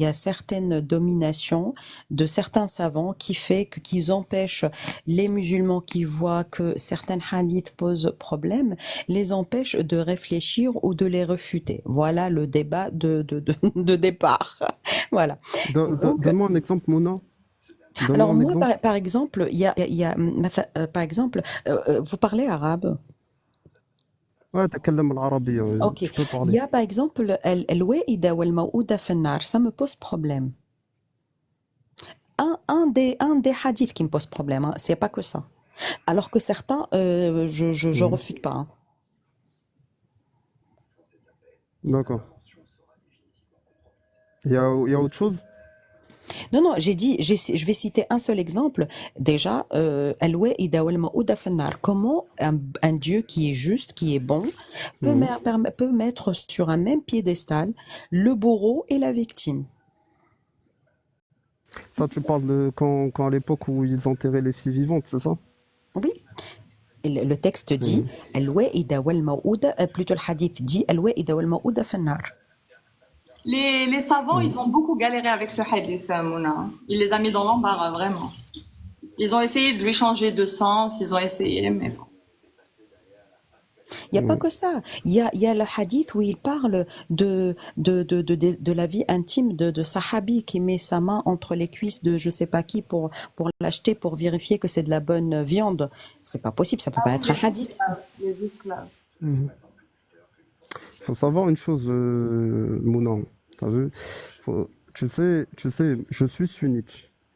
S3: y a certaines dominations de certains savants qui fait qu'ils empêchent les musulmans qui voient que certains hadiths posent problème, les empêchent de réfléchir ou de les refuter. Voilà le débat de départ. Voilà. Donc,
S7: Donne-moi un exemple, Mouna. Donne-moi
S3: alors
S7: un
S3: moi,
S7: exemple.
S3: par exemple, par exemple, vous parlez arabe.
S7: Ouais, t'akallam al-arabiyya,
S3: Ok.
S7: je peux
S3: Il
S7: parler.
S3: y a par exemple الوائدة والموءودة في النار, ça me pose problème. Un des hadiths qui me pose problème, hein, c'est pas que ça. Alors que certains, je
S7: Mhm.
S3: refute pas. Hein.
S7: D'accord. Il y a autre chose?
S3: Non, j'ai dit, je vais citer un seul exemple. Déjà, الوائدة والموءودة في النار. Comment un Dieu qui est juste, qui est bon,
S7: Mhm.
S3: peut mettre sur un même piédestal le bourreau et la victime.
S7: Ça, tu parles de quand à l'époque où ils enterraient les filles vivantes, c'est ça?
S3: Oui. Et le texte dit
S7: Mhm.
S3: الوائدة والموءودة, plutôt le hadith dit الوائدة والموءودة في النار.
S4: Les savants,
S7: Mhm.
S4: ils ont beaucoup galéré avec ce hadith, Mouna. Il les a mis dans l'embarras, vraiment. Ils ont essayé de lui changer de sens, ils ont essayé, mais bon.
S3: Il n'y a pas
S7: Mhm.
S3: que ça. Il y a le hadith où il parle de la vie intime de Sahabi qui met sa main entre les cuisses de je sais pas qui pour l'acheter, pour vérifier que c'est de la bonne viande. C'est pas possible, ça peut
S4: Ah
S3: pas
S4: oui,
S3: être un hadith. Ça.
S4: les esclaves.
S7: Mhm. Faut savoir une chose, Mouna. T'as vu? Tu sais, je suis sunnite.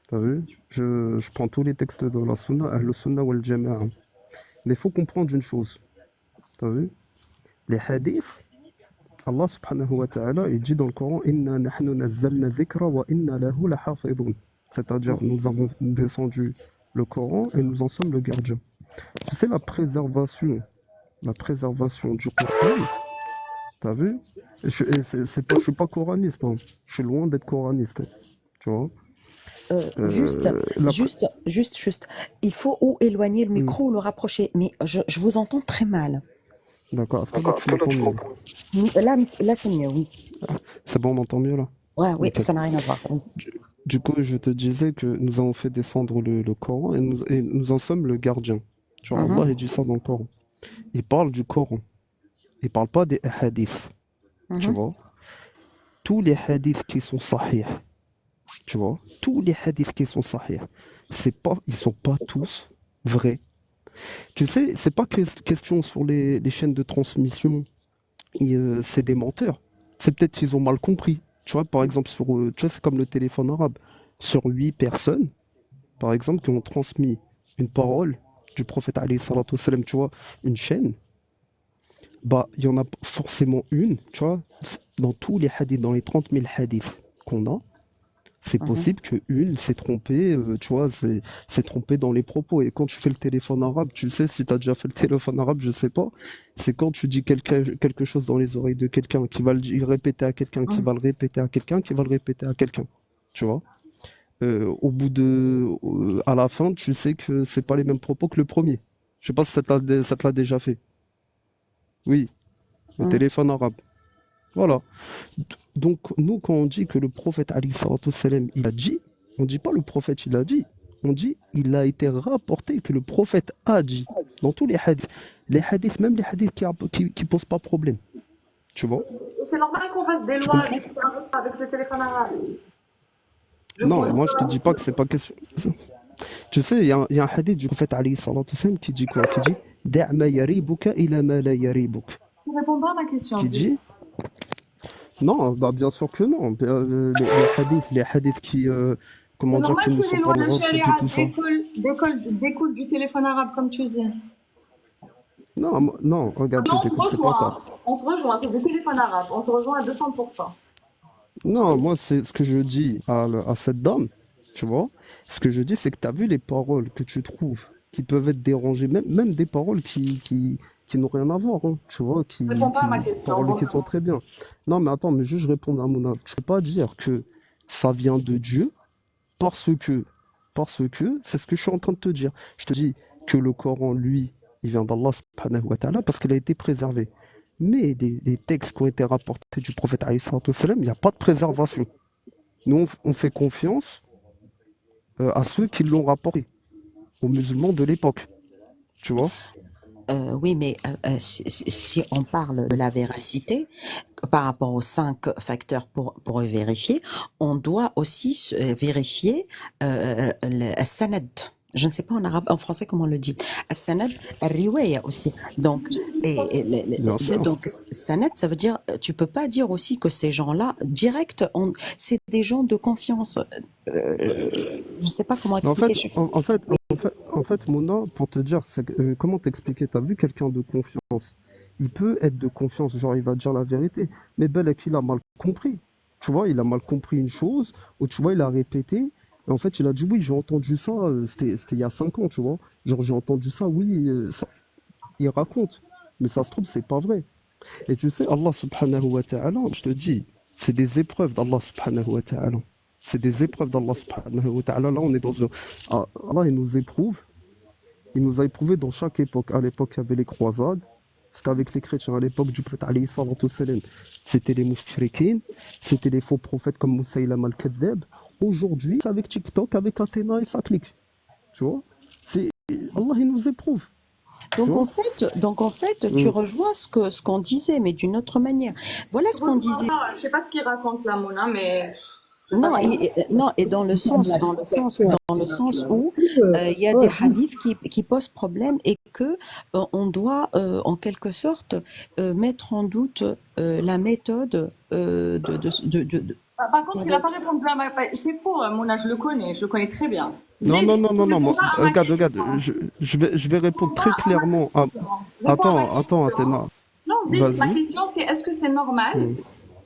S7: T'as vu? Je prends tous les textes de la sunna, al-sunna wal jama'a. Mais il faut comprendre une chose. T'as vu? Les hadiths, Allah subhanahu wa ta'ala, il dit dans le Coran, Inna nahnu nazzalna dhikra wa inna lahu lahafidhun. C'est-à-dire, nous avons descendu le Coran et nous en sommes le gardien. Tu sais, la préservation du Coran, t'as vu? Je suis pas coraniste, hein. Je suis loin d'être coraniste, hein. Tu vois?
S3: Juste,
S7: La pré-
S3: juste. Il faut ou éloigner le
S7: Hmm,
S3: micro ou le rapprocher. Mais je vous entends très mal.
S7: d'accord. Est-ce que là, tu m'entends mieux?
S3: Là c'est mieux, oui.
S7: C'est bon, on m'entend mieux là?
S3: Ouais, oui,
S7: Ok.
S3: ça n'a rien à voir. Oui.
S7: Du coup, je te disais que nous avons fait descendre le Coran et nous en sommes le gardien. Tu vois,
S3: Mhm,
S7: Allah, il dit ça dans le Coran. Il parle du Coran. Il parle pas des hadiths. Tu
S3: mhm,
S7: vois? Tous les hadiths qui sont sahih, tu vois? Tous les hadiths qui sont sahih, ils sont pas tous vrais. Tu sais, c'est pas question sur les chaînes de transmission, c'est des menteurs. C'est peut-être qu'ils ont mal compris. Tu vois, par exemple, tu vois, c'est comme le téléphone arabe. Sur 8 personnes, par exemple, qui ont transmis une parole du prophète alayhi salatu wassalam, tu vois, une chaîne, bah, il y en a forcément une, tu vois, dans tous les hadiths, dans les 30 000 hadiths qu'on a, c'est
S3: mhm.
S7: possible qu'une s'est trompée, tu vois, s'est trompée dans les propos. Et quand tu fais le téléphone arabe, tu sais, si tu as déjà fait le téléphone arabe, je sais pas, c'est quand tu dis quelque chose dans les oreilles de quelqu'un, qui va répéter à quelqu'un, qui va le répéter à quelqu'un, qui va le répéter à quelqu'un, tu vois. À la fin, tu sais que c'est pas les mêmes propos que le premier. Je sais pas si ça te l'a déjà fait. Oui, le téléphone arabe. Voilà. Donc, nous, quand on dit que le prophète Ali sallallahu salam, il a dit, on dit pas le prophète il a dit, on dit il a été rapporté que le prophète a dit. Dans tous les hadiths. Les hadiths, même les hadiths qui posent pas problème. Tu vois?
S4: C'est normal qu'on fasse des
S7: Tu
S4: lois
S7: comprends?
S4: avec le téléphone arabe.
S7: Non, moi je te dis pas que c'est pas question. Tu sais, il y a un hadith du prophète Ali sallallahu salam qui dit quoi? Qui dit Da' ma yaribuka ila ma la yaribuk.
S4: Tu réponds pas à ma question.
S7: Qui dit non, bah bien sûr que non. Les hadiths qui, comment
S4: C'est
S7: dire,
S4: normal
S7: qui ne
S4: que
S7: sont
S4: les
S7: pas
S4: lois
S7: de
S4: de
S7: refus
S4: charia
S7: et tout ça.
S4: découlent du téléphone arabe, comme tu dis.
S7: Non, non, regarde,
S4: Mais on se
S7: écoute, c'est pas ça.
S4: rejoint. On se rejoint, c'est du téléphone arabe. On se rejoint à 200%.
S7: Non, moi, c'est ce que je dis à cette dame, tu vois. Ce que je dis, c'est que tu as vu les paroles que tu trouves qui peuvent être dérangées, même des paroles qui n'ont rien à voir, hein, tu vois,
S4: Réponds pas à ma question.
S7: paroles qui sont très bien. Non, mais attends, mais juste je réponds à Mouna. Tu peux pas dire que ça vient de Dieu parce que, c'est ce que je suis en train de te dire. Je te dis que le Coran, lui, il vient d'Allah subhanahu wa ta'ala parce qu'il a été préservé. Mais des textes qui ont été rapportés du prophète alayhi salatu wassalam, il n'y a pas de préservation. Nous, on fait confiance à ceux qui l'ont rapporté, aux musulmans de l'époque. Tu vois?
S3: Oui, mais si on parle de la véracité, par rapport aux 5 facteurs pour vérifier, on doit aussi vérifier le sanad. Je ne sais pas en arabe, en français comment on le dit. Sanad, riwaya aussi. Donc,
S7: Bien sûr.
S3: donc sanad, ça veut dire, tu peux pas dire aussi que ces gens-là, direct, c'est des gens de confiance. Je sais pas comment
S7: Mais
S3: expliquer.
S7: en fait, Mona, pour te dire, comment t'expliquer, t'as vu quelqu'un de confiance, il peut être de confiance, genre il va dire la vérité, mais Belek, il a mal compris. Tu vois, il a mal compris une chose, ou tu vois, il a répété, et en fait, il a dit, oui, j'ai entendu ça, c'était il y a 5 ans, tu vois. Genre, j'ai entendu ça, oui, il raconte. Mais ça se trouve, c'est pas vrai. Et tu sais, Allah subhanahu wa ta'ala, je te dis, c'est des épreuves d'Allah subhanahu wa ta'ala. C'est des épreuves d'Allah subhanahu wa ta'ala. Là, on est dans un... Allah, il nous éprouve. Il nous a éprouvés dans chaque époque. À l'époque, il y avait les croisades. C'était avec les chrétiens. À l'époque du prophète alayhi salatu wassalam, c'était les mouchriquins. C'était les faux prophètes comme Moussaïlam al-Kadhab. Aujourd'hui, c'est avec TikTok, avec Athéna et ça clique. Tu vois? Allah, il nous éprouve. Tu vois?
S3: Donc en fait, tu rejoins ce qu'on disait, mais d'une autre manière. Voilà ce qu'on disait.
S4: Je sais pas ce qu'il raconte là, Mona, mais
S3: Non, et dans le sens où il y a des hadiths qui posent problème et que on doit en quelque sorte mettre en doute la méthode de.
S4: par contre, il n'a pas répondu à ma question. C'est faux, Mona, je le connais très bien.
S7: Non, non, non, non, non,
S4: réponds pas à ma
S7: regarde, je vais répondre très clairement à... Attends, Athéna,
S4: Non, ma
S7: vas-y.
S4: question, c'est est-ce que c'est normal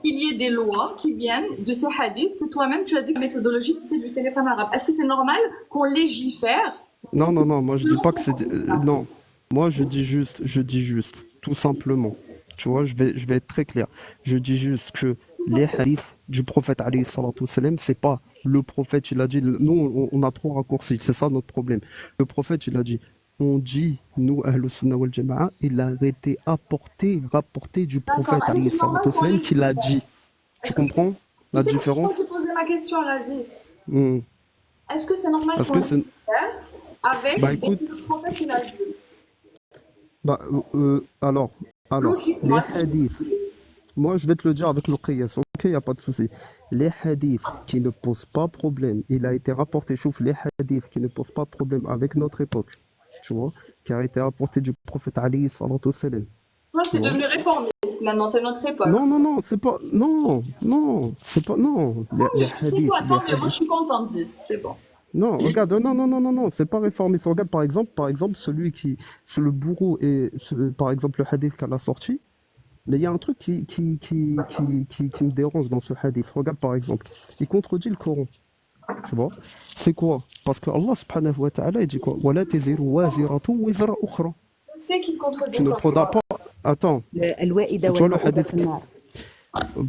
S4: qu'il y ait des lois qui viennent de ces hadiths que toi-même tu as dit que la méthodologie c'était du téléphone arabe? Est-ce que c'est normal qu'on légifère?
S7: Non, non, non, moi je dis pas que c'est... non, moi je dis juste, tout simplement. Tu vois, je vais être très clair. Je dis juste que les hadiths du prophète alayhi salatu wassalam, c'est pas le prophète, il a dit, nous on a trop raccourci, c'est ça notre problème. Le prophète, il a dit, on dit, nous, Ahlus Sunnah wal Jama'a, il a été rapporté du prophète alayhi salatu wassalam qu'il a dit. Tu comprends la
S4: C'est
S7: différence?
S4: pourquoi je posais ma question, Aziz.
S7: Hmm.
S4: Est-ce que c'est normal
S7: Est-ce
S4: qu'on
S7: que c'est...
S4: légifère avec
S7: Bah écoute,
S4: le prophète il a dit?
S7: bah, alors,
S4: Logiquement,
S7: les hadiths, moi je vais te le dire avec le qiyas, ok, il n'y a pas de souci. Les hadiths qui ne posent pas problème, il a été rapporté, chouf, les hadiths qui ne posent pas problème avec notre époque, tu vois, qui a été rapporté du prophète alayhi salatu wassalam.
S4: toi, c'est
S7: Tu vois?
S4: devenu réformiste. Maintenant, c'est notre époque.
S7: Non, c'est pas, c'est pas, non, les
S4: Tu sais quoi, tant mieux, moi je
S7: hadiths.
S4: suis contente, Ziz, c'est bon.
S7: Non, regarde, non, c'est pas réformiste. Regarde, par exemple, c'est le bourreau et, par exemple, le hadith qu'elle a sorti. Mais il y a un truc qui me dérange dans ce hadith. Regarde, par exemple, il contredit le Coran. Tu vois? C'est quoi? Parce que Allah subhanahu wa ta'ala, il dit quoi? وَلَا تَزِرُ وَازِرَةٌ وِزْرَ أُخْرَى.
S4: Je sais qu'il contredit
S7: Tu ne
S4: le
S7: prendras pas. Attends,
S3: الوائد
S7: tu vois le
S3: والموءودة
S7: hadith?
S3: في النار.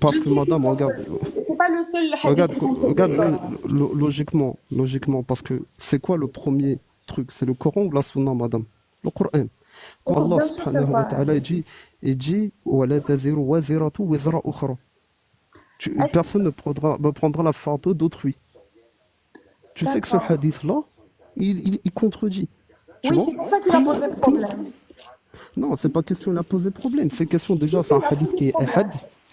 S7: Parce
S4: Je
S7: que
S4: sais qu'il
S7: madame, regarde,
S4: contredit. C'est pas le seul hadith
S7: regarde,
S4: qui contredit
S7: regarde,
S4: le Coran.
S7: logiquement, parce que c'est quoi le premier truc? C'est le Coran ou la Sunna, madame? Le Coran. Quand Allah
S4: Bien sûr, c'est
S7: subhanahu wa
S4: vrai.
S7: ta'ala il dit وَلَا تَزِرُ وَازِرَةٌ وِزْرَ أُخْرَى. Personne ne prendra la fardeau d'autrui. Tu sais que ce
S4: D'accord.
S7: hadith-là, il contredit. Tu
S4: Oui,
S7: vois?
S4: c'est pour ça qu'il a
S7: Comment,
S4: posé
S7: comment...
S4: problème.
S7: Non, c'est pas question de la poser problème. C'est question déjà, c'est un
S4: Il a
S7: hadith
S4: posé
S7: qui est ahad.
S4: problème.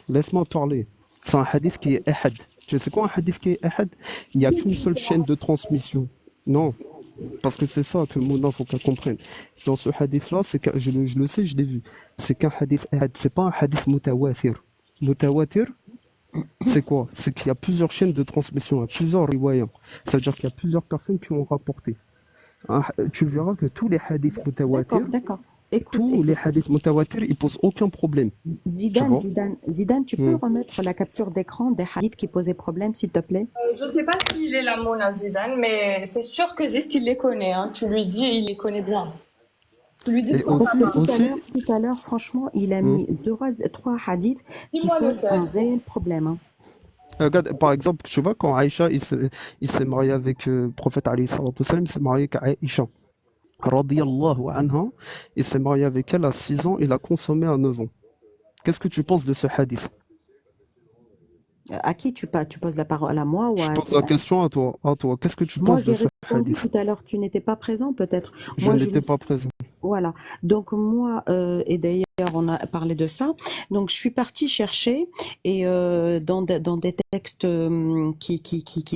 S7: Laisse-moi parler. C'est un hadith qui est ahad. Tu sais quoi un hadith qui est ahad? Il n'y a qu'une seule chaîne de transmission. Non, parce que c'est ça que Mouna, faut qu'elle comprenne. Dans ce hadith-là, c'est que, je le sais, je l'ai vu. C'est qu'un hadith ahad. C'est pas un hadith mutawatir. Mutawatir, c'est quoi? C'est qu'il y a plusieurs chaînes de transmission, il y a plusieurs riwayans. Ça veut dire qu'il y a plusieurs personnes qui ont rapporté. Tu verras que tous les hadiths mutawatir,
S3: D'accord. Écoute,
S7: tous les hadiths mutawatir, ils posent aucun problème. Tu vois?
S3: Zidane, tu peux
S7: Hmm.
S3: remettre la capture d'écran des hadiths qui posaient problème, s'il te plaît?
S4: Je sais pas s'il est la Mona Zidane, mais c'est sûr que Zist, il les connaît. Hein. Tu lui dis, il les connaît bien. Tu lui dis
S7: Et
S4: ce qu'on
S3: Parce
S4: t'a
S3: que
S7: aussi,
S3: tout à l'heure, franchement, il a
S7: hmm.
S3: mis trois hadiths qui
S4: Dis-moi
S3: posent un
S4: lequel.
S3: réel problème, hein.
S7: Regarde, par exemple, tu vois, quand Aïcha, il s'est marié avec le prophète, alayhi salatu wassalam, il s'est marié avec Aïcha. Radiyallahu anha, il s'est marié avec elle à 6 ans, il a consommé à 9 ans. Qu'est-ce que tu penses de ce hadith?
S3: À qui tu poses la parole, à moi ou
S7: Je
S3: à...
S7: pose la question à toi. À toi. Qu'est-ce que tu
S3: Moi,
S7: penses
S3: j'ai
S7: de ce
S3: répondu
S7: hadith?
S3: tout à l'heure, tu n'étais pas présent peut-être.
S7: Je
S3: Moi, je
S7: n'étais
S3: le
S7: pas présent.
S3: Voilà. Donc moi, et d'ailleurs on a parlé de ça. Donc je suis partie chercher et dans des textes qui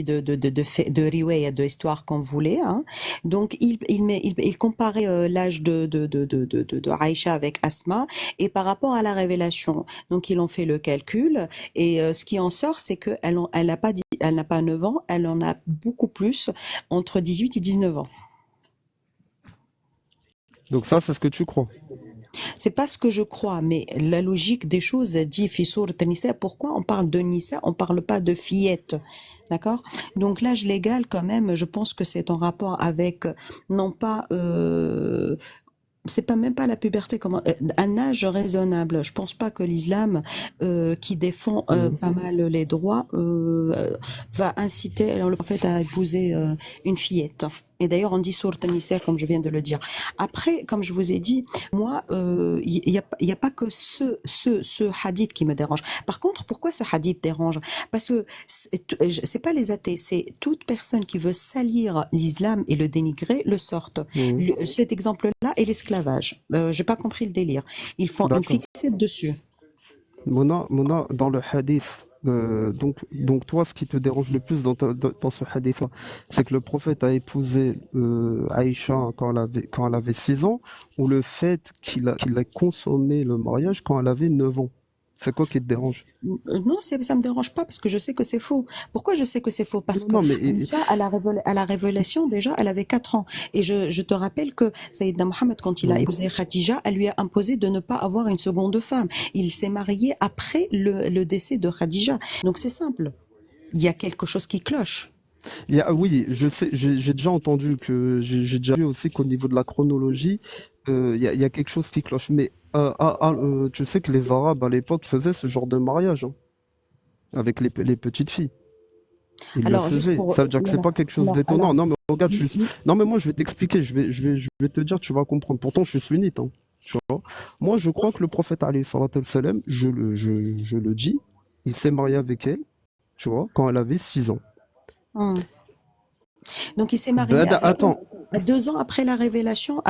S3: de riwaya, de histoire qu'on voulait. Hein. Donc il comparait l'âge de Aïcha avec Asma et par rapport à la révélation. Donc ils ont fait le calcul et ce qui en sort, c'est que elle n'a pas 9 ans, elle en a beaucoup plus, entre 18 et 19 ans.
S7: Donc ça, c'est ce que tu crois.
S3: C'est pas ce que je crois, mais la logique des choses dit fi sourate Nisa. Pourquoi on parle de Nisa, on parle pas de fillette, d'accord? Donc l'âge légal, quand même, je pense que c'est en rapport avec non pas c'est pas même pas la puberté, un âge raisonnable. Je pense pas que l'islam, qui défend pas mal les droits, va inciter alors, le prophète à épouser une fillette. Et d'ailleurs, on dit sourate Nisa, comme je viens de le dire. Après, comme je vous ai dit, moi, il y a pas que ce hadith qui me dérange. Par contre, pourquoi ce hadith dérange? Parce que c'est pas les athées, c'est toute personne qui veut salir l'islam et le dénigrer le sortent. Cet exemple-là est l'esclavage. J'ai pas compris le délire. Ils font une
S7: D'accord.
S3: fixette dessus.
S7: Mona, dans le hadith, donc toi, ce qui te dérange le plus dans ce hadith-là, c'est que le prophète a épousé Aïcha quand elle avait 6 ans, ou le fait qu'il a consommé le mariage quand elle avait 9 ans. C'est quoi qui te dérange?
S3: Non, ça me dérange pas parce que je sais que c'est faux. Pourquoi je sais que c'est faux? Parce que
S7: Non, mais
S3: Aïcha, à la révélation, déjà, elle avait 4 ans. Et je te rappelle que Sayyidina Mohammed, quand il a épousé Khadija, elle lui a imposé de ne pas avoir une seconde femme. Il s'est marié après le décès de Khadija. Donc c'est simple. Il y a quelque chose qui cloche.
S7: oui, je sais, j'ai déjà entendu j'ai déjà vu aussi qu'au niveau de la chronologie, il y a quelque chose qui cloche. Mais tu sais que les Arabes à l'époque faisaient ce genre de mariage hein, avec les petites filles. Ils le
S3: Alors, juste
S7: faisaient.
S3: pour...
S7: Ça veut dire que c'est pas quelque chose d'étonnant. Non, mais regarde, non, mais moi je vais t'expliquer. Je vais te dire, tu vas comprendre. Pourtant, je suis sunnite. Hein, tu vois. Moi, je crois que le prophète alayhi salatu wassalam, je le dis, il s'est marié avec elle, tu vois, quand elle avait 6 ans.
S3: Donc il s'est marié
S7: Attends.
S3: 2 ans après la révélation,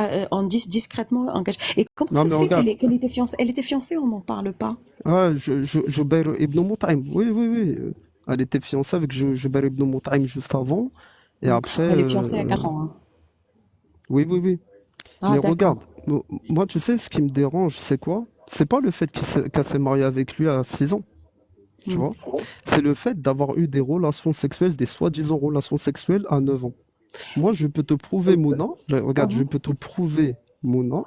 S3: discrètement engagé. Et comment
S7: Non,
S3: ça se
S7: mais
S3: fait
S7: regarde.
S3: qu'elle était fiancée? Elle était fiancée, on n'en parle pas.
S7: Ah, Jubair ibn Mut'im. Oui. Elle était fiancée avec Jubair ibn Mut'im juste avant. Et après.
S3: Elle est fiancée à 4 ans. Hein.
S7: Oui.
S3: Ah,
S7: Mais
S3: d'accord.
S7: regarde, moi, tu sais, ce qui me dérange, c'est quoi? C'est pas le fait qu'elle s'est mariée avec lui à 6 ans. Tu vois? C'est le fait d'avoir eu des relations sexuelles, des soi-disant relations sexuelles à 9 ans. Moi, je peux te prouver, Mouna, regarde, je peux te prouver, Mouna,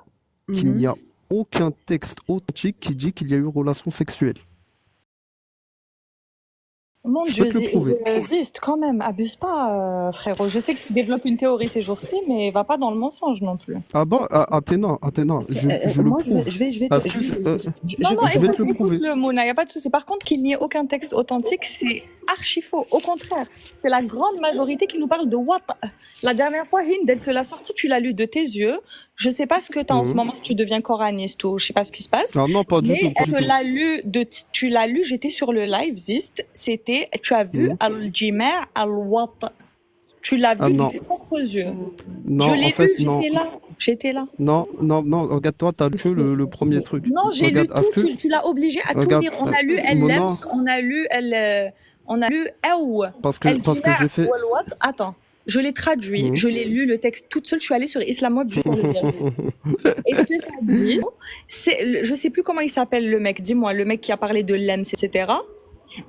S7: qu'il n'y a aucun texte authentique qui dit qu'il y a eu relation sexuelle.
S4: Mon
S7: Je
S4: Dieu,
S7: peux te le prouver.
S4: Zist, quand même, abuse pas, frérot. Je sais que tu développes une théorie ces jours-ci, mais va pas dans le mensonge non plus.
S7: Ah bah, Athéna, je le
S3: Moi,
S7: prouve.
S3: je vais
S7: Parce que je vais te le prouver.
S4: Écoute le Mouna, il n'y a pas de souci. Par contre, qu'il n'y ait aucun texte authentique, c'est archi faux. Au contraire, c'est la grande majorité qui nous parle de Wata. La dernière fois, Hind, elle te l'a sorti, tu l'as lu de tes yeux. Je sais pas ce que tu as en ce moment, si tu deviens coraniste ou je sais pas ce qui se passe.
S7: Ah non, pas du tout,
S4: Mais
S7: pas du tout.
S4: tu l'as lu, j'étais sur le live, Zist. C'était, tu as vu Al-Jima' Al-Wat. Tu l'as
S7: Ah
S4: vu de
S7: non,
S4: tes propres yeux.
S7: non,
S4: Je
S7: en
S4: l'ai
S7: fait,
S4: vu,
S7: non.
S4: j'étais là.
S7: Non, non, non, regarde, toi, t'as que le premier truc.
S4: Non, j'ai lu
S7: Regarde, est-ce
S4: tout,
S7: que,
S4: tu l'as obligé à tout
S7: regarde,
S4: lire. On a lu
S7: Mona,
S4: El-Lems, on a lu Aou,
S7: parce que
S4: El-Jima'
S7: j'ai fait.
S4: Wal-Wat. Attends, je l'ai traduit,
S7: Mhm.
S4: je l'ai lu le texte toute seule, je suis allée sur Islam Web juste pour le lire. Et ce que ça dit, je sais plus comment il s'appelle le mec, dis-moi, le mec qui a parlé de l'EMS, etc.,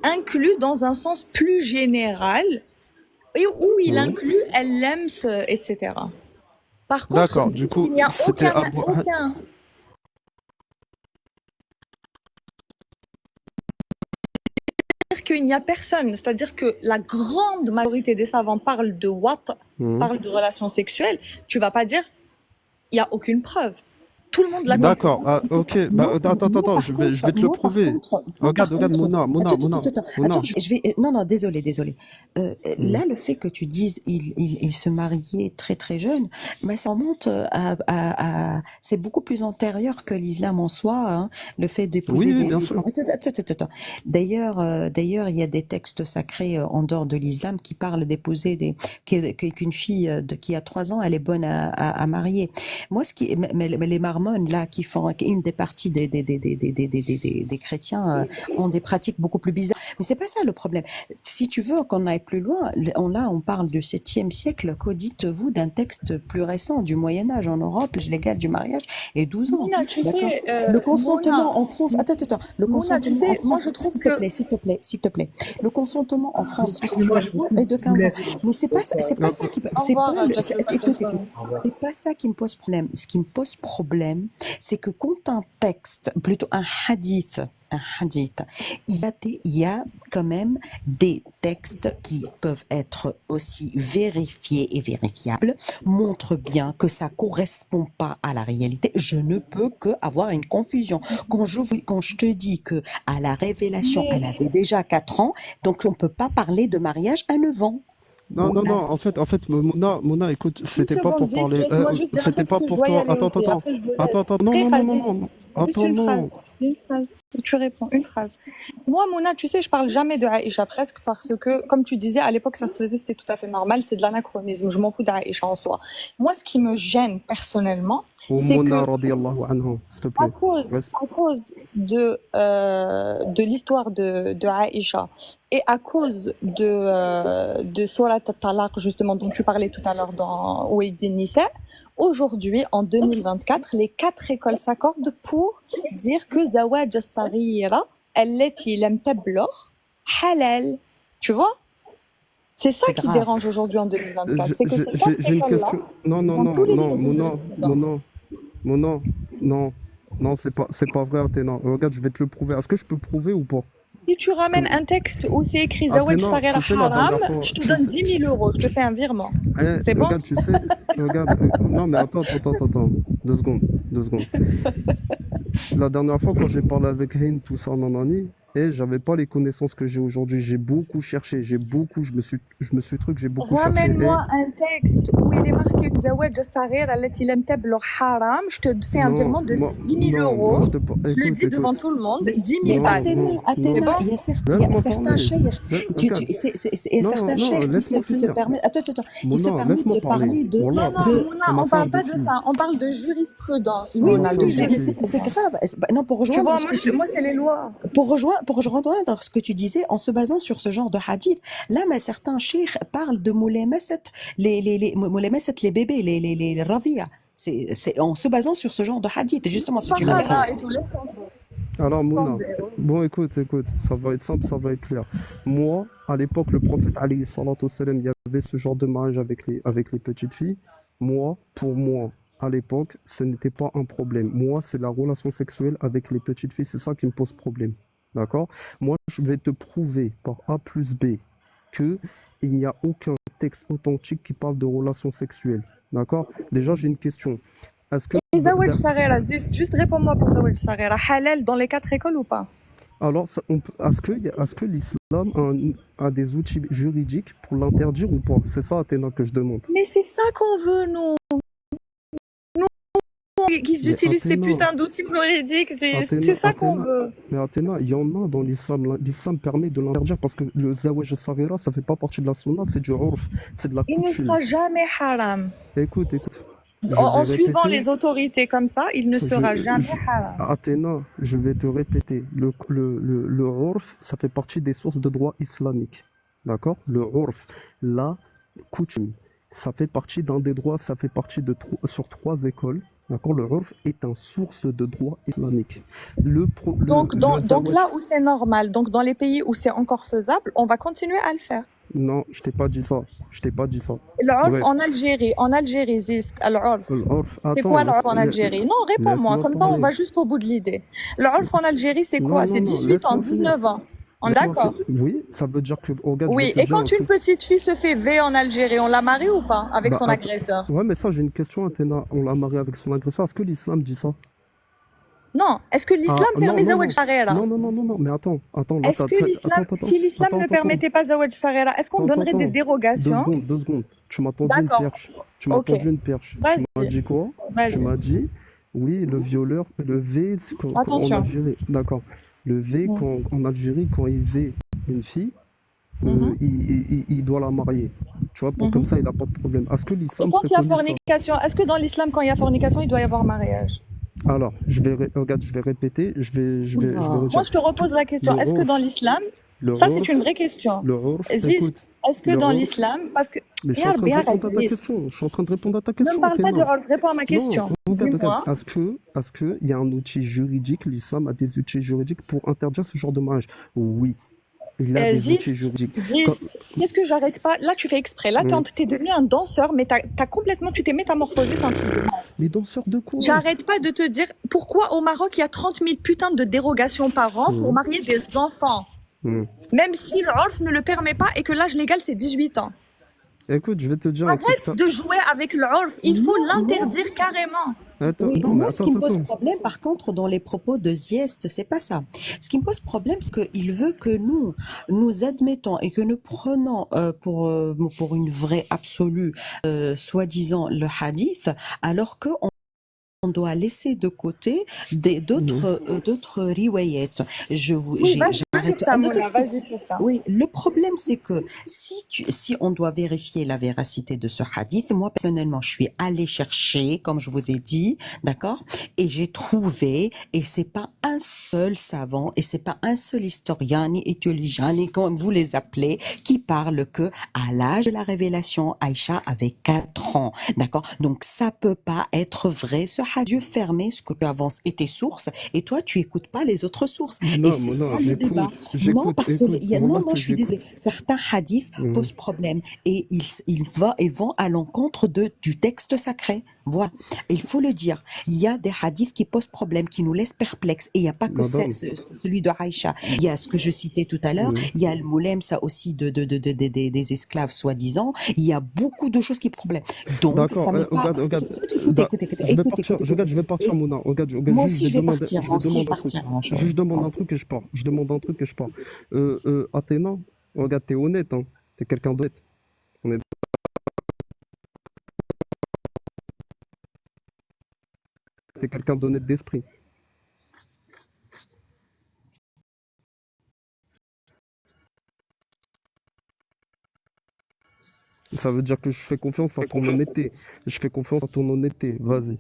S4: inclut dans un sens plus général, et où il
S7: Mhm.
S4: inclut l'EMS, etc. Par contre,
S7: D'accord, du coup,
S4: il n'y a
S7: c'était
S4: aucun, c'est-à-dire qu'il n'y a personne, c'est-à-dire que la grande majorité des savants parlent de what,
S7: Mhm.
S4: parlent de relations sexuelles, tu vas pas dire, il n'y a aucune preuve. Tout le monde l'a
S7: D'accord,
S4: compris.
S7: ah, ok, bah, attends, je vais te le prouver. Regarde, Mona,
S3: Attends, je vais. Non, non, désolé.
S7: Mhm.
S3: Là, le fait que tu dises il se mariait très très jeune, mais ça remonte c'est beaucoup plus antérieur que l'islam en soi, hein, le fait d'épouser
S7: Oui, bien sûr.
S3: Attends. D'ailleurs, il y a des textes sacrés en dehors de l'islam qui parlent d'épouser qu'une fille qui a 3 ans, elle est bonne à marier. Moi, mais les marmones là qui font une des parties des chrétiens ont des pratiques beaucoup plus bizarres. Mais c'est pas ça le problème. Si tu veux qu'on aille plus loin, on parle du 7e siècle. Qu'au dites-vous d'un texte plus récent du Moyen Âge en Europe, l'âge légal du mariage est 12 ans.
S4: Mouna, tu
S3: D'accord.
S4: sais,
S3: Le consentement
S4: Mouna,
S3: en France. Attends. Le
S4: Mouna, tu
S3: consentement en
S4: sais, moi
S3: France.
S4: je trouve
S3: S'il te plaît. Le consentement en France
S2: Excusez-moi,
S3: est de
S2: vous
S3: 15 ans.
S2: laisse.
S3: Mais c'est pas ça qui.
S4: au
S3: C'est
S4: revoir,
S3: pas le.
S4: Jack.
S3: C'est pas ça qui me pose problème. Ce qui me pose problème, c'est que quand un texte, plutôt un hadith, il y a quand même des textes qui peuvent être aussi vérifiés et vérifiables, montrent bien que ça correspond pas à la réalité. Je ne peux que avoir une confusion. Quand je te dis que à la révélation, elle avait déjà 4 ans, donc on peut pas parler de mariage à 9 ans.
S7: Non, en fait, Mona, écoute,
S4: Une
S7: c'était pas
S4: seconde,
S7: pour
S4: Zif,
S7: parler,
S4: laisse-moi juste dire un
S7: c'était
S4: truc
S7: pas
S4: que je
S7: pour
S4: dois y
S7: toi.
S4: aller aussi. Après, je vous laisse.
S7: Attends,
S4: Frère,
S7: non,
S4: Juste
S7: attends,
S4: une
S7: non.
S4: phrase. Une phrase. Tu réponds, une phrase. Moi, Mouna, tu sais, je parle jamais de Aïcha presque parce que, comme tu disais, à l'époque, ça se faisait, c'était tout à fait normal, c'est de l'anachronisme. Je m'en fous d'Aïcha en soi. Moi, ce qui me gêne personnellement, c'est
S7: Mona,
S4: que
S7: radiyallahu anha, s'il te
S4: à
S7: plaît.
S4: cause de l'histoire de Aïcha et à cause de Surat al-Talaq, justement, dont tu parlais tout à l'heure dans Ouaid Nisa, aujourd'hui, en 2024, les 4 écoles s'accordent pour dire que Zawaj al-Saghira, allati lam tablugh, halal. Tu vois? C'est ça
S3: C'est
S4: qui
S3: grave.
S4: dérange aujourd'hui en 2024. C'est que ces 4
S7: J'ai une
S4: écoles-là,
S7: question. Non,
S4: dans tous les livres de
S7: Mona,
S4: jurisprudence.
S7: non, c'est pas vrai, Athéna. Regarde, je vais te le prouver. Est-ce que je peux prouver ou pas?
S4: Si tu ramènes un texte où c'est écrit Zawaj
S7: Athéna,
S4: Saghira
S7: tu sais, la
S4: haram,
S7: dernière fois,
S4: je te donne 10 000 euros, je te fais un virement. C'est bon?
S7: regarde, tu sais, non, mais attends, 2 secondes. La dernière fois, quand j'ai parlé avec Hein, tout ça, nanani, et j'avais pas les connaissances que j'ai aujourd'hui. J'ai beaucoup cherché, j'ai beaucoup cherché.
S4: Ramène-moi un texte où il est marqué Zawaj al-Saghira allati lam tablugh haram, je te fais un virement de 10 000 euros.
S7: Moi,
S4: Je le dis devant tout le monde, 10
S3: Mais
S4: 000 balles.
S3: Athéna,
S4: bon
S3: il y a
S7: Laisse-moi
S3: certains
S7: parler.
S3: cheikhs,
S7: Regarde.
S3: il y a certains
S7: Non,
S3: cheikhs
S7: laisse-moi
S3: qui se
S7: finir.
S3: permettent, ils se
S7: Mona,
S3: permettent
S7: laisse-moi
S3: de parler
S7: parler. Wallah,
S4: Non,
S7: parce que
S4: Mouna,
S7: ça m'a
S4: on
S7: fait un
S4: parle pas de
S7: défi.
S4: ça, on parle de jurisprudence.
S3: Oui,
S4: Mouna, de
S3: mais
S4: jurisprudence.
S3: c'est grave. Non, pour
S4: Tu vois,
S3: rejoindre ce que tu
S4: moi c'est les lois.
S3: pour rejoindre ce que tu disais en se basant sur ce genre de hadith, là, mais certains cheikhs parlent de moulemasset, les bébés, les radhiya. C'est en se basant sur ce genre de hadith. Justement, c'est une
S4: Sahara
S3: référence.
S4: et tout, laisse tomber.
S7: Alors, Mouna,
S4: Tomber.
S7: bon, écoute, ça va être simple, ça va être clair. Moi, à l'époque, le prophète, alayhi salatu wassalam, il y avait ce genre de mariage avec les petites filles. Pour moi, à l'époque, ce n'était pas un problème. Moi, c'est la relation sexuelle avec les petites filles, c'est ça qui me pose problème. D'accord? Moi, je vais te prouver par A plus B que il n'y a aucun texte authentique qui parle de relations sexuelles. D'accord? Déjà, j'ai une question. Est-ce que
S4: Et Zawaj Saghira, juste réponds-moi pour Zawaj Saghira. Halal dans les 4 écoles ou pas?
S7: alors, est-ce que l'islam a des outils juridiques pour l'interdire ou pas? C'est ça, Athéna, que je demande.
S4: Mais c'est ça qu'on veut, nous. qu'ils
S7: Mais
S4: utilisent ces
S7: Athéna,
S4: putains d'outils juridiques, c'est
S7: Athéna,
S4: ça qu'on
S7: Athéna,
S4: veut.
S7: mais Athéna, il y en a dans l'islam. L'islam permet de l'interdire parce que le zawaj al-saghira, ça fait pas partie de la sunna, c'est du urf, c'est de la
S4: Il ne
S7: coutume.
S4: sera jamais haram.
S7: Écoute, écoute, je
S4: En
S7: vais
S4: suivant
S7: répéter.
S4: les autorités comme ça, il ne sera jamais haram.
S7: Athéna, je vais te répéter. Le urf, ça fait partie des sources de droit islamique. D'accord? Le urf, la coutume, ça fait partie d'un des droits, ça fait partie sur 3 écoles. D'accord? Le urf est une source de droit islamique.
S4: Donc, donc
S7: zawaj-
S4: là où c'est normal, donc dans les pays où c'est encore faisable, on va continuer à le faire.
S7: Non, je t'ai pas dit ça. Je t'ai pas dit ça.
S4: L'urf
S7: Bref.
S4: en Algérie existe, l'urf.
S7: L'urf,
S4: C'est
S7: attends,
S4: quoi l'urf en Algérie? Non, réponds-moi,
S7: laisse-moi
S4: comme ça on
S7: parler.
S4: va jusqu'au bout de l'idée. L'urf en Algérie, c'est quoi?
S7: Non,
S4: C'est
S7: non,
S4: 18 ans,
S7: laisse-moi finir.
S4: 19 ans. On est
S7: Laisse-moi
S4: d'accord?
S7: finir. Oui, ça veut dire que, regarde, je vais
S4: Oui,
S7: te
S4: et
S7: dire
S4: quand
S7: un
S4: une
S7: truc.
S4: petite fille se fait V en Algérie, on la marie ou pas avec
S7: Bah,
S4: son
S7: attends.
S4: agresseur?
S7: Ouais, mais ça, j'ai une question, Athéna. On l'a marié avec son agresseur. Est-ce que l'islam dit ça?
S4: Non, est-ce que l'islam
S7: Ah,
S4: permet
S7: non, non,
S4: zawaj
S7: non.
S4: saghira?
S7: Non, mais attends, là,
S4: Est-ce que l'islam, si l'islam ne permettait pas zawaj saghira, est-ce qu'on donnerait des dérogations?
S7: 2 secondes. Tu m'as tendu une
S4: D'accord.
S7: perche. Tu m'as
S4: Ok.
S7: tendu une perche. Tu
S4: Vas-y.
S7: m'as dit quoi? Tu
S4: Vas-y.
S7: m'as dit, oui, le violeur, le V, c'est en
S4: Attention.
S7: Algérie. D'accord. Le V, en Algérie, quand il V une fille,
S4: Mhm.
S7: il doit la marier. Tu vois, comme ça, il n'a pas de problème. Est-ce que
S4: Et
S7: l'islam
S4: quand il y a
S7: préconise ça?
S4: fornication, est-ce que dans l'islam, quand il y a fornication, il doit y avoir mariage?
S7: Alors, regarde, je vais répéter, je vais
S3: Non.
S7: redire.
S4: Moi, je te repose la question.
S7: Le
S4: Est-ce que
S7: urf,
S4: dans l'islam,
S7: le
S4: ça c'est
S7: urf,
S4: une vraie question.
S7: le urf, écoute,
S4: Existe. Est-ce que
S7: le
S4: dans
S7: urf,
S4: l'islam, parce que
S7: mais je suis en train de
S4: regarde,
S7: répondre à ta
S4: existe.
S7: question. Je suis en train de répondre à ta
S4: Ne
S7: question,
S4: me parle pas de
S7: Athéna.
S4: urf, réponds à ma question.
S7: Non, regarde,
S4: Dis-moi.
S7: Est-ce que il y a un outil juridique, l'islam a des outils juridiques pour interdire ce genre de mariage? Oui, il a des outils
S4: Existe.
S7: juridiques.
S4: Existe. Qu'est-ce que j'arrête pas? Là, tu fais exprès. Là, t'es devenu un danseur, mais tu t'es métamorphosé, c'est un truc de malade.
S7: Mais danseur de quoi?
S4: J'arrête pas de te dire pourquoi au Maroc, il y a 30 000 putains de dérogations par an pour marier des enfants. Même si l'urf ne le permet pas et que l'âge légal, c'est 18 ans.
S7: Écoute, je vais te dire un truc.
S4: Arrête de jouer avec l'urf. Il faut
S3: Non,
S4: l'interdire carrément.
S7: Attends,
S3: Oui,
S7: non, mais
S3: moi, ce qui me pose
S7: attends.
S3: problème, par contre, dans les propos de Ziest, c'est pas ça. Ce qui me pose problème, c'est qu'il veut que nous admettons et que nous prenons pour une vraie absolue, soi-disant, le hadith, alors que on doit laisser de côté d'autres riwayat.
S4: Oui, vas-y sur ça, Mouna, vas-y sur ça.
S3: Oui, le problème c'est que si on doit vérifier la véracité de ce hadith, moi personnellement, je suis allée chercher, comme je vous ai dit, d'accord, et j'ai trouvé, et c'est pas un seul savant, et c'est pas un seul historien ni éthiologien, ni comme vous les appelez, qui parle que à l'âge de la révélation, Aïcha avait 4 ans, d'accord. Donc ça peut pas être vrai. Ce hadith fermé, ce que tu avances et tes sources, et toi tu écoutes pas les autres sources.
S7: Non,
S3: Et c'est ça le
S7: j'écoute,
S3: débat.
S7: j'écoute,
S3: Non, parce que
S7: écoute,
S3: non,
S7: remarque
S3: non,
S7: que
S3: je suis
S7: j'écoute.
S3: désolée. Certains hadiths posent problème et ils vont à l'encontre du texte sacré. Voilà, il faut le dire. Il y a des hadiths qui posent problème, qui nous laissent perplexes. Et il n'y a pas que
S7: Madame.
S3: celui de Aïcha. Il y a ce que je citais tout à l'heure. Il y a le moulem, ça aussi, des esclaves soi-disant. Il y a beaucoup de choses qui posent problème. Donc,
S7: D'accord,
S3: ça me parle.
S7: regarde. Je vais partir, Mouna. Regarde,
S3: Moi
S7: juste,
S3: aussi, je vais
S7: demander-
S3: partir.
S7: je
S3: Moi
S7: vais
S3: aussi, je
S7: demander
S3: vais
S7: un truc.
S3: partir. Hein,
S7: Juste, je demande un truc et je pars. Je demande un truc et je pars. Athéna, regarde, t'es honnête, hein. T'es quelqu'un d'honnête. On est... T'es quelqu'un d'honnête d'esprit. Ça veut dire que je fais confiance à ton honnêteté. Je fais confiance à ton honnêteté. Vas-y.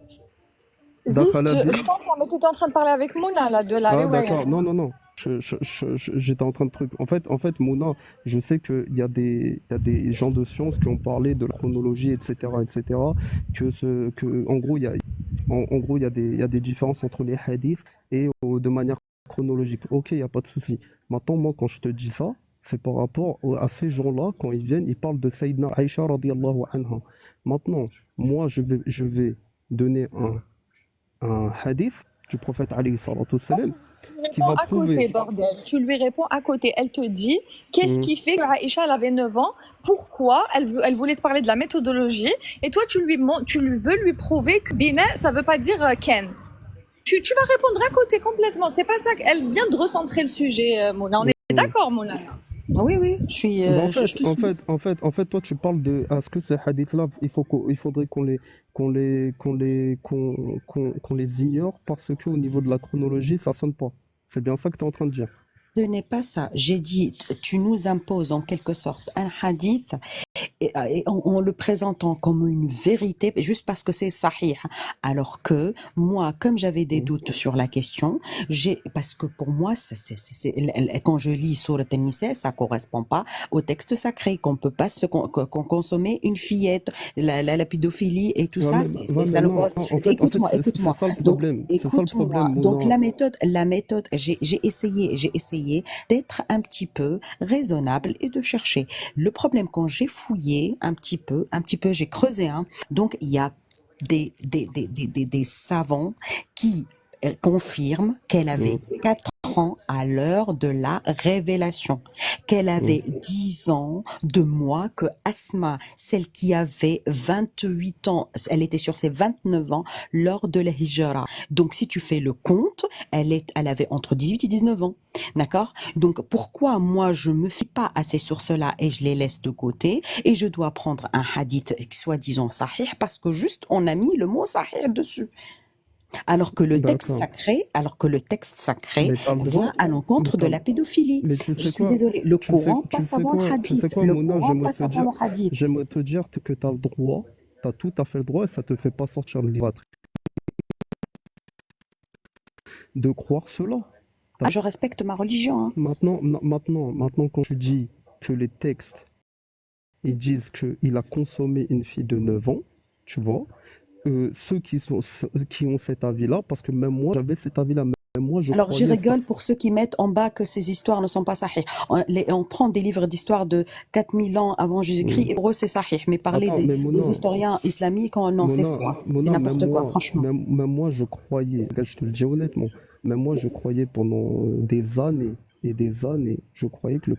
S4: Zist,
S7: Dakhalabi.
S4: je t'entends, mais tu es en train de parler avec Mouna, là, de la
S7: Ah,
S4: riwaya.
S7: d'accord. Non. J'étais en train de truc. En fait, Mouna, je sais qu'il y a des gens de science qui ont parlé de la chronologie, etc., en gros, il y a des différences entre les hadiths et de manière chronologique. Ok, il n'y a pas de souci. Maintenant, moi, quand je te dis ça, c'est par rapport à ces gens-là, quand ils viennent, ils parlent de Sayyidina Aïcha radiyallahu anha. Maintenant, moi, je vais donner un hadith du prophète alayhi salatu wassalam qui va
S4: À côté,
S7: prouver.
S4: bordel. Tu lui réponds à côté. Elle te dit qu'est-ce qui fait qu'Aïcha elle avait 9 ans, pourquoi elle voulait te parler de la méthodologie, et toi tu veux lui prouver que Bina ça veut pas dire Ken. Tu vas répondre à côté complètement. C'est pas ça qu'elle vient de recentrer le sujet, Mouna. On est d'accord, Mouna.
S3: Oui, oui,
S7: Bah,
S3: je te suis.
S7: en fait, toi, tu parles de, est-ce que ces hadiths-là, il faudrait qu'on les ignore parce qu'au niveau de la chronologie, ça sonne pas. C'est bien ça que tu es en train de dire.
S3: Ce n'est pas ça. J'ai dit, tu nous imposes en quelque sorte un hadith et en le présentant comme une vérité juste parce que c'est sahih. Alors que moi, comme j'avais des
S7: Mm.
S3: doutes sur la question, parce que pour moi, quand je lis Sourate An-Nisa, ça correspond pas au texte sacré, qu'on peut pas qu'on consommer une fillette, la pédophilie et tout ça,
S7: Ouais,
S3: ça
S7: mais
S3: le
S7: non,
S3: correspond.
S7: en fait,
S3: Écoute-moi,
S7: c'est
S3: écoute-moi.
S7: ça le
S3: Donc,
S7: problème. C'est ça le problème,
S3: écoute-moi. Donc,
S7: Mouna.
S3: la méthode, j'ai essayé d'être un petit peu raisonnable et de chercher. Le problème, quand j'ai fouillé un petit peu, j'ai creusé, hein, donc il y a des savants qui confirment qu'elle avait
S7: Mm,
S3: 4 ans à l'heure de la révélation, qu'elle
S7: mm,
S3: avait 10 ans de moins que Asma, celle qui avait 28 ans, elle était sur ses 29 ans lors de la hijra. Donc si tu fais le compte, elle avait entre 18 et 19 ans. D'accord? Donc pourquoi moi je me fie pas à ces sources-là et je les laisse de côté et je dois prendre un hadith soi-disant sahih parce que juste on a mis le mot sahih dessus.
S7: D'accord.
S3: Alors que le texte sacré
S7: Mais t'as le
S3: va
S7: droit,
S3: à
S7: mais
S3: l'encontre de
S7: t'as,
S3: la pédophilie.
S7: mais tu
S3: Je
S7: sais
S3: suis
S7: quoi,
S3: désolée, le Coran passe avant le
S7: tu sais
S3: hadith.
S7: quoi,
S3: Le
S7: Mouna,
S3: Coran passe avant le hadith.
S7: j'aimerais te dire que t'as le droit, t'as tout à fait le droit et ça te fait pas sortir le livre de croire cela.
S3: Ah, je respecte ma religion, hein.
S7: Maintenant, quand tu dis que les textes, ils disent qu'il a consommé une fille de 9 ans, tu vois, ceux qui ont cet avis-là, parce que même moi, j'avais cet avis-là, même moi, je
S3: Alors, j'y
S7: croyais ça.
S3: rigole pour ceux qui mettent en bas que ces histoires ne sont pas sahih. On prend des livres d'histoire de 4000 ans avant Jésus-Christ, et
S7: Hmm.
S3: pour eux, c'est sahih. Mais parler
S7: Attends, mais
S3: des historiens islamiques, oh non, c'est faux, hein. C'est n'importe quoi, franchement.
S7: Même moi, je croyais, là, je te le dis honnêtement, même moi, je croyais pendant des années et des années, je croyais que le